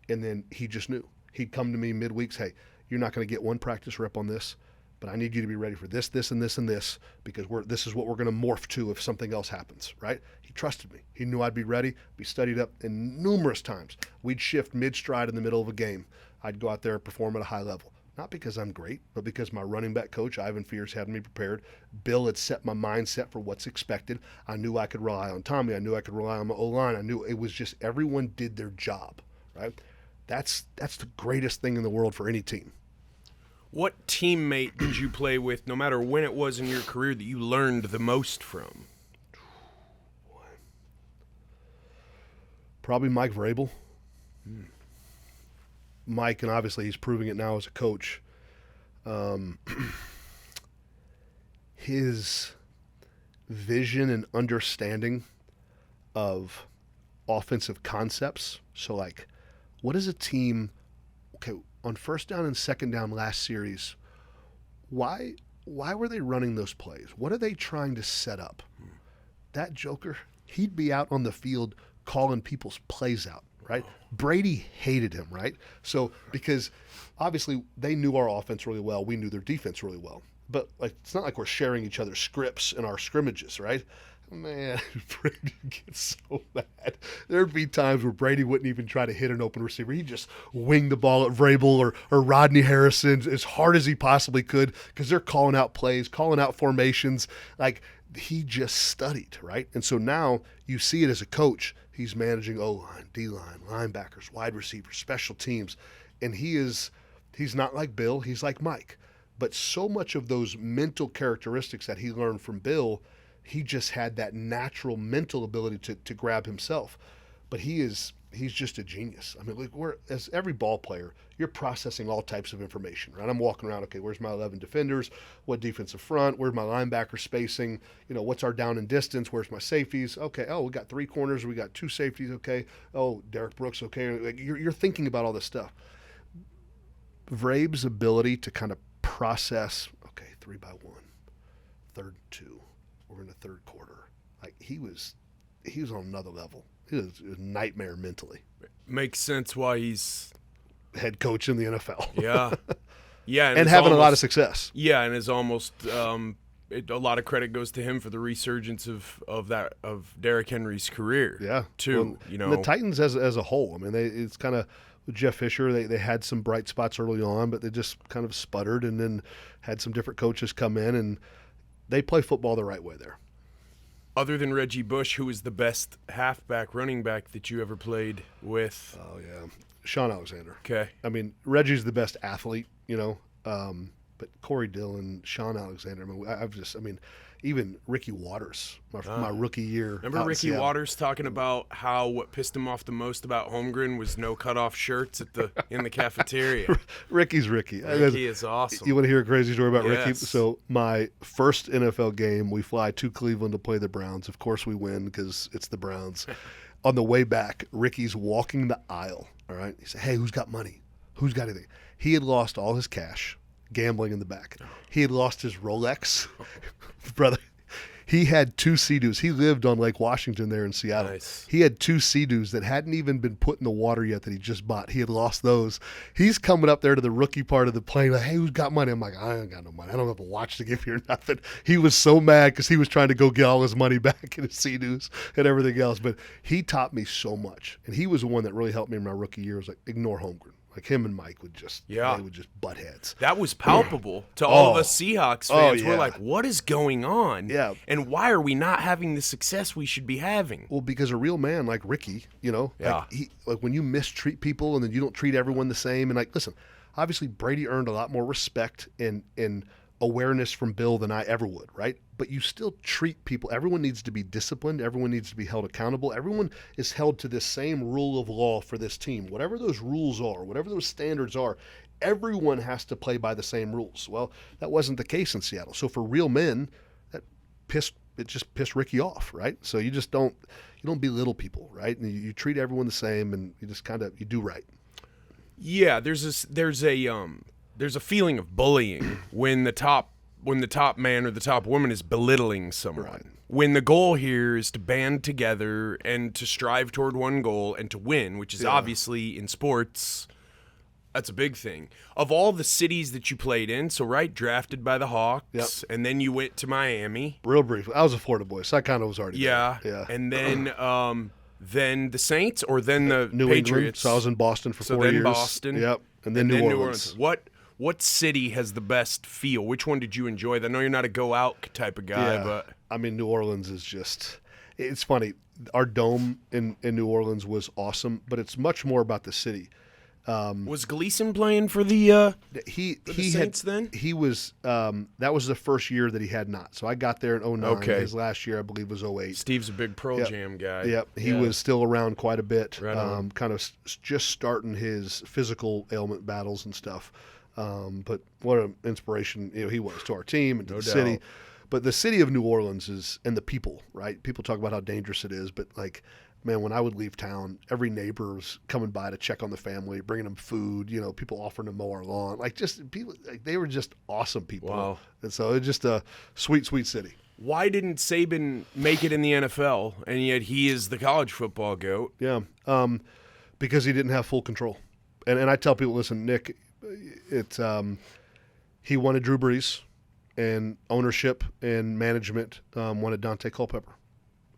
And then he just knew. He'd come to me midweeks, hey, you're not going to get one practice rep on this, but I need you to be ready for this, this, and this, and this, because this is what we're going to morph to if something else happens, right? He trusted me. He knew I'd be ready, be studied up, and numerous times we'd shift mid-stride in the middle of a game. I'd go out there and perform at a high level. Not because I'm great, but because my running back coach, Ivan Fears, had me prepared. Bill had set my mindset for what's expected. I knew I could rely on Tommy. I knew I could rely on my O-line. I knew it was just everyone did their job, right? That's the greatest thing in the world for any team. What teammate did you play with, no matter when it was in your career, that you learned the most from? Probably Mike Vrabel. Mike, and obviously he's proving it now as a coach. His vision and understanding of offensive concepts. So, like, what is a team, okay, on first down and second down last series, why were they running those plays? What are they trying to set up? That joker, he'd be out on the field calling people's plays out, right? Brady hated him, right? So, because obviously they knew our offense really well, we knew their defense really well. But like, it's not like we're sharing each other's scripts in our scrimmages, right? Man, Brady gets so mad. There'd be times where Brady wouldn't even try to hit an open receiver. He'd just wing the ball at Vrabel or Rodney Harrison as hard as he possibly could because they're calling out plays, calling out formations. Like, he just studied, right? And so now you see it as a coach. He's managing O-line, D-line, linebackers, wide receivers, special teams. And he's not like Bill, he's like Mike. But so much of those mental characteristics that he learned from Bill, he just had that natural mental ability to grab himself. But he's just a genius. I mean, like, as every ball player, you're processing all types of information, right? I'm walking around, okay, where's my 11 defenders? What defensive front? Where's my linebacker spacing? You know, what's our down and distance? Where's my safeties? Okay, oh, we got 3 corners. We got 2 safeties, okay. Oh, Derek Brooks, okay. Like, you're thinking about all this stuff. Vrab's ability to kind of process, okay, 3 by 1, 3rd and 2. We're in the third quarter. Like, he was on another level. It was a nightmare mentally. Makes sense why he's head coach in the NFL. Yeah. Yeah. And having a lot of success. Yeah. And is almost a lot of credit goes to him for the resurgence of Derrick Henry's career. Yeah. Too. Well, the Titans as a whole. I mean, it's kind of with Jeff Fisher, they had some bright spots early on, but they just kind of sputtered and then had some different coaches come in, and they play football the right way there. Other than Reggie Bush, who was the best halfback, running back that you ever played with? Oh, yeah. Sean Alexander. Okay. I mean, Reggie's the best athlete, but Corey Dillon, Sean Alexander, even Ricky Waters, my rookie year. Remember Ricky Waters talking about how what pissed him off the most about Holmgren was no cutoff shirts in the cafeteria. Ricky's Ricky. Ricky is awesome. You want to hear a crazy story about Yes. Ricky? So my first NFL game, we fly to Cleveland to play the Browns. Of course we win because it's the Browns. On the way back, Ricky's walking the aisle, all right? He said, hey, who's got money? Who's got anything? He had lost all his cash gambling in the back. He had lost his Rolex. Brother, he had 2 Sea-Doos. He lived on Lake Washington there in Seattle. Nice. He had 2 Sea-Doos that hadn't even been put in the water yet that he just bought. He had lost those. He's coming up there to the rookie part of the plane like, hey, who's got money? I'm like, I ain't got no money. I don't have a watch to give you or nothing. He was so mad because he was trying to go get all his money back in his Sea-Doos and everything else. But he taught me so much. And he was the one that really helped me in my rookie year. It was like, ignore Holmgren. Like, him and Mike would just, they would just butt heads. That was palpable to all of us Seahawks fans. Yeah. We're like, what is going on? Yeah. And why are we not having the success we should be having? Well, because a real man like Ricky, like when you mistreat people and then you don't treat everyone the same. And like, listen, obviously Brady earned a lot more respect and awareness from Bill than I ever would, right? But you still treat people. Everyone needs to be disciplined. Everyone needs to be held accountable. Everyone is held to this same rule of law for this team. Whatever those rules are, whatever those standards are, everyone has to play by the same rules. Well, that wasn't the case in Seattle. So for real men, it just pissed Ricky off, right? So you don't belittle people, right? And you treat everyone the same, and you just you do right. Yeah, there's a feeling of bullying when the top man or the top woman is belittling someone. Right. When the goal here is to band together and to strive toward one goal and to win, which is obviously in sports, that's a big thing. Of all the cities that you played in, so drafted by the Hawks, and then you went to Miami. Real briefly, I was a Florida boy, so I kind of was already there. Yeah. And then the Saints or then the New Patriots. England, so I was in Boston for 4 years. So then Boston. Yep. And then New Orleans. What What city has the best feel? Which one did you enjoy? I know you're not a go-out type of guy, but I mean, New Orleans is just – it's funny. Our dome in New Orleans was awesome, but it's much more about the city. Was Gleason playing for the Saints then? He was that was the first year that he had not. So I got there in 2009. Okay. His last year, I believe, was 2008. Steve's a big Pearl Jam guy. Yep, he was still around quite a bit, Right kind of just starting his physical ailment battles and stuff. But what an inspiration he was to our team and to the city. But the city of New Orleans is, and the people, right? People talk about how dangerous it is, but like, man, when I would leave town, every neighbor was coming by to check on the family, bringing them food, people offering to mow our lawn. Like, just people, like, they were just awesome people. Wow. And so it's just a sweet, sweet city. Why didn't Saban make it in the NFL, and yet he is the college football GOAT? Yeah, because he didn't have full control. And I tell people, listen, Nick, he wanted Drew Brees, and ownership and management wanted Dante Culpepper.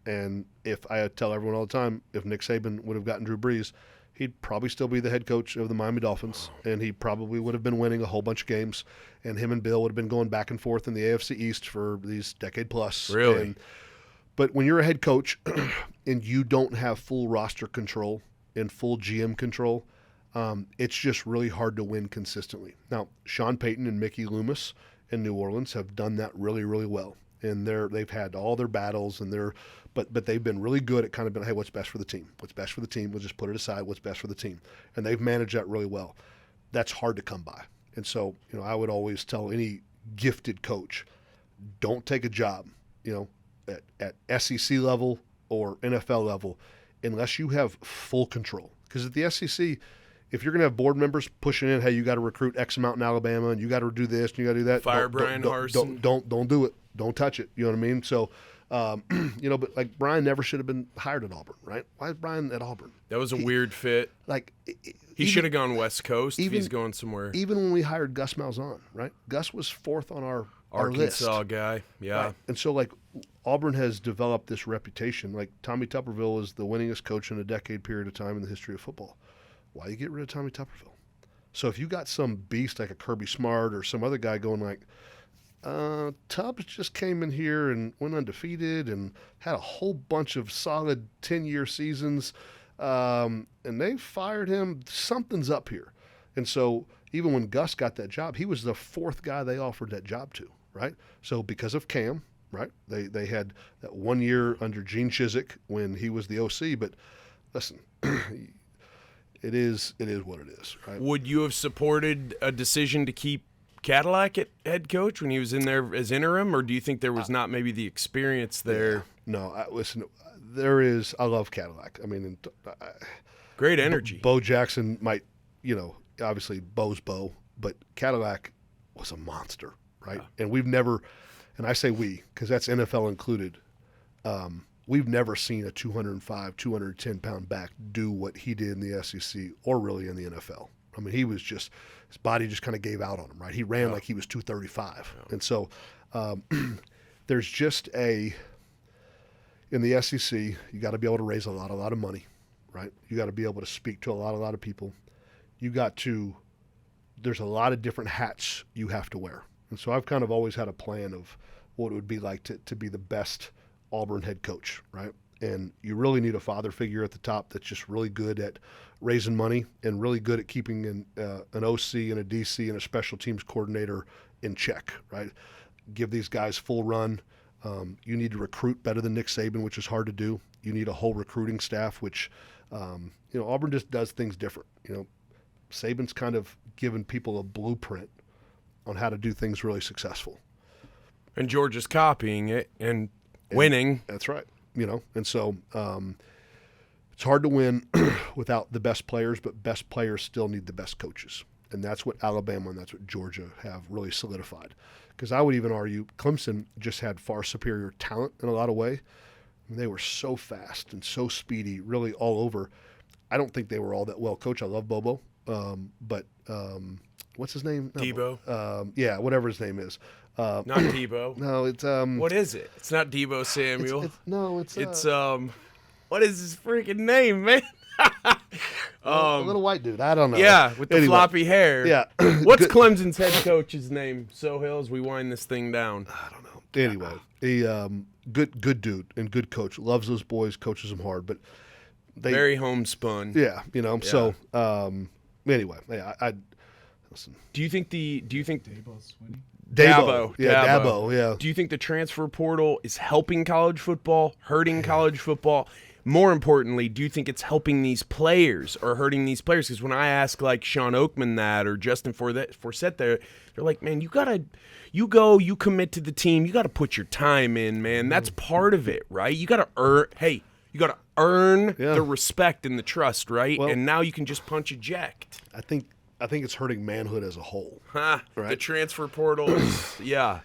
And if I tell everyone all the time, if Nick Saban would have gotten Drew Brees, he'd probably still be the head coach of the Miami Dolphins, and he probably would have been winning a whole bunch of games, and him and Bill would have been going back and forth in the AFC East for these decade plus. Really? But when you're a head coach and you don't have full roster control and full GM control, it's just really hard to win consistently. Now, Sean Payton and Mickey Loomis in New Orleans have done that really, really well. And they've had all their battles, and but they've been really good at kind of being, hey, what's best for the team? What's best for the team? We'll just put it aside. What's best for the team? And they've managed that really well. That's hard to come by. And so, I would always tell any gifted coach, don't take a job, at SEC level or NFL level unless you have full control. Because at the SEC, if you're going to have board members pushing in, hey, you got to recruit X amount in Alabama, and you got to do this, and you got to do that. Fire Brian Harsin. Don't do it. Don't touch it. You know what I mean? So, but like Brian never should have been hired at Auburn, right? Why is Brian at Auburn? That was a weird fit. Like he should have gone West Coast if he's going somewhere. Even when we hired Gus Malzahn, right? Gus was fourth on our Arkansas list. Guy, yeah. Right? And so like Auburn has developed this reputation. Like Tommy Tuberville is the winningest coach in a decade period of time in the history of football. Why you get rid of Tommy Tuberville? So if you got some beast like a Kirby Smart or some other guy going like, Tubbs just came in here and went undefeated and had a whole bunch of solid 10-year seasons, and they fired him. Something's up here. And so even when Gus got that job, he was the fourth guy they offered that job to, right? So because of Cam, right, they had that 1 year under Gene Chizik when he was the OC. But listen, it is what it is, right? Would you have supported a decision to keep Cadillac at head coach when he was in there as interim, or do you think there was not maybe the experience there? Yeah. No, listen, there is. I love Cadillac. I mean, great energy. Bo Jackson might, obviously Bo's Bo, but Cadillac was a monster, right? Yeah. And we've never, and I say we because that's NFL included, we've never seen a 205, 210-pound back do what he did in the SEC or really in the NFL. I mean, he was just – his body just kind of gave out on him, right? He ran like he was 235. Yeah. And so there's just in the SEC, you got to be able to raise a lot of money, right? You got to be able to speak to a lot of people. There's a lot of different hats you have to wear. And so I've kind of always had a plan of what it would be like to be the best Auburn head coach, right? And you really need a father figure at the top that's just really good at raising money and really good at keeping an OC and a DC and a special teams coordinator in check, right? Give these guys full run. You need to recruit better than Nick Saban, which is hard to do. You need a whole recruiting staff, which, Auburn just does things different. Saban's kind of given people a blueprint on how to do things really successful. And Georgia's copying it and winning. That's right. And so it's hard to win without the best players, but best players still need the best coaches. And that's what Alabama and that's what Georgia have really solidified. Because I would even argue Clemson just had far superior talent in a lot of ways. I mean, they were so fast and so speedy, really all over. I don't think they were all that well coached. I love Bobo. But what's his name? Debo. Yeah, whatever his name is. Not Debo. No, it's What is it? It's not Debo Samuel. It's what is his freaking name, man? A little white dude. I don't know. Yeah, with the floppy hair. Yeah. What's Clemson's head coach's name? Sohail, as we wind this thing down. I don't know. Anyway, he good dude and good coach. Loves those boys, coaches them hard, but they very homespun. Yeah, So anyway, I listen. Do you think Dabo. Yeah, Dabo. Yeah. Do you think the transfer portal is helping college football, hurting college football? More importantly, do you think it's helping these players or hurting these players? Because when I ask like Sean Oakman that or Justin Forsett, they're like, man, you commit to the team. You got to put your time in, man. That's part of it, right? You got to earn the respect and the trust, right? Well, and now you can just punch eject. I think it's hurting manhood as a whole. Right? The transfer portal is, yeah.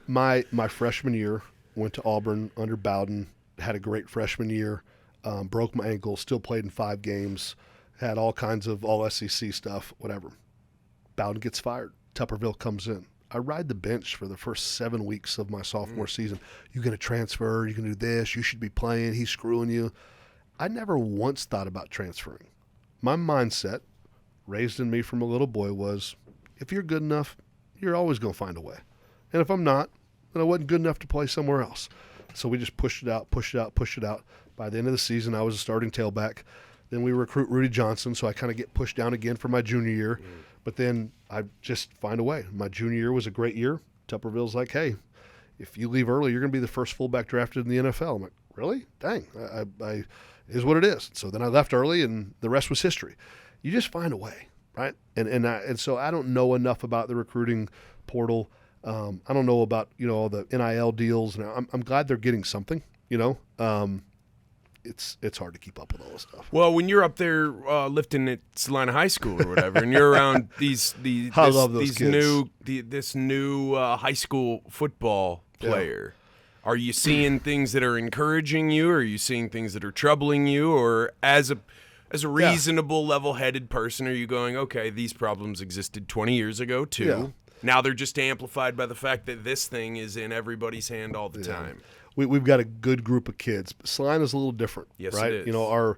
My freshman year, went to Auburn under Bowden, had a great freshman year. Broke my ankle, still played in 5 games, had all kinds of all SEC stuff, whatever. Bowden gets fired. Tupperville comes in. I ride the bench for the first 7 weeks of my sophomore season. You're going to transfer. You can do this. You should be playing. He's screwing you. I never once thought about transferring. My mindset, raised in me from a little boy, was if you're good enough, you're always going to find a way. And if I'm not, then I wasn't good enough to play somewhere else. So we just pushed it out. By the end of the season, I was a starting tailback. Then we recruit Rudy Johnson, so I kind of get pushed down again for my junior year. But then I just find a way. My junior year was a great year. Tupperville's like, hey, if you leave early, you're going to be the first fullback drafted in the NFL. I'm like, really? Dang. I is what it is. So then I left early, and the rest was history. You just find a way, right? And so I don't know enough about the recruiting portal. I don't know about all the NIL deals. Now I'm glad they're getting something. It's hard to keep up with all this stuff. Well, when you're up there lifting at Salina High School or whatever, and you're around this new high school football player, are you seeing things that are encouraging you? Or are you seeing things that are troubling you? Or as a reasonable, level-headed person, are you going, okay, these problems existed 20 years ago too? Yeah. Now they're just amplified by the fact that this thing is in everybody's hand all the time. We've got a good group of kids. Salina's a little different, yes, right? It is. Our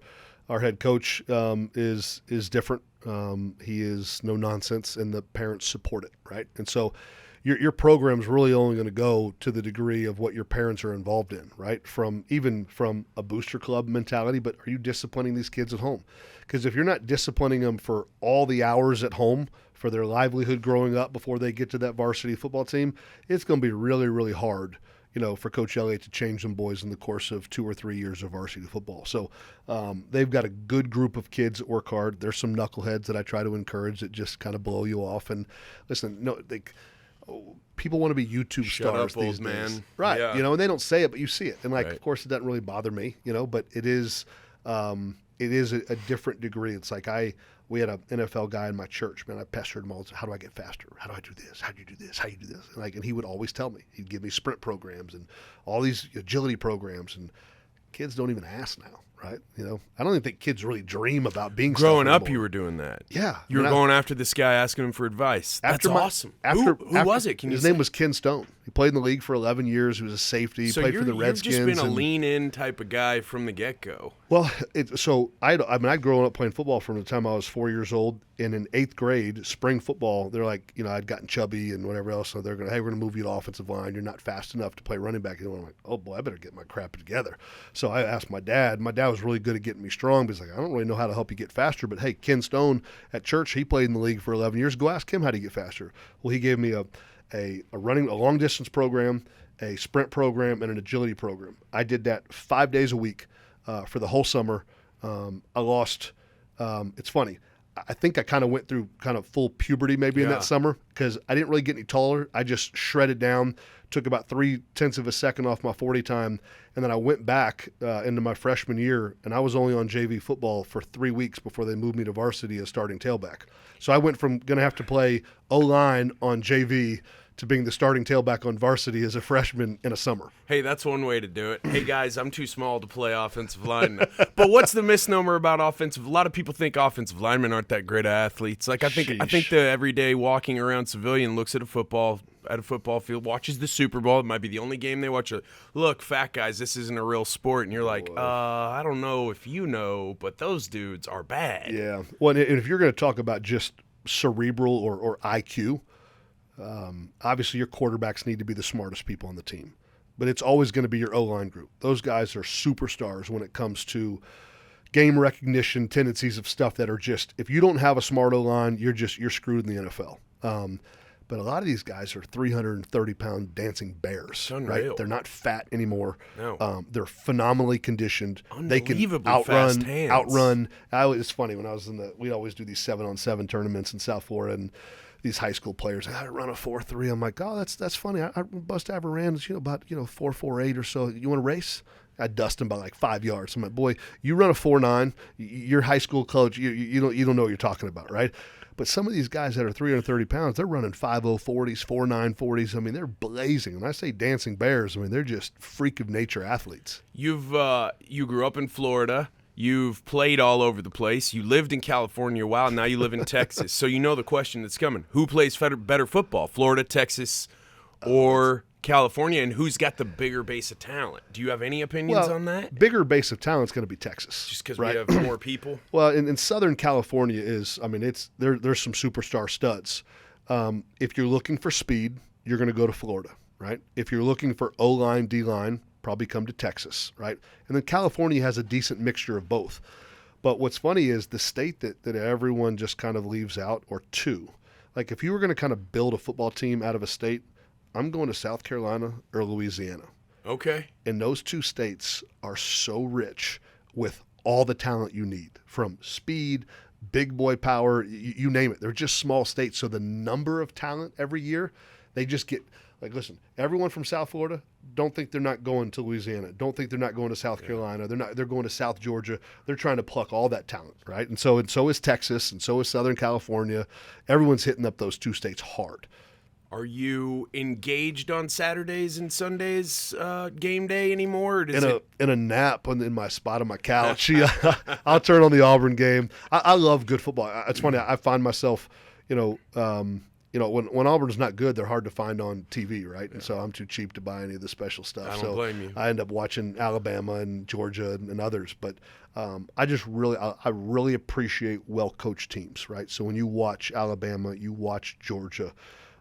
head coach is different. He is no nonsense, and the parents support it, right? And so your program's really only going to go to the degree of what your parents are involved in, right? Even from a booster club mentality, but are you disciplining these kids at home? Because if you're not disciplining them for all the hours at home for their livelihood growing up before they get to that varsity football team, it's going to be really, really hard, for Coach Elliott to change them boys in the course of 2 or 3 years of varsity football. So they've got a good group of kids that work hard. There's some knuckleheads that I try to encourage that just kind of blow you off. And listen, people want to be YouTube stars these days. Right. Yeah. And they don't say it, but you see it. And of course it doesn't really bother me, but it is a different degree. It's like we had an NFL guy in my church, man. I pestered him all the time. How do I get faster? How do I do this? How do you do this? How do you do this? And he would always tell me. He'd give me sprint programs and all these agility programs. And kids don't even ask now, right? I don't even think kids really dream about being growing up. You were doing that. Yeah, you were going after this guy, asking him for advice. That's awesome. Who was it? His name was Ken Stone. He played in the league for 11 years. He was a safety. He played for the Redskins. You've just been a lean-in type of guy from the get-go. Well, I'd grown up playing football from the time I was 4 years old. And in 8th grade, spring football, they're like, I'd gotten chubby and whatever else. So they're going, hey, we're going to move you to offensive line. You're not fast enough to play running back. And I'm like, oh boy, I better get my crap together. So I asked my dad. My dad was really good at getting me strong, but he's like, I don't really know how to help you get faster. But hey, Ken Stone at church, he played in the league for 11 years. Go ask him how to get faster. Well, he gave me a long distance program, a sprint program, and an agility program. I did that 5 days a week for the whole summer. I lost. It's funny. I think I kind of went through kind of full puberty maybe in that summer because I didn't really get any taller. I just shredded down, took about 0.3 of a second off my 40 time, and then I went back into my freshman year, and I was only on JV football for 3 weeks before they moved me to varsity as starting tailback. So I went from going to have to play O-line on JV to being the starting tailback on varsity as a freshman in a summer. Hey, that's one way to do it. Hey, guys, I'm too small to play offensive lineman. But what's the misnomer about offensive? A lot of people think offensive linemen aren't that great athletes. Like I think the everyday walking around civilian looks at a football field, watches the Super Bowl. It might be the only game they watch. Look, fat guys, this isn't a real sport. And you're like, I don't know if you know, but those dudes are bad. Yeah. Well, and if you're going to talk about just cerebral or IQ, obviously your quarterbacks need to be the smartest people on the team. But it's always going to be your O-line group. Those guys are superstars when it comes to game recognition, tendencies of stuff that are just, if you don't have a smart O-line, you're screwed in the NFL. But a lot of these guys are 330-pound dancing bears, right? They're not fat anymore. No. They're phenomenally conditioned. They can fast hands. outrun. It's funny, when I was we'd always do these 7-on-7 tournaments in South Florida, and these high school players, I run a 4.3. I'm like, oh, that's funny. I must have ran, about 4.48 or so. You want to race? I dust him by like 5 yards. I'm like, boy, you run a 4.9. You're high school coach. You don't know what you're talking about, right? But some of these guys that are 330 pounds, they're running 5.0 40s, 4.9 40s. I mean, they're blazing. When I say dancing bears, I mean, they're just freak of nature athletes. You grew up in Florida. You've played all over the place. You lived in California a while. Now you live in Texas. So you know the question that's coming. Who plays better football, Florida, Texas, or California? And who's got the bigger base of talent? Do you have any opinions on that? Bigger base of talent is going to be Texas. Just because right? we have more people? Well, in Southern California there's some superstar studs. If you're looking for speed, you're going to go to Florida, right? If you're looking for O-line, D-line, probably come to Texas, right? And then California has a decent mixture of both. But what's funny is the state that everyone just kind of leaves out, or two. Like if you were going to kind of build a football team out of a state, I'm going to South Carolina or Louisiana. Okay. And those two states are so rich with all the talent you need, from speed, big boy power, you name it. They're just small states. So the number of talent every year, they just get, like, listen, everyone from South Florida, don't think they're not going to Louisiana. Don't think they're not going to South Carolina. They're going to South Georgia. They're trying to pluck all that talent, right? And so is Texas, and so is Southern California. Everyone's hitting up those two states hard. Are you engaged on Saturdays and Sundays game day anymore? Or in a nap in my spot on my couch. I'll turn on the Auburn game. I love good football. It's funny. I find myself, when Auburn's not good, they're hard to find on TV, right? Yeah. And so I'm too cheap to buy any of the special stuff. I don't blame you. I end up watching Alabama and Georgia and others. But I really appreciate well-coached teams, right? So when you watch Alabama, you watch Georgia,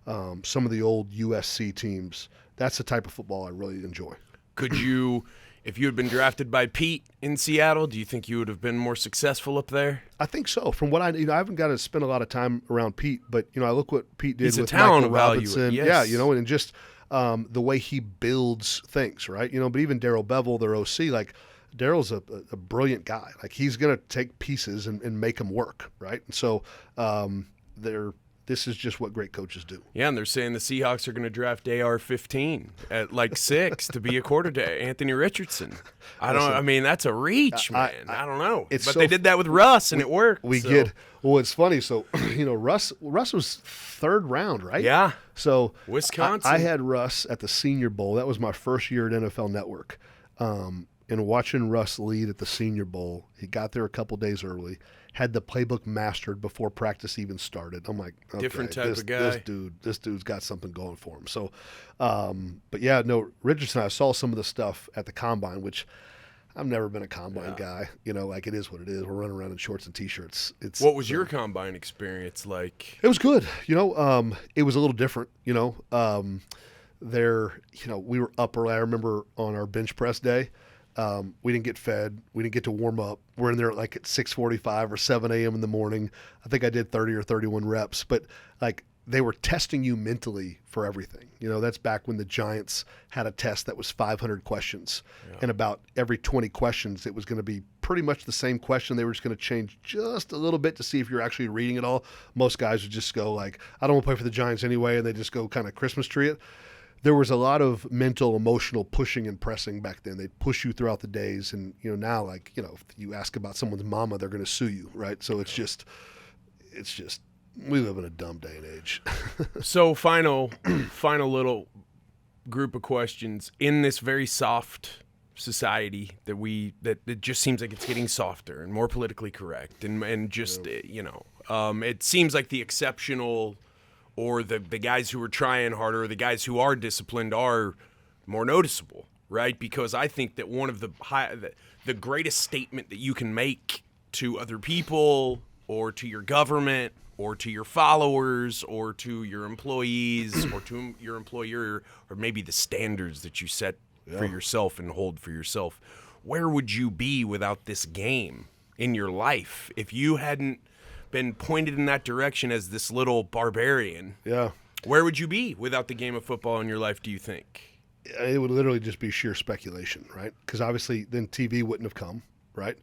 some of the old USC teams, that's the type of football I really enjoy. Could you, if you had been drafted by Pete in Seattle, do you think you would have been more successful up there? I think so. From what I haven't got to spend a lot of time around Pete, but I look what Pete did with Michael Robinson. Yes. Yeah, and just the way he builds things, right? But even Darrell Bevel, their OC, like Darrell's a brilliant guy. Like he's going to take pieces and make them work, right? And so this is just what great coaches do. Yeah, and they're saying the Seahawks are going to draft AR-15 at like 6 to be a quarterback. Anthony Richardson. I mean, that's a reach, man. I don't know. But they did that with Russ, and it worked. Well, it's funny. So, Russ was third round, right? Yeah. So Wisconsin. I had Russ at the Senior Bowl. That was my first year at NFL Network. And watching Russ lead at the Senior Bowl, he got there a couple days early, had the playbook mastered before practice even started. I'm like, okay, different type of guy. This dude's got something going for him. So, but yeah, no, Richardson, I saw some of the stuff at the Combine, which I've never been a Combine guy. Like it is what it is. We're running around in shorts and T-shirts. What was your Combine experience like? It was good. It was a little different, we were up early. I remember on our bench press day, we didn't get fed. We didn't get to warm up. We're in there like at 6:45 or 7 a.m. in the morning. I think I did 30 or 31 reps, but like they were testing you mentally for everything. That's back when the Giants had a test that was 500 questions. Yeah. And about every 20 questions, it was going to be pretty much the same question. They were just going to change just a little bit to see if you're actually reading it all. Most guys would just go like, I don't want to play for the Giants anyway. And they just go kind of Christmas tree it. There was a lot of mental, emotional pushing and pressing back then. They'd push you throughout the days. And, now, if you ask about someone's mama, they're going to sue you, right? So it's just We live in a dumb day and age. So final little group of questions in this very soft society that it just seems like it's getting softer and more politically correct and just it seems like the exceptional or the guys who are trying harder or the guys who are disciplined are more noticeable, right? Because I think that one of the greatest statement that you can make to other people or to your government or to your followers or to your employees or to your employer or maybe the standards that you set for yourself and hold for yourself. Where would you be without this game in your life if you hadn't been pointed in that direction as this little barbarian? Yeah. Where would you be without the game of football in your life, do you think? It would literally just be sheer speculation, right? Because obviously then TV wouldn't have come, right?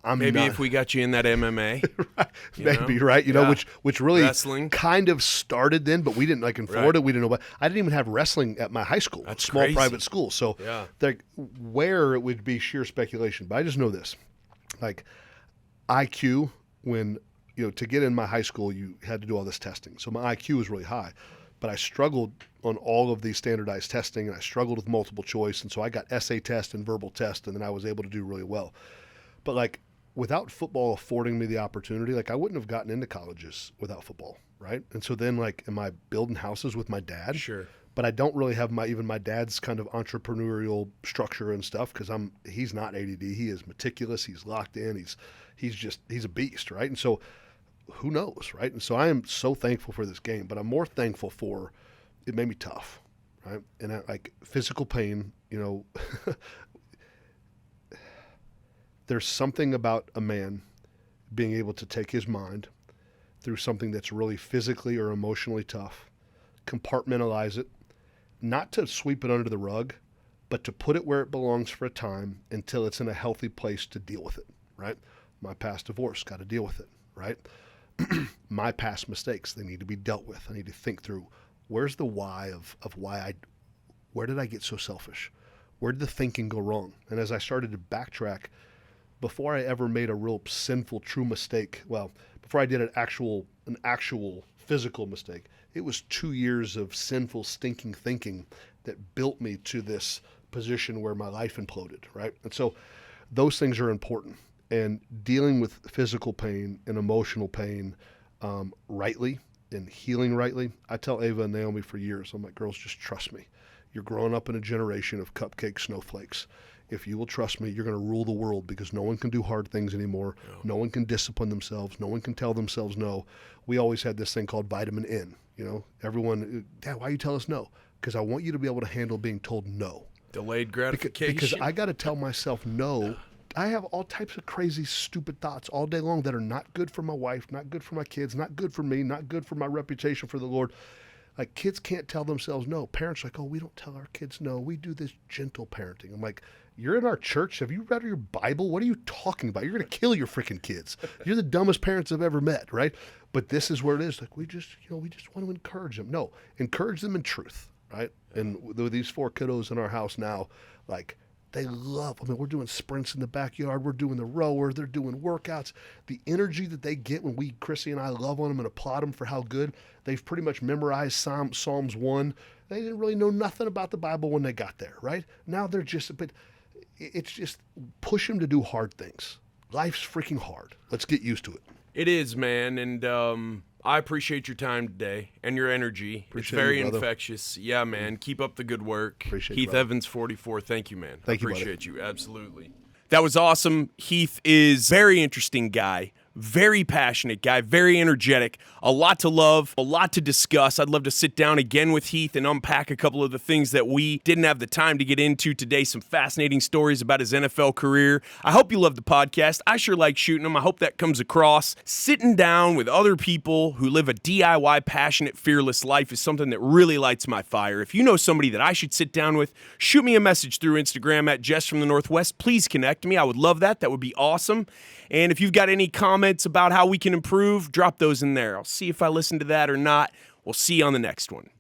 If we got you in that MMA. Right. Maybe, right? You know, which really wrestling kind of started then, but we didn't, like in Florida, we didn't know about. I didn't even have wrestling at my high school. That's small crazy. Private school. So where it would be sheer speculation. But I just know this. Like IQ, when, to get in my high school, you had to do all this testing. So my IQ was really high. But I struggled on all of these standardized testing, and I struggled with multiple choice. And so I got essay test and verbal test, and then I was able to do really well. But like without football affording me the opportunity, like I wouldn't have gotten into colleges without football, right? And so then like, am I building houses with my dad? Sure. But I don't really have my dad's kind of entrepreneurial structure and stuff because he's not ADD. He is meticulous. He's locked in. He's a beast, right? And so who knows, right? And so I am so thankful for this game, but I'm more thankful for it made me tough, right? And like physical pain, there's something about a man being able to take his mind through something that's really physically or emotionally tough, compartmentalize it, not to sweep it under the rug, but to put it where it belongs for a time until it's in a healthy place to deal with it, right? My past divorce, got to deal with it, right? My past mistakes, they need to be dealt with. I need to think through where's the why of where did I get so selfish? Where did the thinking go wrong? And as I started to backtrack, before I ever made a real sinful, true mistake, before I did an actual physical mistake, it was 2 years of sinful, stinking thinking that built me to this position where my life imploded, right? And so those things are important. And dealing with physical pain and emotional pain rightly and healing rightly, I tell Ava and Naomi for years, I'm like, girls, just trust me. You're growing up in a generation of cupcake snowflakes. If you will trust me, you're going to rule the world because no one can do hard things anymore. No one can discipline themselves. No one can tell themselves no. We always had this thing called vitamin N. Everyone, Dad, why you tell us no? Because I want you to be able to handle being told no. Delayed gratification. Because I got to tell myself no. I have all types of crazy, stupid thoughts all day long that are not good for my wife, not good for my kids, not good for me, not good for my reputation for the Lord. Like kids can't tell themselves no. Parents are like, oh, we don't tell our kids no. We do this gentle parenting. I'm like, you're in our church. Have you read your Bible? What are you talking about? You're going to kill your freaking kids. You're the dumbest parents I've ever met, right? But this is where it is. Like we just want to encourage them. No, encourage them in truth, right? And with these 4 kiddos in our house now, like they love. We're doing sprints in the backyard. We're doing the rower. They're doing workouts. The energy that they get when Chrissy and I love on them and applaud them for how good they've pretty much memorized Psalms 1. They didn't really know nothing about the Bible when they got there, right? Now they're but it's just push them to do hard things. Life's freaking hard. Let's get used to it. It is, man, and I appreciate your time today and your energy. It's very infectious. Yeah, man. Keep up the good work. Appreciate Heath Evans, 44. Thank you, man. Thank you, appreciate you. Absolutely. That was awesome. Heath is a very interesting guy. Very passionate guy, very energetic, a lot to love, a lot to discuss. I'd love to sit down again with Heath and unpack a couple of the things that we didn't have the time to get into today. Some fascinating stories about his NFL career. I hope you love the podcast. I sure like shooting them. I hope that comes across. Sitting down with other people who live a DIY, passionate, fearless life is something that really lights my fire. If you know somebody that I should sit down with, shoot me a message through Instagram at Jess from the Northwest. Please connect me. I would love that. That would be awesome. And if you've got any comments about how we can improve, drop those in there. I'll see if I listen to that or not. We'll see you on the next one.